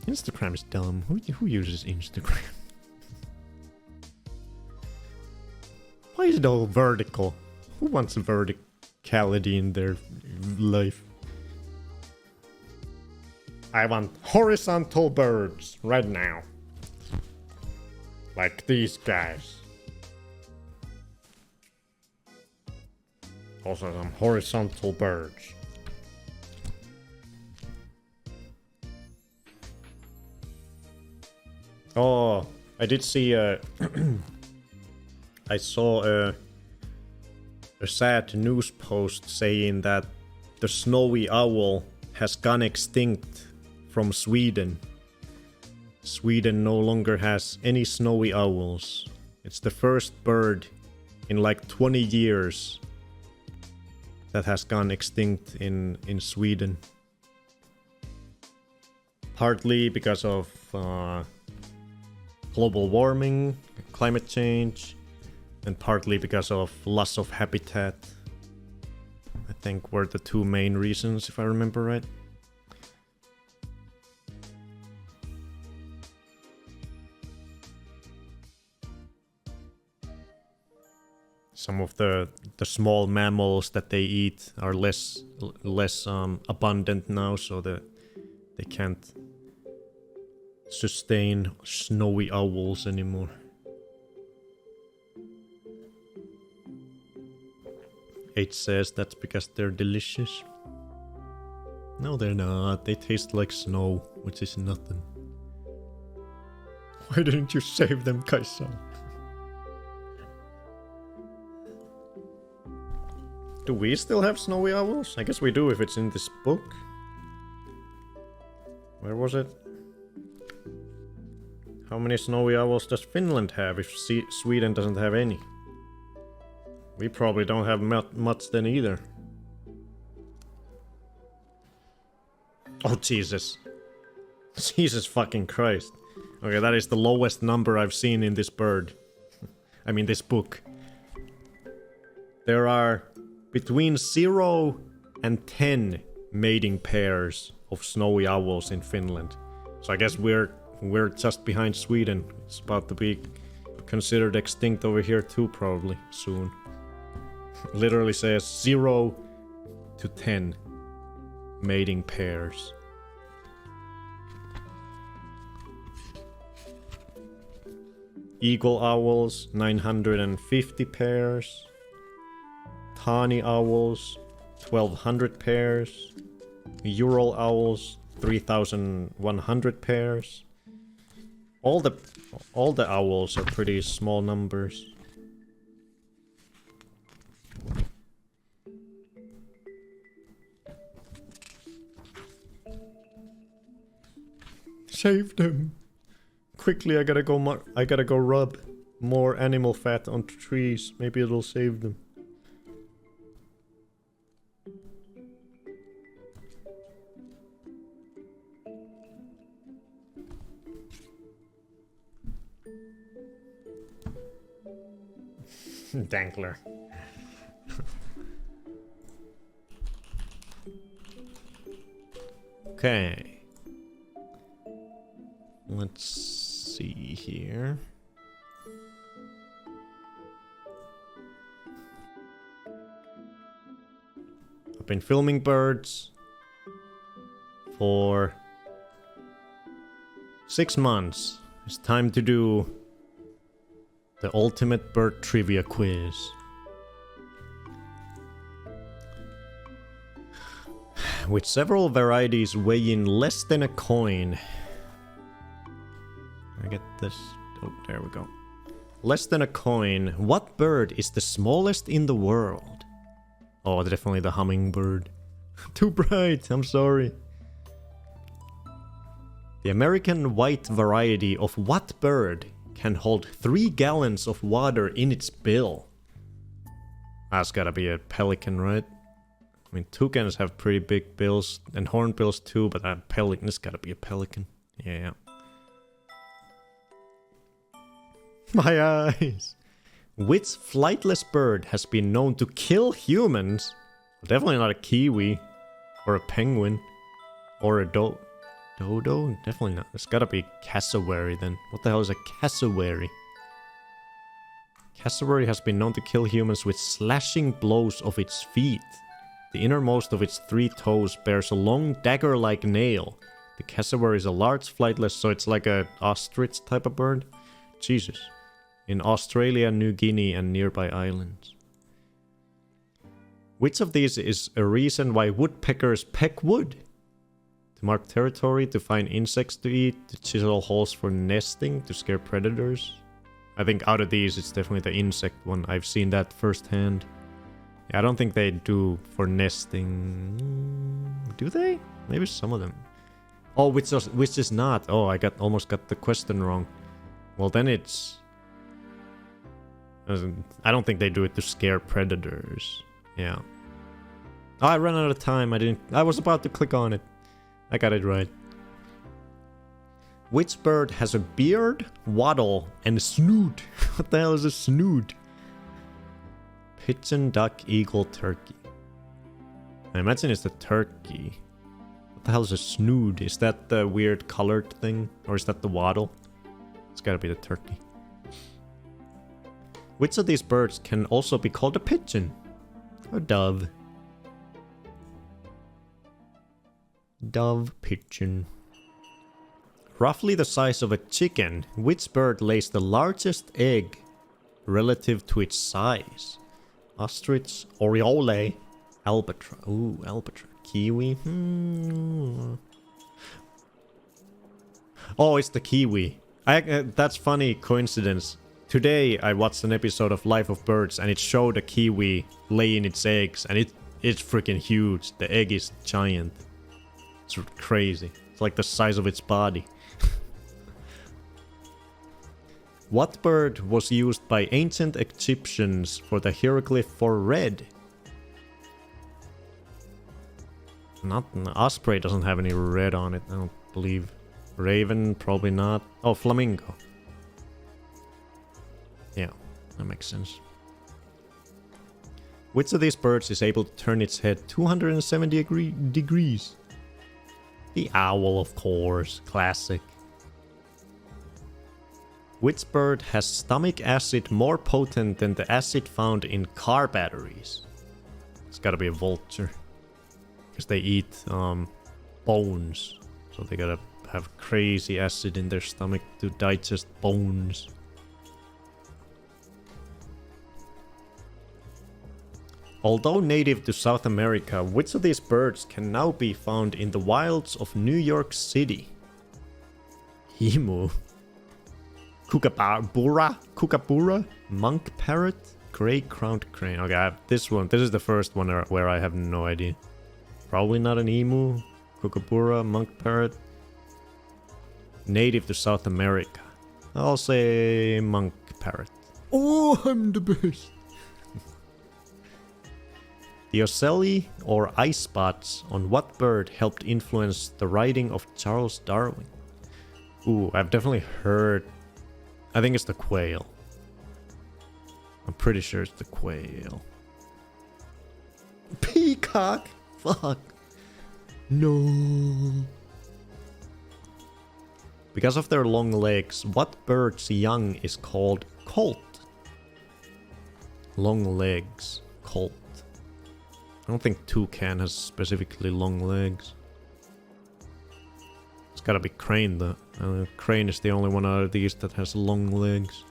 A: Instagram is dumb. Who uses Instagram? Why is it all vertical? Who wants verticality in their life? I want horizontal birds right now. Like these guys. Also some horizontal birds. Oh, I did see I saw a sad news post saying that the snowy owl has gone extinct from Sweden. Sweden no longer has any snowy owls. It's the first bird in 20 years that has gone extinct in Sweden. Partly because of global warming, climate change, and partly because of loss of habitat. I think were the two main reasons, if I remember right. Some of the small mammals that they eat are less abundant now, so that they can't sustain snowy owls anymore. H says that's because they're delicious. No, they're not. They taste like snow, which is nothing. Why didn't you save them, Kaisa? Do we still have snowy owls? I guess we do if it's in this book. Where was it? How many snowy owls does Finland have if Sweden doesn't have any? We probably don't have much then either. Oh, Jesus. Jesus fucking Christ. Okay, that is the lowest number I've seen in this bird. I mean, this book. There are between 0 and 10 mating pairs of snowy owls in Finland. So I guess we're just behind Sweden. It's about to be considered extinct over here too, probably, soon. Literally says 0 to 10 mating pairs. Eagle owls, 950 pairs. Tawny owls, 1200 pairs. Ural owls, 3100 pairs. All the owls are pretty small numbers. Save them. Quickly, I gotta go rub more animal fat onto trees. Maybe it'll save them. Dankler. Okay. Let's see here. I've been filming birds for 6 months. It's time to do the ultimate bird trivia quiz. With several varieties weighing less than a coin. I get this. Oh, there we go. Less than a coin. What bird is the smallest in the world? Oh, definitely the hummingbird. Too bright, I'm sorry. The American white variety of what bird can hold 3 gallons of water in its bill? That's gotta be a pelican, right? I mean, toucans have pretty big bills, and hornbills too, but that pelican, this gotta be a pelican. Yeah. My eyes! Which flightless bird has been known to kill humans? Well, definitely not a kiwi, or a penguin, or a dodo? Definitely not. It's gotta be cassowary then. What the hell is a cassowary? Cassowary has been known to kill humans with slashing blows of its feet. The innermost of its 3 toes bears a long dagger-like nail. The cassowary is a large flightless, so it's like a ostrich type of bird. Jesus. In Australia, New Guinea, and nearby islands. Which of these is a reason why woodpeckers peck wood? To mark territory, to find insects to eat, to chisel holes for nesting, to scare predators. I think out of these, it's definitely the insect one. I've seen that firsthand. Yeah, I don't think they do for nesting. Do they? Maybe some of them. Oh, which is not. Oh, I almost got the question wrong. Well, then it's... I don't think they do it to scare predators. Yeah. Oh, I ran out of time. I was about to click on it. I got it right. Which bird has a beard, waddle, and a snoot? What the hell is a snoot? Pigeon, duck, eagle, turkey. I imagine it's the turkey. What the hell is a snood? Is that the weird colored thing? Or is that the wattle? It's gotta be the turkey. Which of these birds can also be called a pigeon? A dove. Dove, pigeon. Roughly the size of a chicken, which bird lays the largest egg relative to its size? Ostrich, oriole, albatross. Ooh, albatross. Kiwi. Oh, it's the kiwi. That's funny coincidence. Today I watched an episode of Life of Birds and it showed a kiwi laying its eggs and it's freaking huge. The egg is giant. It's crazy. It's like the size of its body. What bird was used by ancient Egyptians for the hieroglyph for red? Not osprey doesn't have any red on it, I don't believe. Raven, probably not. Oh, flamingo. Yeah, that makes sense. Which of these birds is able to turn its head 270 degrees? The owl, of course. Classic. Which bird has stomach acid more potent than the acid found in car batteries? It's gotta be a vulture. Because they eat bones. So they gotta have crazy acid in their stomach to digest bones. Although native to South America, which of these birds can now be found in the wilds of New York City? Emu. Kookaburra, monk parrot, gray-crowned crane. Okay, I have this one. This is the first one where I have no idea. Probably not an emu. Kookaburra, monk parrot. Native to South America. I'll say monk parrot. Oh, I'm the best. The ocelli or eye spots on what bird helped influence the writing of Charles Darwin? Ooh, I've definitely heard. I think it's the quail. I'm pretty sure it's the quail. Peacock! Fuck. No. Because of their long legs, what bird's young is called colt? Long legs. Colt. I don't think toucan has specifically long legs. It's gotta be crane though. Crane is the only one out of these that has long legs.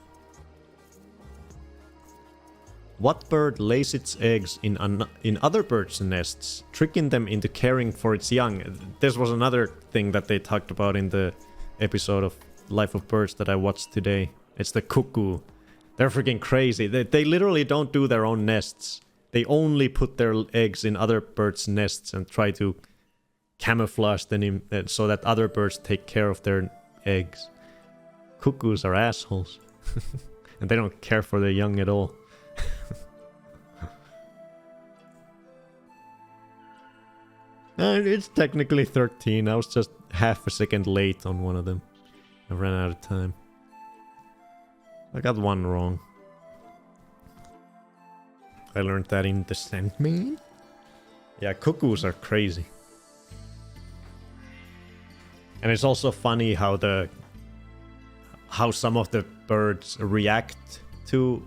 A: What bird lays its eggs in other birds' nests, tricking them into caring for its young? This was another thing that they talked about in the episode of Life of Birds that I watched today. It's the cuckoo. They're freaking crazy. They literally don't do their own nests. They only put their eggs in other birds' nests and try to camouflage them so that other birds take care of their eggs. Cuckoos are assholes. And they don't care for their young at all. It's technically 13. I was just half a second late on one of them. I ran out of time. I got one wrong. I learned that in the Sandman. Yeah, cuckoos are crazy. And it's also funny how some of the birds react to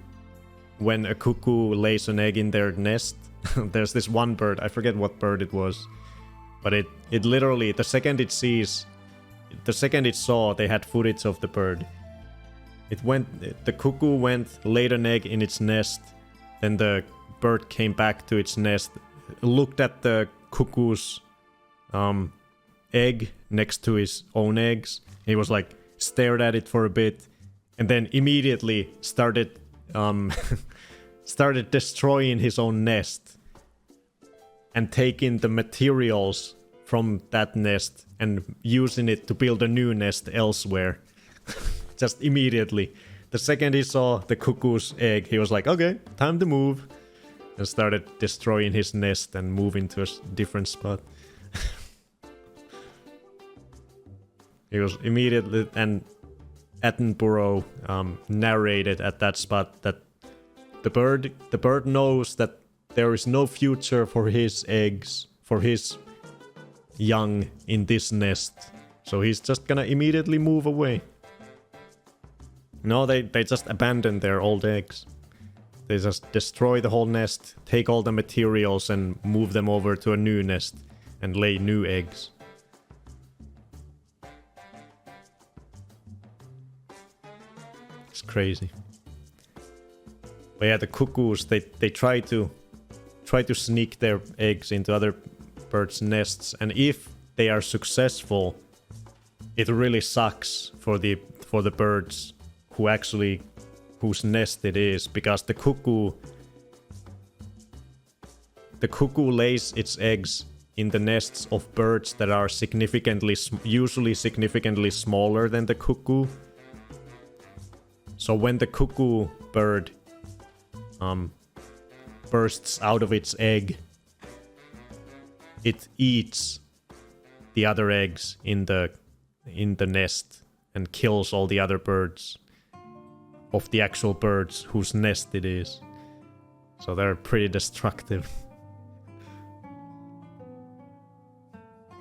A: when a cuckoo lays an egg in their nest. There's this one bird, I forget what bird it was, but it literally, the second it saw, they had footage of the bird. The cuckoo went, laid an egg in its nest, then the bird came back to its nest, looked at the cuckoo's egg next to his own eggs. He was like, stared at it for a bit, and then immediately started destroying his own nest and taking the materials from that nest and using it to build a new nest elsewhere. Just immediately. The second he saw the cuckoo's egg, he was like, okay, time to move. And started destroying his nest and moving to a different spot. He was immediately, and Attenborough narrated at that spot that the bird knows that there is no future for his eggs, for his young in this nest. So he's just gonna immediately move away. No, they just abandon their old eggs. They just destroy the whole nest, take all the materials and move them over to a new nest and lay new eggs. It's crazy. But yeah, the cuckoos, they try to sneak their eggs into other birds' nests, and if they are successful, it really sucks for the birds whose nest it is, because the cuckoo lays its eggs in the nests of birds that are usually significantly smaller than the cuckoo. So when the cuckoo bird bursts out of its egg, it eats the other eggs in the nest and kills all the other birds of the actual birds whose nest it is. So they're pretty destructive.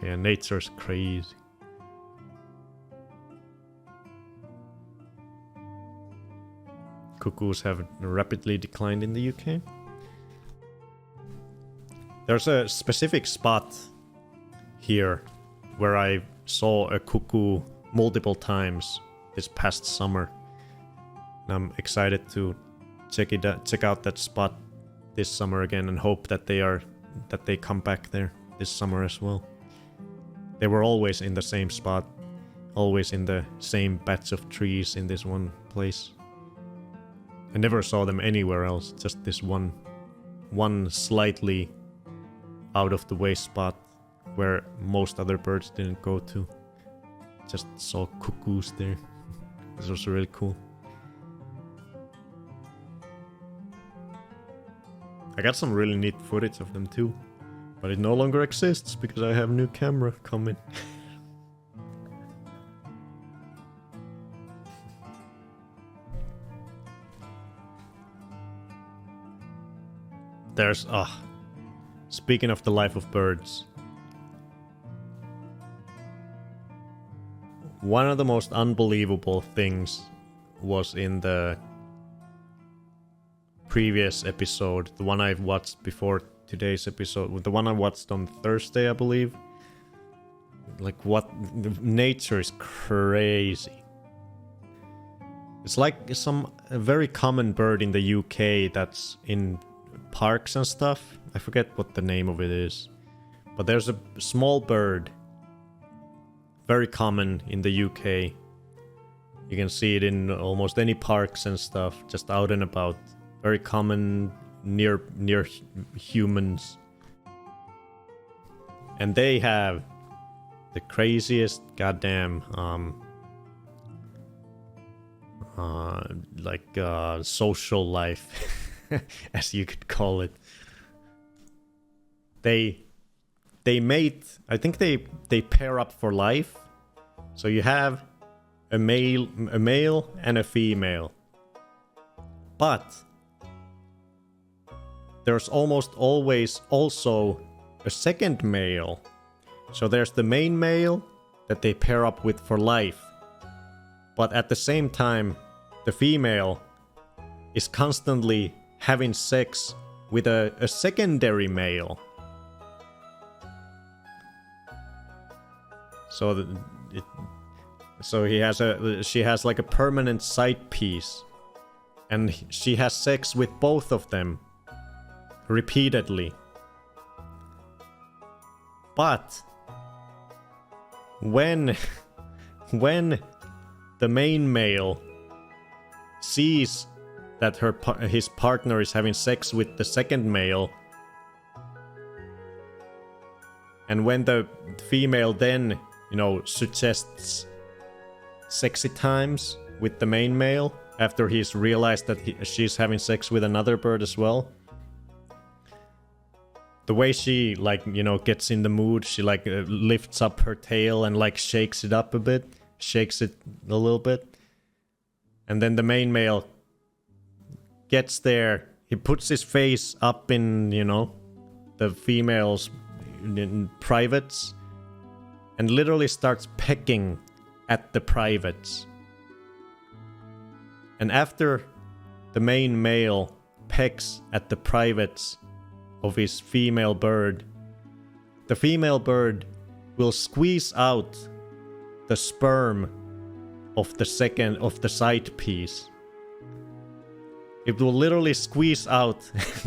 A: Yeah, nature's crazy. Cuckoos have rapidly declined in the UK. There's a specific spot here where I saw a cuckoo multiple times this past summer. And I'm excited to check out that spot this summer again and hope that they come back there this summer as well. They were always in the same spot, always in the same batch of trees in this one place. I never saw them anywhere else, just this one slightly out of the way spot where most other birds didn't go to. Just saw cuckoos there. This was really cool. I got some really neat footage of them too, but it no longer exists because I have a new camera coming. There's speaking of the life of birds, one of the most unbelievable things was in the previous episode, the one I've watched before today's episode, the one I watched on Thursday, I believe. Like, what? Nature is crazy. It's like a very common bird in the UK that's in parks and stuff. I forget what the name of it is. But there's a small bird, very common in the UK. You can see it in almost any parks and stuff, just out and about. Very common near humans. And they have the craziest goddamn social life, as you could call it. They mate. I think they pair up for life. So you have a male and a female. But there's almost always also a second male. So there's the main male that they pair up with for life. But at the same time, the female is constantly having sex with a secondary male. So she has like a permanent side piece, and she has sex with both of them repeatedly. But when the main male sees that his partner is having sex with the second male, and when the female then, suggests sexy times with the main male after he's realized that she's having sex with another bird as well, the way she gets in the mood, she lifts up her tail and shakes it up a bit, shakes it a little bit, and then the main male gets there, he puts his face up in, you know, the female's in privates and literally starts pecking at the privates. And after the main male pecks at the privates of his female bird, the female bird will squeeze out the sperm of the side piece. It will literally squeeze out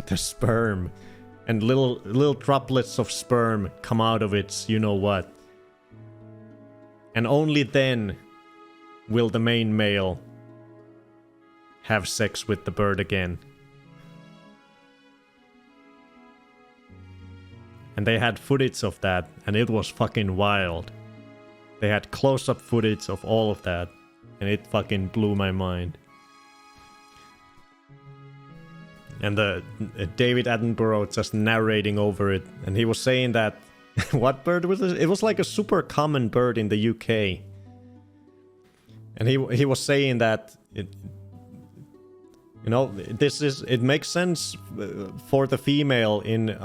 A: the sperm, and little droplets of sperm come out of its you know what. And only then will the main male have sex with the bird again. And they had footage of that, and it was fucking wild. They had close-up footage of all of that, and it fucking blew my mind. And David Attenborough just narrating over it, and he was saying that what bird was it? It was like a super common bird in the UK. And he was saying that it makes sense for the female in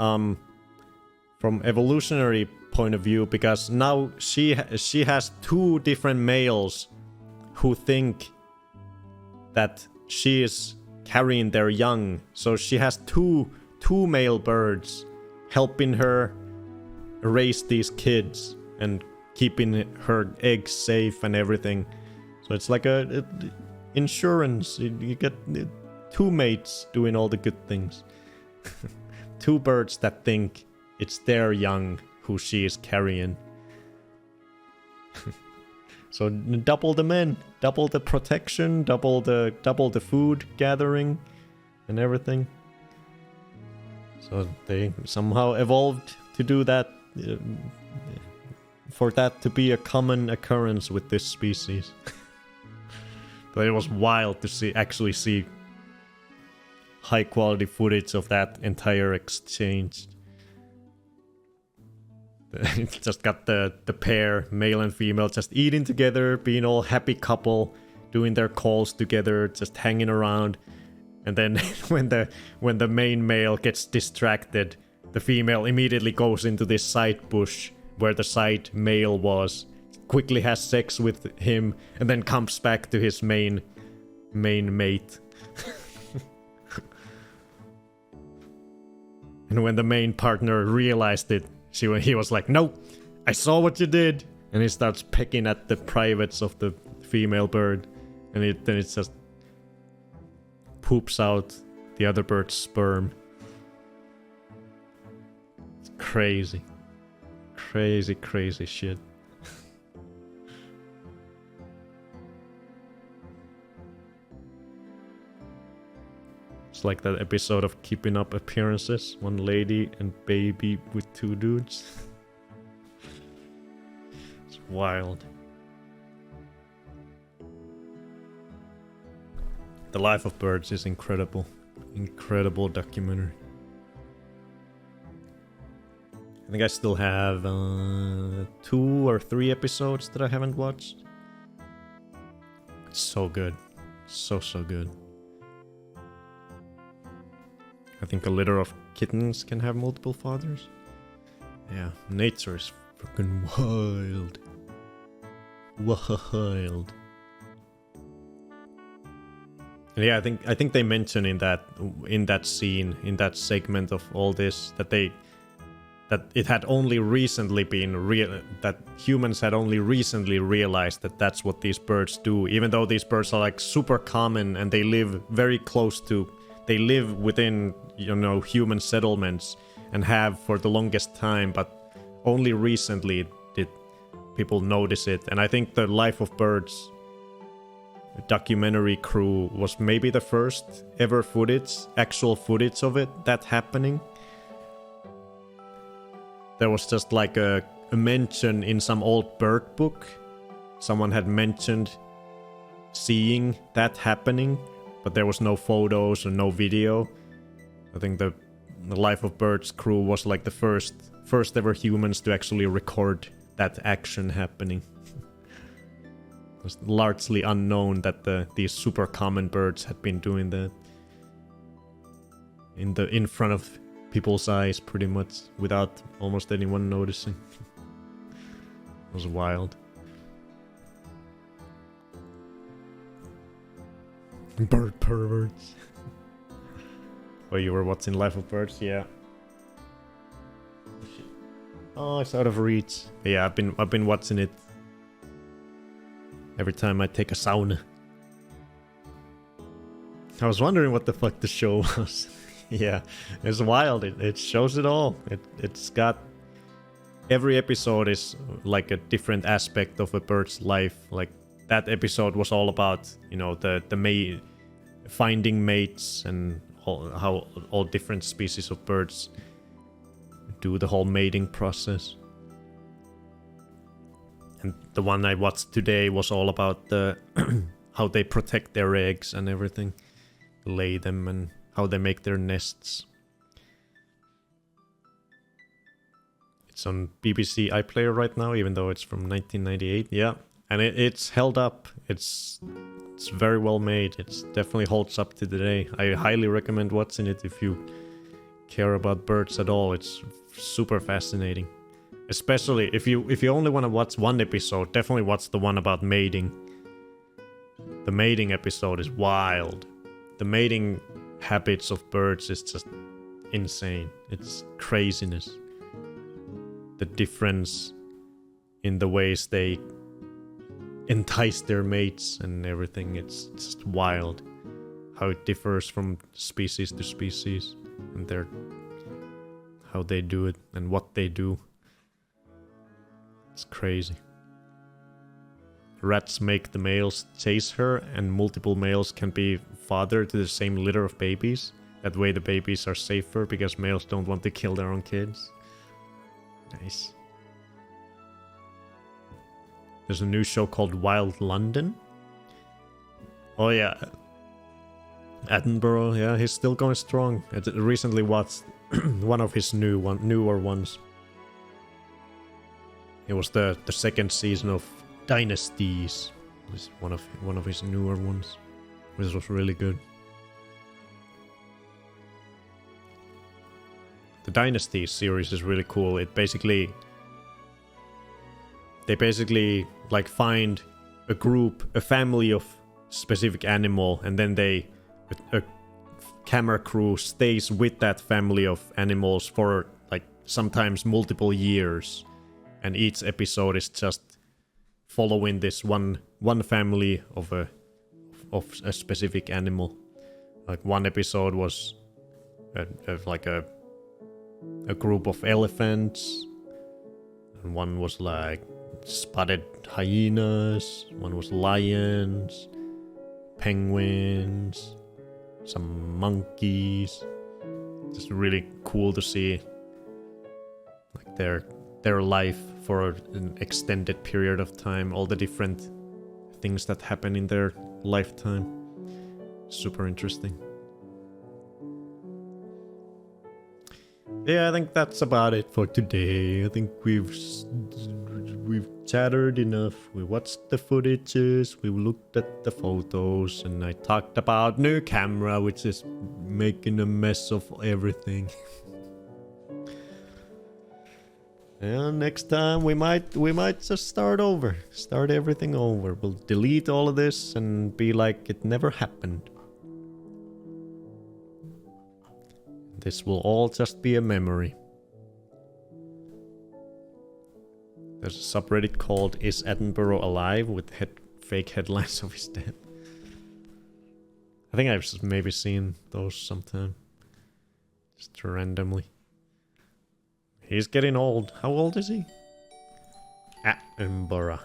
A: from evolutionary point of view, because now she has two different males who think that she is carrying their young. So she has two male birds helping her raise these kids and keeping her eggs safe and everything. So it's like a insurance. You get two mates doing all the good things. Two birds that think it's their young who she is carrying. So double the men, double the protection, double the food gathering and everything. So they somehow evolved to do that, for that to be a common occurrence with this species. But it was wild to actually see high quality footage of that entire exchange. It's just got the pair, male and female, just eating together, being all happy couple, doing their calls together, just hanging around. And then when the main male gets distracted, the female immediately goes into this side bush where the side male was, quickly has sex with him, and then comes back to his main mate. And when the main partner realized it, he was like, "No, I saw what you did," and he starts pecking at the privates of the female bird, and then it just poops out the other bird's sperm. It's crazy, crazy shit. It's like that episode of Keeping Up Appearances. One lady and baby with two dudes. It's wild. The Life of Birds is incredible. Incredible documentary. I think I still have 2 or 3 episodes that I haven't watched. It's so good. So good. I think a litter of kittens can have multiple fathers. Yeah, nature is fucking wild. Wild. And yeah, I think they mention in that scene, in that segment of all this, that it had only recently been that humans had only recently realized that that's what these birds do, even though these birds are like super common and they live very close to, they live within, you know, human settlements and have for the longest time, but only recently did people notice it. And I think the Life of Birds documentary crew was maybe the first ever actual footage of it, that happening. There was just like a mention in some old bird book. Someone had mentioned seeing that happening, but there was no photos or no video. I think the Life of Birds crew was like the first ever humans to actually record that action happening. It was largely unknown that these super common birds had been doing that. in front of people's eyes, pretty much, without almost anyone noticing. It was wild. Bird perverts. Oh, you were watching Life of Birds? Yeah. Oh, it's out of reach. Yeah, I've been watching it every time I take a sauna. I was wondering what the fuck the show was. Yeah, it's wild. It shows it all. It's got every episode is like a different aspect of a bird's life. Like that episode was all about, you know, the finding mates and how all different species of birds do the whole mating process. And the one I watched today was all about the how they protect their eggs and everything, lay them, and how they make their nests. It's on BBC iPlayer right now, even though it's from 1998. Yeah, and it's held up. It's very well made. It definitely holds up to today. I highly recommend watching it if you care about birds at all. It's super fascinating. Especially if you only want to watch one episode, definitely watch the one about mating. The mating episode is wild. The mating habits of birds is just insane. It's craziness. The difference in the ways they entice their mates and everything, it's just wild. How it differs from species to species and how they do it and what they do. It's crazy. Rats make the males chase her, and multiple males can be father to the same litter of babies. That way the babies are safer because males don't want to kill their own kids. Nice. There's a new show called Wild London. Oh yeah. Attenborough, yeah, he's still going strong. I recently watched one of his newer ones. It was the second season of Dynasties. It was one of his newer ones, which was really good. The Dynasties series is really cool. They basically like find a family of specific animal, and then a camera crew stays with that family of animals for like sometimes multiple years, and each episode is just following this one family of a specific animal. Like one episode was like a group of elephants, and one was like spotted hyenas, one was lions, penguins, some monkeys. Just really cool to see like their life for an extended period of time, all the different things that happen in their lifetime. Super interesting. Yeah, I think that's about it for today. I think we've chattered enough. We watched the footages, we looked at the photos, and I talked about new camera, which is making a mess of everything. And next time we might just start everything over. We'll delete all of this and be like it never happened. This will all just be a memory. There's a subreddit called Is Attenborough Alive? With fake headlines of his death. I think I've maybe seen those sometime. Just randomly. He's getting old. How old is he? Attenborough.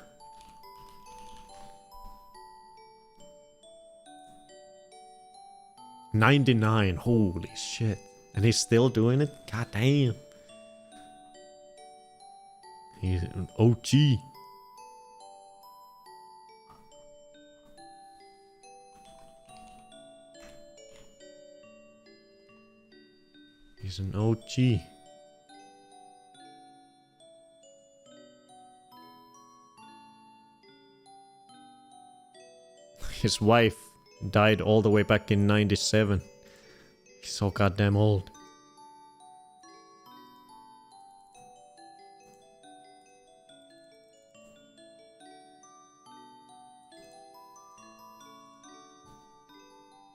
A: $99. Holy shit. And he's still doing it? God damn. He's an OG. He's an OG. His wife died all the way back in 97. He's so goddamn old.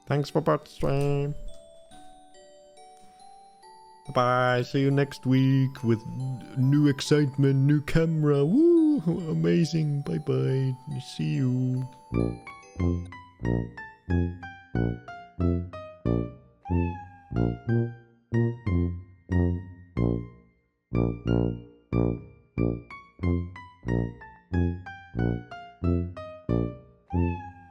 A: Thanks for participating. Bye. See you next week with new excitement, new camera. Woo! Amazing. Bye bye. See you.